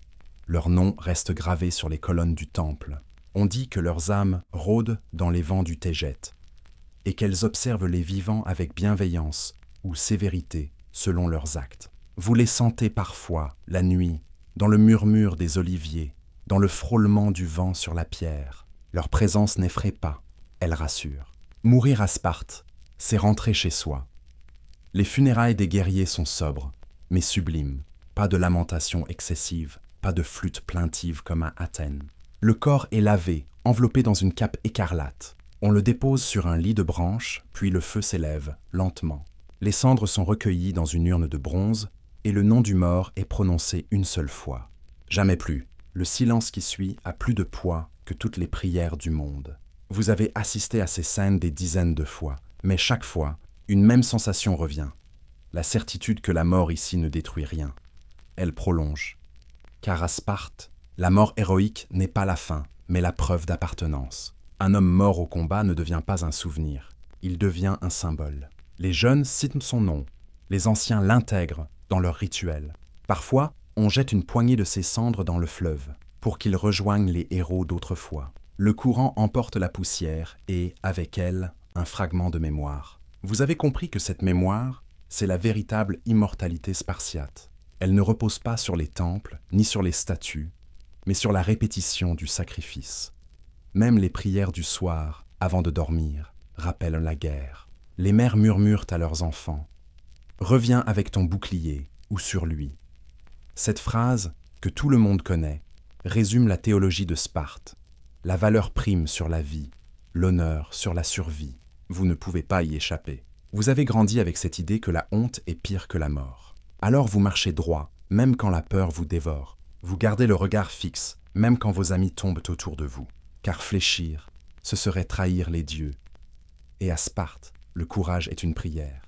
Leurs noms restent gravés sur les colonnes du temple. On dit que leurs âmes rôdent dans les vents du Tégét et qu'elles observent les vivants avec bienveillance ou sévérité selon leurs actes. Vous les sentez parfois, la nuit, dans le murmure des oliviers, dans le frôlement du vent sur la pierre. Leur présence n'effraie pas, elle rassure. Mourir à Sparte, c'est rentrer chez soi. Les funérailles des guerriers sont sobres, mais sublimes. Pas de lamentation excessive, pas de flûte plaintive comme à Athènes. Le corps est lavé, enveloppé dans une cape écarlate. On le dépose sur un lit de branches, puis le feu s'élève, lentement. Les cendres sont recueillies dans une urne de bronze, et le nom du mort est prononcé une seule fois. Jamais plus. Le silence qui suit a plus de poids que toutes les prières du monde. Vous avez assisté à ces scènes des dizaines de fois, mais chaque fois, une même sensation revient. La certitude que la mort ici ne détruit rien. Elle prolonge. Car à Sparte, la mort héroïque n'est pas la fin, mais la preuve d'appartenance. Un homme mort au combat ne devient pas un souvenir, il devient un symbole. Les jeunes citent son nom, les anciens l'intègrent dans leur rituel. Parfois, on jette une poignée de ses cendres dans le fleuve, pour qu'ils rejoignent les héros d'autrefois. Le courant emporte la poussière et, avec elle, un fragment de mémoire. Vous avez compris que cette mémoire, c'est la véritable immortalité spartiate. Elle ne repose pas sur les temples, ni sur les statues, mais sur la répétition du sacrifice. Même les prières du soir, avant de dormir, rappellent la guerre. Les mères murmurent à leurs enfants « Reviens avec ton bouclier » ou sur lui. Cette phrase, que tout le monde connaît, résume la théologie de Sparte. La valeur prime sur la vie, l'honneur sur la survie. Vous ne pouvez pas y échapper. Vous avez grandi avec cette idée que la honte est pire que la mort. Alors vous marchez droit, même quand la peur vous dévore. Vous gardez le regard fixe, même quand vos amis tombent autour de vous. Car fléchir, ce serait trahir les dieux. Et à Sparte, le courage est une prière.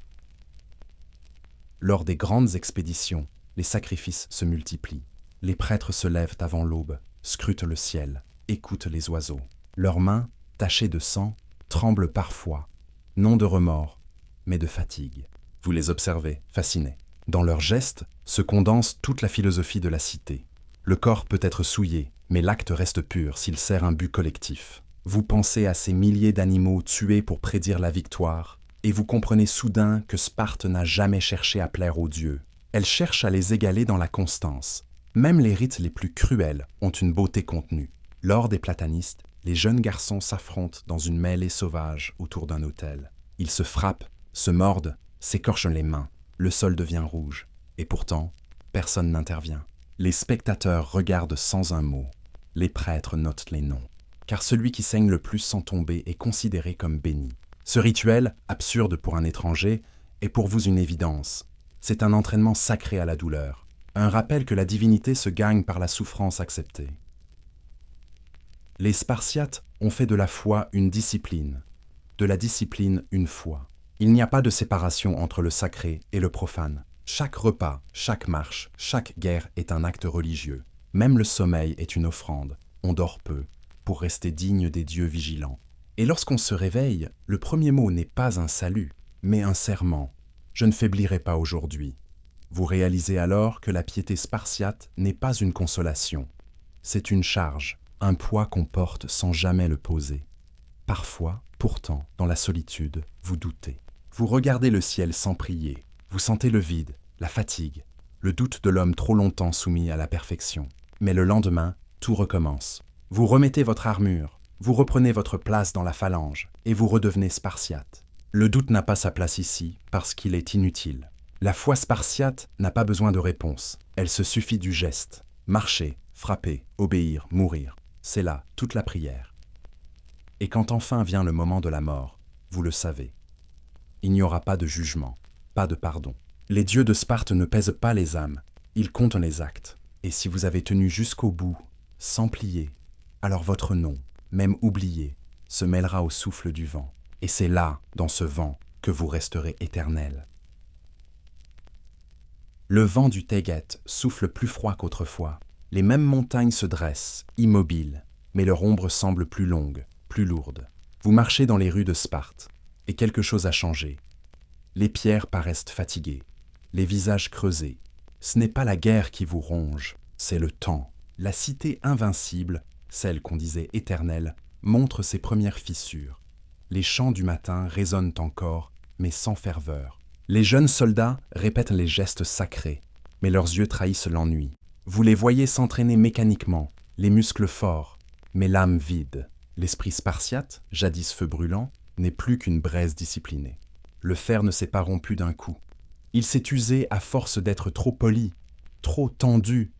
Lors des grandes expéditions, les sacrifices se multiplient. Les prêtres se lèvent avant l'aube, scrutent le ciel, écoutent les oiseaux. Leurs mains, tachées de sang, tremblent parfois, non de remords, mais de fatigue. Vous les observez, fascinés. Dans leurs gestes se condense toute la philosophie de la cité. Le corps peut être souillé, mais l'acte reste pur s'il sert un but collectif. Vous pensez à ces milliers d'animaux tués pour prédire la victoire, et vous comprenez soudain que Sparte n'a jamais cherché à plaire aux dieux. Elle cherche à les égaler dans la constance. Même les rites les plus cruels ont une beauté contenue. Lors des platanistes, les jeunes garçons s'affrontent dans une mêlée sauvage autour d'un autel. Ils se frappent, se mordent, s'écorchent les mains. Le sol devient rouge. Et pourtant, personne n'intervient. Les spectateurs regardent sans un mot. Les prêtres notent les noms. Car celui qui saigne le plus sans tomber est considéré comme béni. Ce rituel, absurde pour un étranger, est pour vous une évidence. C'est un entraînement sacré à la douleur. Un rappel que la divinité se gagne par la souffrance acceptée. Les Spartiates ont fait de la foi une discipline, de la discipline une foi. Il n'y a pas de séparation entre le sacré et le profane. Chaque repas, chaque marche, chaque guerre est un acte religieux. Même le sommeil est une offrande. On dort peu, pour rester digne des dieux vigilants. Et lorsqu'on se réveille, le premier mot n'est pas un salut, mais un serment. Je ne faiblirai pas aujourd'hui. Vous réalisez alors que la piété spartiate n'est pas une consolation. C'est une charge, un poids qu'on porte sans jamais le poser. Parfois, pourtant, dans la solitude, vous doutez. Vous regardez le ciel sans prier. Vous sentez le vide, la fatigue, le doute de l'homme trop longtemps soumis à la perfection. Mais le lendemain, tout recommence. Vous remettez votre armure, vous reprenez votre place dans la phalange et vous redevenez spartiate. Le doute n'a pas sa place ici parce qu'il est inutile. La foi spartiate n'a pas besoin de réponse. Elle se suffit du geste. Marcher, frapper, obéir, mourir. C'est là toute la prière. Et quand enfin vient le moment de la mort, vous le savez. Il n'y aura pas de jugement, pas de pardon. Les dieux de Sparte ne pèsent pas les âmes, ils comptent les actes. Et si vous avez tenu jusqu'au bout, sans plier, alors votre nom, même oublié, se mêlera au souffle du vent. Et c'est là, dans ce vent, que vous resterez éternel. Le vent du Tégét souffle plus froid qu'autrefois. Les mêmes montagnes se dressent, immobiles, mais leur ombre semble plus longue, plus lourde. Vous marchez dans les rues de Sparte, et quelque chose a changé. Les pierres paraissent fatiguées, les visages creusés. Ce n'est pas la guerre qui vous ronge, c'est le temps. La cité invincible, celle qu'on disait éternelle, montre ses premières fissures. Les chants du matin résonnent encore, mais sans ferveur. Les jeunes soldats répètent les gestes sacrés, mais leurs yeux trahissent l'ennui. Vous les voyez s'entraîner mécaniquement, les muscles forts, mais l'âme vide. L'esprit spartiate, jadis feu brûlant, n'est plus qu'une braise disciplinée. Le fer ne s'est pas rompu d'un coup. Il s'est usé à force d'être trop poli, trop tendu.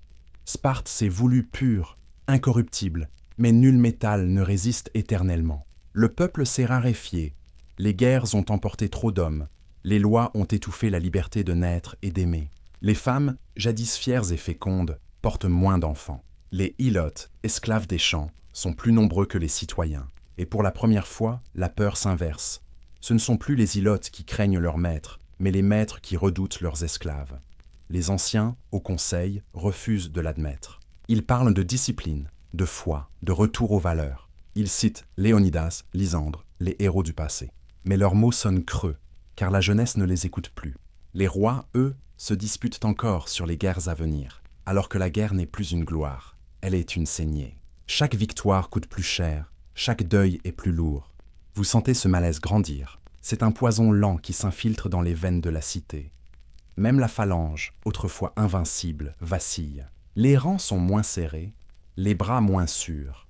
Sparte s'est voulu pur, incorruptible, mais nul métal ne résiste éternellement. Le peuple s'est raréfié, les guerres ont emporté trop d'hommes, les lois ont étouffé la liberté de naître et d'aimer. Les femmes, jadis fières et fécondes, portent moins d'enfants. Les ilotes, esclaves des champs, sont plus nombreux que les citoyens. Et pour la première fois, la peur s'inverse. Ce ne sont plus les ilotes qui craignent leurs maîtres, mais les maîtres qui redoutent leurs esclaves. Les anciens, au conseil, refusent de l'admettre. Ils parlent de discipline, de foi, de retour aux valeurs. Ils citent Léonidas, Lysandre, les héros du passé. Mais leurs mots sonnent creux, car la jeunesse ne les écoute plus. Les rois, eux, se disputent encore sur les guerres à venir, alors que la guerre n'est plus une gloire, elle est une saignée. Chaque victoire coûte plus cher, chaque deuil est plus lourd. Vous sentez ce malaise grandir. C'est un poison lent qui s'infiltre dans les veines de la cité. Même la phalange, autrefois invincible, vacille. Les rangs sont moins serrés, les bras moins sûrs.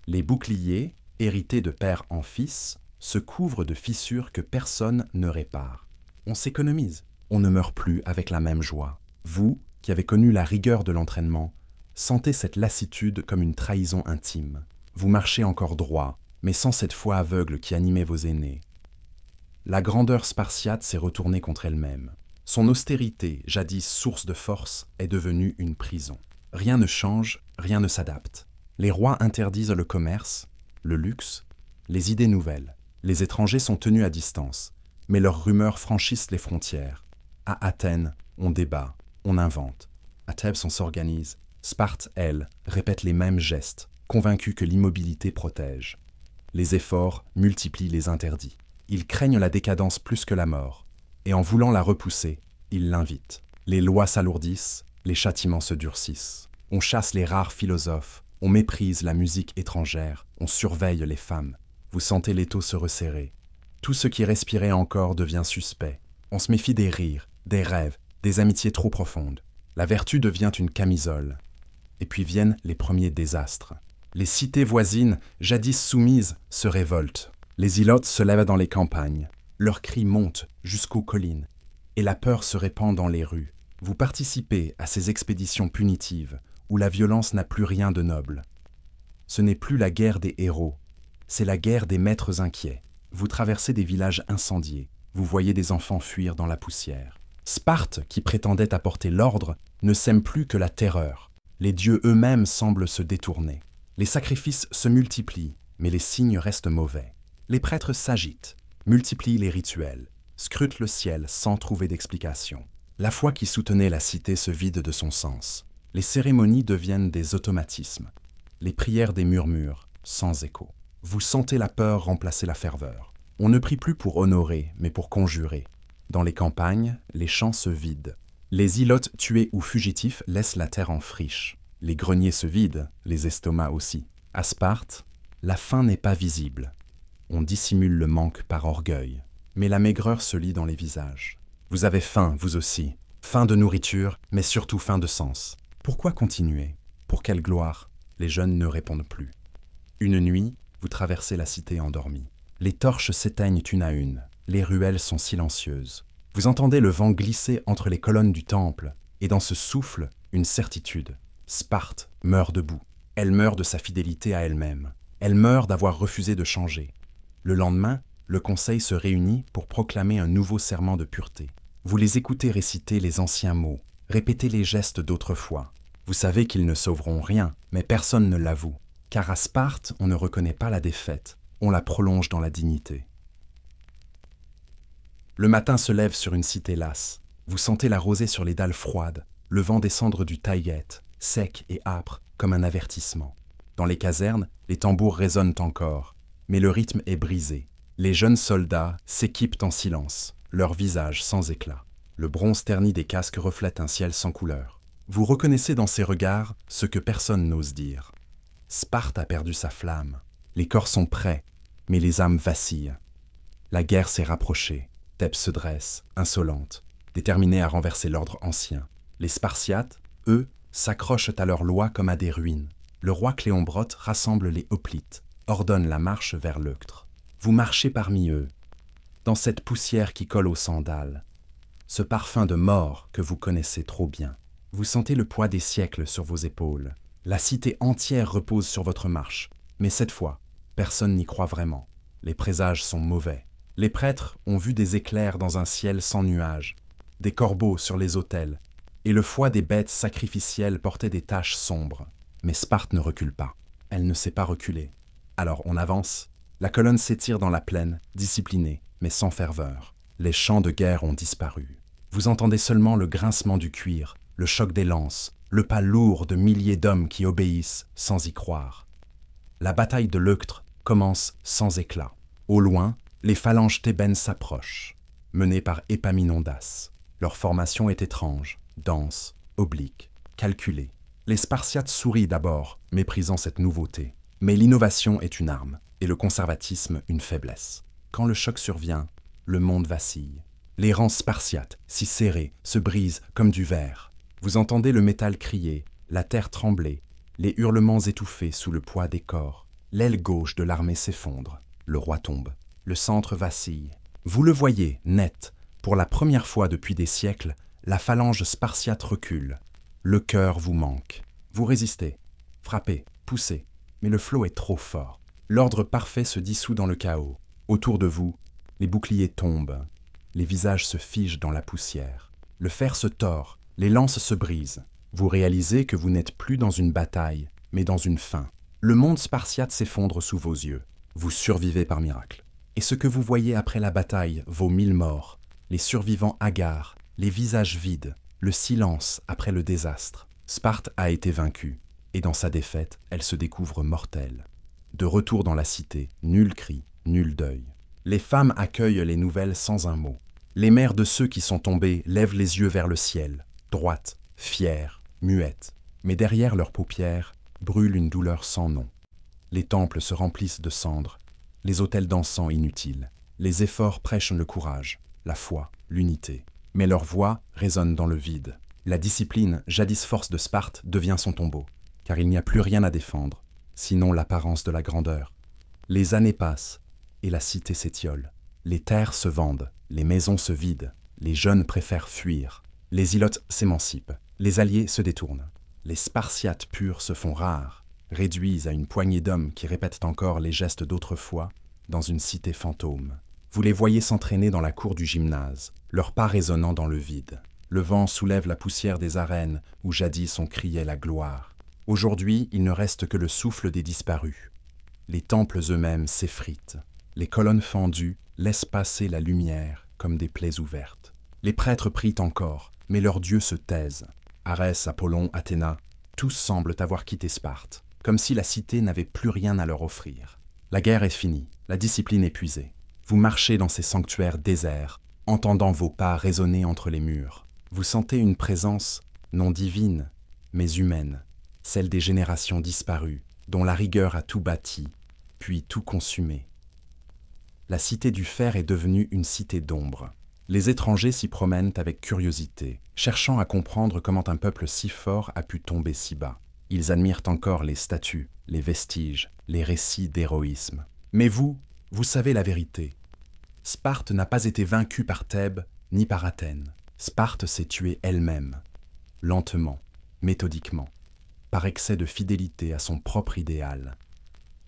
Les boucliers, hérités de père en fils, se couvrent de fissures que personne ne répare. On s'économise, on ne meurt plus avec la même joie. Vous, qui avez connu la rigueur de l'entraînement, sentez cette lassitude comme une trahison intime. Vous marchez encore droit, mais sans cette foi aveugle qui animait vos aînés. La grandeur spartiate s'est retournée contre elle-même. Son austérité, jadis source de force, est devenue une prison. Rien ne change, rien ne s'adapte. Les rois interdisent le commerce, le luxe, les idées nouvelles. Les étrangers sont tenus à distance, mais leurs rumeurs franchissent les frontières. À Athènes, on débat, on invente. À Thèbes, on s'organise. Sparte, elle, répète les mêmes gestes, convaincue que l'immobilité protège. Les efforts multiplient les interdits. Ils craignent la décadence plus que la mort, et en voulant la repousser, ils l'invitent. Les lois s'alourdissent, les châtiments se durcissent. On chasse les rares philosophes, on méprise la musique étrangère, on surveille les femmes. Vous sentez l'étau se resserrer. Tout ce qui respirait encore devient suspect. On se méfie des rires, des rêves, des amitiés trop profondes. La vertu devient une camisole. Et puis viennent les premiers désastres. Les cités voisines, jadis soumises, se révoltent. Les ilotes se lèvent dans les campagnes. Leurs cris montent jusqu'aux collines. Et la peur se répand dans les rues. Vous participez à ces expéditions punitives où la violence n'a plus rien de noble. Ce n'est plus la guerre des héros, c'est la guerre des maîtres inquiets. Vous traversez des villages incendiés. Vous voyez des enfants fuir dans la poussière. Sparte, qui prétendait apporter l'ordre, ne sème plus que la terreur. Les dieux eux-mêmes semblent se détourner. Les sacrifices se multiplient, mais les signes restent mauvais. Les prêtres s'agitent, multiplient les rituels, scrutent le ciel sans trouver d'explication. La foi qui soutenait la cité se vide de son sens. Les cérémonies deviennent des automatismes. Les prières des murmures, sans écho. Vous sentez la peur remplacer la ferveur. On ne prie plus pour honorer, mais pour conjurer. Dans les campagnes, les champs se vident. Les ilotes tués ou fugitifs laissent la terre en friche. Les greniers se vident, les estomacs aussi. À Sparte, la faim n'est pas visible. On dissimule le manque par orgueil. Mais la maigreur se lit dans les visages. Vous avez faim, vous aussi. Faim de nourriture, mais surtout faim de sens. Pourquoi continuer? Pour quelle gloire? Les jeunes ne répondent plus. Une nuit, vous traversez la cité endormie. Les torches s'éteignent une à une. Les ruelles sont silencieuses. Vous entendez le vent glisser entre les colonnes du temple, et dans ce souffle, une certitude. Sparte meurt debout. Elle meurt de sa fidélité à elle-même. Elle meurt d'avoir refusé de changer. Le lendemain, le conseil se réunit pour proclamer un nouveau serment de pureté. Vous les écoutez réciter les anciens mots, répéter les gestes d'autrefois. Vous savez qu'ils ne sauveront rien, mais personne ne l'avoue. Car à Sparte, on ne reconnaît pas la défaite, on la prolonge dans la dignité. Le matin se lève sur une cité lasse. Vous sentez la rosée sur les dalles froides, le vent descendre du taillette, sec et âpre comme un avertissement. Dans les casernes, les tambours résonnent encore, mais le rythme est brisé. Les jeunes soldats s'équipent en silence, leurs visages sans éclat. Le bronze terni des casques reflète un ciel sans couleur. Vous reconnaissez dans ses regards ce que personne n'ose dire. Sparte a perdu sa flamme. Les corps sont prêts, mais les âmes vacillent. La guerre s'est rapprochée. Thèbes se dresse, insolente, déterminée à renverser l'ordre ancien. Les Spartiates, eux, s'accrochent à leurs lois comme à des ruines. Le roi Cléombrote rassemble les hoplites, ordonne la marche vers l'Euctre. Vous marchez parmi eux, dans cette poussière qui colle aux sandales, ce parfum de mort que vous connaissez trop bien. Vous sentez le poids des siècles sur vos épaules. La cité entière repose sur votre marche, mais cette fois, personne n'y croit vraiment. Les présages sont mauvais. Les prêtres ont vu des éclairs dans un ciel sans nuages, des corbeaux sur les autels, et le foie des bêtes sacrificielles portait des taches sombres. Mais Sparte ne recule pas. Elle ne sait pas reculer. Alors on avance. La colonne s'étire dans la plaine, disciplinée, mais sans ferveur. Les champs de guerre ont disparu. Vous entendez seulement le grincement du cuir, le choc des lances, le pas lourd de milliers d'hommes qui obéissent sans y croire. La bataille de l'Euctre commence sans éclat. Au loin, les phalanges thébaines s'approchent, menées par Épaminondas. Leur formation est étrange, dense, oblique, calculée. Les Spartiates sourient d'abord, méprisant cette nouveauté. Mais l'innovation est une arme, et le conservatisme une faiblesse. Quand le choc survient, le monde vacille. Les rangs spartiates, si serrés, se brisent comme du verre. Vous entendez le métal crier, la terre trembler, les hurlements étouffés sous le poids des corps. L'aile gauche de l'armée s'effondre. Le roi tombe. Le centre vacille. Vous le voyez, net. Pour la première fois depuis des siècles, la phalange spartiate recule. Le cœur vous manque. Vous résistez. Frappez, poussez. Mais le flot est trop fort. L'ordre parfait se dissout dans le chaos. Autour de vous, les boucliers tombent. Les visages se figent dans la poussière. Le fer se tord. Les lances se brisent. Vous réalisez que vous n'êtes plus dans une bataille, mais dans une fin. Le monde spartiate s'effondre sous vos yeux. Vous survivez par miracle. Et ce que vous voyez après la bataille vaut 1000 morts. Les survivants hagards, les visages vides, le silence après le désastre. Sparte a été vaincue, et dans sa défaite, elle se découvre mortelle. De retour dans la cité, nul cri, nul deuil. Les femmes accueillent les nouvelles sans un mot. Les mères de ceux qui sont tombés lèvent les yeux vers le ciel, droites, fières, muettes. Mais derrière leurs paupières brûle une douleur sans nom. Les temples se remplissent de cendres, les autels d'encens inutiles. Les efforts prêchent le courage, la foi, l'unité. Mais leur voix résonne dans le vide. La discipline, jadis force de Sparte, devient son tombeau, car il n'y a plus rien à défendre, sinon l'apparence de la grandeur. Les années passent, et la cité s'étiole. Les terres se vendent, les maisons se vident, les jeunes préfèrent fuir. Les ilotes s'émancipent, les alliés se détournent. Les Spartiates purs se font rares, réduits à une poignée d'hommes qui répètent encore les gestes d'autrefois dans une cité fantôme. Vous les voyez s'entraîner dans la cour du gymnase, leurs pas résonnant dans le vide. Le vent soulève la poussière des arènes où jadis on criait la gloire. Aujourd'hui, il ne reste que le souffle des disparus. Les temples eux-mêmes s'effritent. Les colonnes fendues laissent passer la lumière comme des plaies ouvertes. Les prêtres prient encore, mais leurs dieux se taisent. Arès, Apollon, Athéna, tous semblent avoir quitté Sparte, comme si la cité n'avait plus rien à leur offrir. La guerre est finie, la discipline épuisée. Vous marchez dans ces sanctuaires déserts, entendant vos pas résonner entre les murs. Vous sentez une présence, non divine, mais humaine, celle des générations disparues, dont la rigueur a tout bâti, puis tout consumé. La cité du fer est devenue une cité d'ombre. Les étrangers s'y promènent avec curiosité, cherchant à comprendre comment un peuple si fort a pu tomber si bas. Ils admirent encore les statues, les vestiges, les récits d'héroïsme. Mais vous savez la vérité. Sparte n'a pas été vaincue par Thèbes ni par Athènes. Sparte s'est tuée elle-même, lentement, méthodiquement, par excès de fidélité à son propre idéal.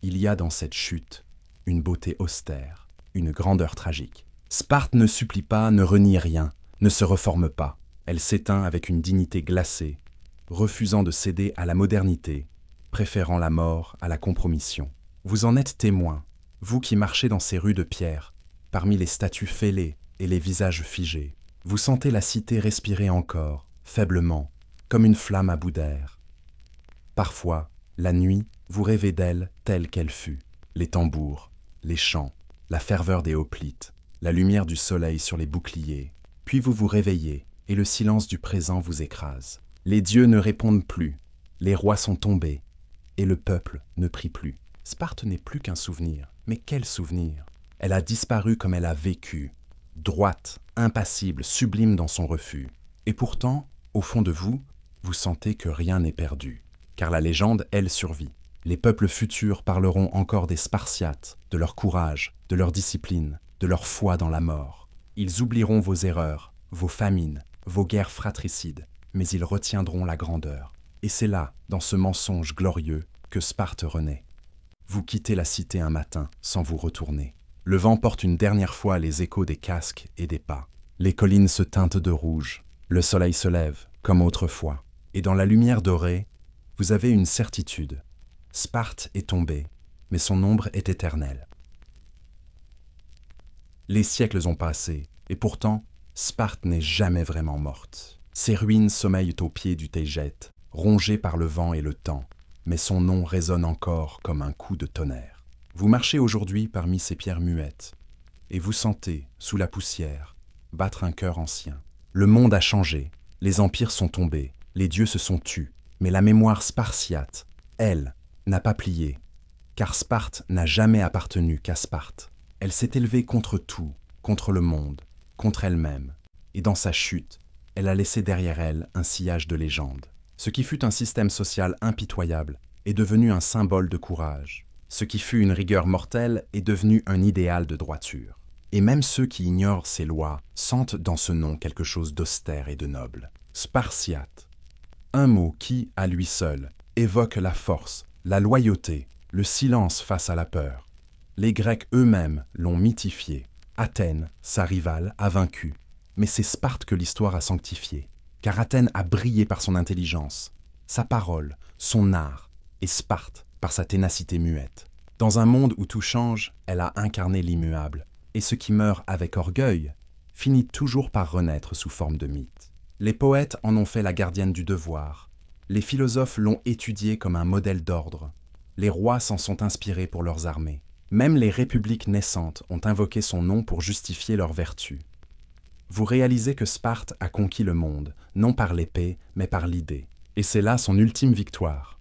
Il y a dans cette chute une beauté austère, une grandeur tragique. Sparte ne supplie pas, ne renie rien, ne se reforme pas. Elle s'éteint avec une dignité glacée, refusant de céder à la modernité, préférant la mort à la compromission. Vous en êtes témoin, vous qui marchez dans ces rues de pierre, parmi les statues fêlées et les visages figés. Vous sentez la cité respirer encore, faiblement, comme une flamme à bout d'air. Parfois, la nuit, vous rêvez d'elle telle qu'elle fut. Les tambours, les chants, la ferveur des hoplites, la lumière du soleil sur les boucliers. Puis vous vous réveillez et le silence du présent vous écrase. Les dieux ne répondent plus, les rois sont tombés, et le peuple ne prie plus. Sparte n'est plus qu'un souvenir, mais quel souvenir! Elle a disparu comme elle a vécu, droite, impassible, sublime dans son refus. Et pourtant, au fond de vous, vous sentez que rien n'est perdu, car la légende, elle, survit. Les peuples futurs parleront encore des Spartiates, de leur courage, de leur discipline, de leur foi dans la mort. Ils oublieront vos erreurs, vos famines, vos guerres fratricides, mais ils retiendront la grandeur. Et c'est là, dans ce mensonge glorieux, que Sparte renaît. Vous quittez la cité un matin sans vous retourner. Le vent porte une dernière fois les échos des casques et des pas. Les collines se teintent de rouge. Le soleil se lève, comme autrefois. Et dans la lumière dorée, vous avez une certitude. Sparte est tombée, mais son ombre est éternelle. Les siècles ont passé, et pourtant, Sparte n'est jamais vraiment morte. Ses ruines sommeillent au pied du Taygète, rongées par le vent et le temps, mais son nom résonne encore comme un coup de tonnerre. Vous marchez aujourd'hui parmi ces pierres muettes, et vous sentez, sous la poussière, battre un cœur ancien. Le monde a changé, les empires sont tombés, les dieux se sont tus, mais la mémoire spartiate, elle, n'a pas plié, car Sparte n'a jamais appartenu qu'à Sparte. Elle s'est élevée contre tout, contre le monde, contre elle-même, et dans sa chute, elle a laissé derrière elle un sillage de légende. Ce qui fut un système social impitoyable est devenu un symbole de courage. Ce qui fut une rigueur mortelle est devenu un idéal de droiture. Et même ceux qui ignorent ces lois sentent dans ce nom quelque chose d'austère et de noble. Spartiate. Un mot qui, à lui seul, évoque la force, la loyauté, le silence face à la peur. Les Grecs eux-mêmes l'ont mythifié. Athènes, sa rivale, a vaincu. Mais c'est Sparte que l'histoire a sanctifié. Car Athènes a brillé par son intelligence, sa parole, son art, et Sparte par sa ténacité muette. Dans un monde où tout change, elle a incarné l'immuable. Et ce qui meurt avec orgueil finit toujours par renaître sous forme de mythe. Les poètes en ont fait la gardienne du devoir. Les philosophes l'ont étudiée comme un modèle d'ordre. Les rois s'en sont inspirés pour leurs armées. Même les républiques naissantes ont invoqué son nom pour justifier leurs vertus. Vous réalisez que Sparte a conquis le monde, non par l'épée, mais par l'idée. Et c'est là son ultime victoire.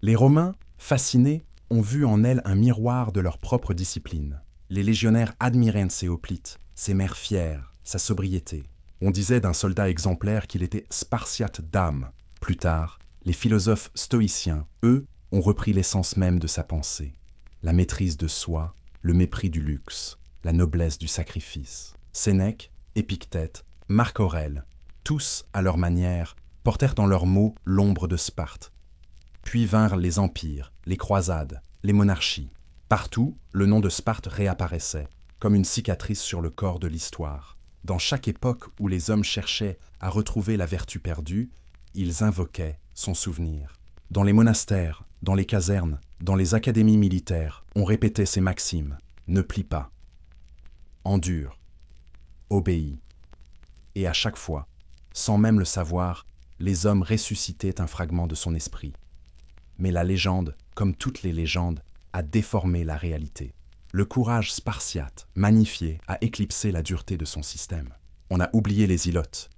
Les Romains, fascinés, ont vu en elle un miroir de leur propre discipline. Les légionnaires admiraient ses hoplites, ses mers fières, sa sobriété. On disait d'un soldat exemplaire qu'il était spartiate d'âme. Plus tard, les philosophes stoïciens, eux, ont repris l'essence même de sa pensée. La maîtrise de soi, le mépris du luxe, la noblesse du sacrifice. Sénèque, Épictète, Marc Aurèle, tous, à leur manière, portèrent dans leurs mots l'ombre de Sparte. Puis vinrent les empires, les croisades, les monarchies. Partout, le nom de Sparte réapparaissait, comme une cicatrice sur le corps de l'histoire. Dans chaque époque où les hommes cherchaient à retrouver la vertu perdue, ils invoquaient son souvenir. Dans les monastères, dans les casernes, dans les académies militaires, on répétait ces maximes. Ne plie pas. Endure. Obéis. Et à chaque fois, sans même le savoir, les hommes ressuscitaient un fragment de son esprit. Mais la légende, comme toutes les légendes, a déformé la réalité. Le courage spartiate, magnifié, a éclipsé la dureté de son système. On a oublié les ilotes,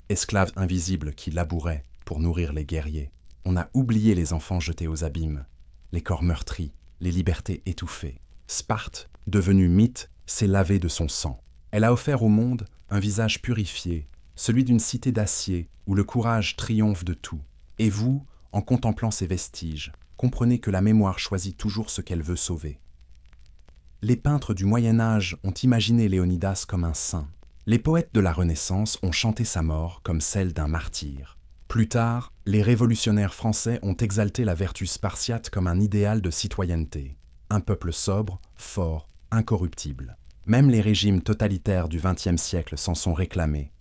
esclaves invisibles qui labouraient pour nourrir les guerriers. On a oublié les enfants jetés aux abîmes, les corps meurtris, les libertés étouffées. Sparte, devenue mythe, s'est lavée de son sang. Elle a offert au monde un visage purifié, celui d'une cité d'acier où le courage triomphe de tout. Et vous, en contemplant ces vestiges, comprenez que la mémoire choisit toujours ce qu'elle veut sauver. Les peintres du Moyen-Âge ont imaginé Léonidas comme un saint. Les poètes de la Renaissance ont chanté sa mort comme celle d'un martyr. Plus tard, les révolutionnaires français ont exalté la vertu spartiate comme un idéal de citoyenneté. Un peuple sobre, fort, incorruptible. Même les régimes totalitaires du XXe siècle s'en sont réclamés,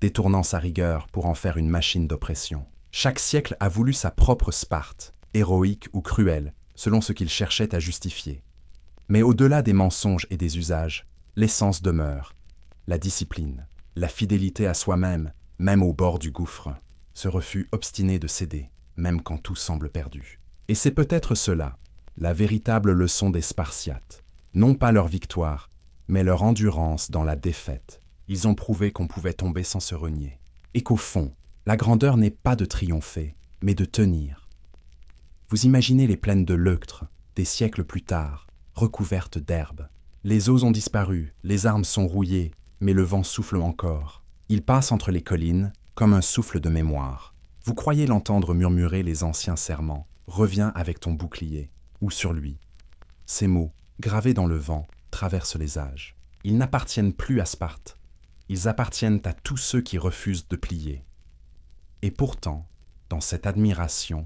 détournant sa rigueur pour en faire une machine d'oppression. Chaque siècle a voulu sa propre Sparte, héroïque ou cruelle, selon ce qu'il cherchait à justifier. Mais au-delà des mensonges et des usages, l'essence demeure, la discipline, la fidélité à soi-même, même au bord du gouffre, ce refus obstiné de céder, même quand tout semble perdu. Et c'est peut-être cela, la véritable leçon des Spartiates, non pas leur victoire, mais leur endurance dans la défaite. Ils ont prouvé qu'on pouvait tomber sans se renier, et qu'au fond, La grandeur n'est pas de triompher, mais de tenir. Vous imaginez les plaines de Leuctre, des siècles plus tard, recouvertes d'herbe. Les eaux ont disparu, les arbres sont rouillés, mais le vent souffle encore. Il passe entre les collines, comme un souffle de mémoire. Vous croyez l'entendre murmurer les anciens serments. Reviens avec ton bouclier, ou sur lui. Ces mots, gravés dans le vent, traversent les âges. Ils n'appartiennent plus à Sparte. Ils appartiennent à tous ceux qui refusent de plier. Et pourtant, dans cette admiration,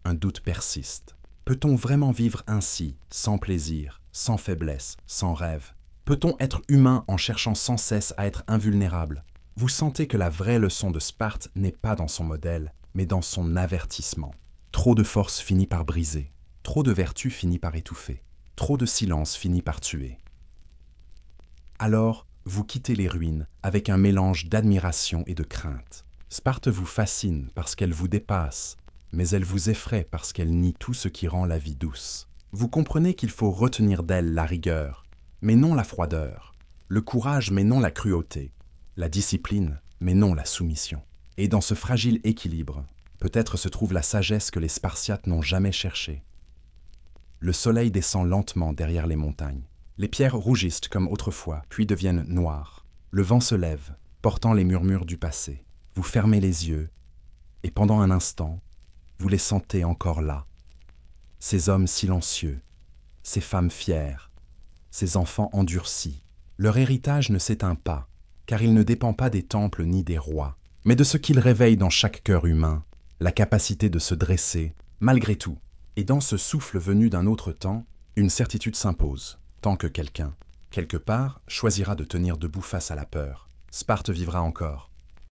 un doute persiste. Peut-on vraiment vivre ainsi, sans plaisir, sans faiblesse, sans rêve? Peut-on être humain en cherchant sans cesse à être invulnérable? Vous sentez que la vraie leçon de Sparte n'est pas dans son modèle, mais dans son avertissement. Trop de force finit par briser, trop de vertu finit par étouffer, trop de silence finit par tuer. Alors, vous quittez les ruines avec un mélange d'admiration et de crainte. Sparte vous fascine parce qu'elle vous dépasse, mais elle vous effraie parce qu'elle nie tout ce qui rend la vie douce. Vous comprenez qu'il faut retenir d'elle la rigueur, mais non la froideur, le courage, mais non la cruauté, la discipline, mais non la soumission. Et dans ce fragile équilibre, peut-être se trouve la sagesse que les Spartiates n'ont jamais cherchée. Le soleil descend lentement derrière les montagnes. Les pierres rougissent comme autrefois, puis deviennent noires. Le vent se lève, portant les murmures du passé. Vous fermez les yeux, et pendant un instant, vous les sentez encore là. Ces hommes silencieux, ces femmes fières, ces enfants endurcis. Leur héritage ne s'éteint pas, car il ne dépend pas des temples ni des rois, mais de ce qu'ils réveillent dans chaque cœur humain, la capacité de se dresser, malgré tout. Et dans ce souffle venu d'un autre temps, une certitude s'impose. Tant que quelqu'un, quelque part, choisira de tenir debout face à la peur, Sparte vivra encore.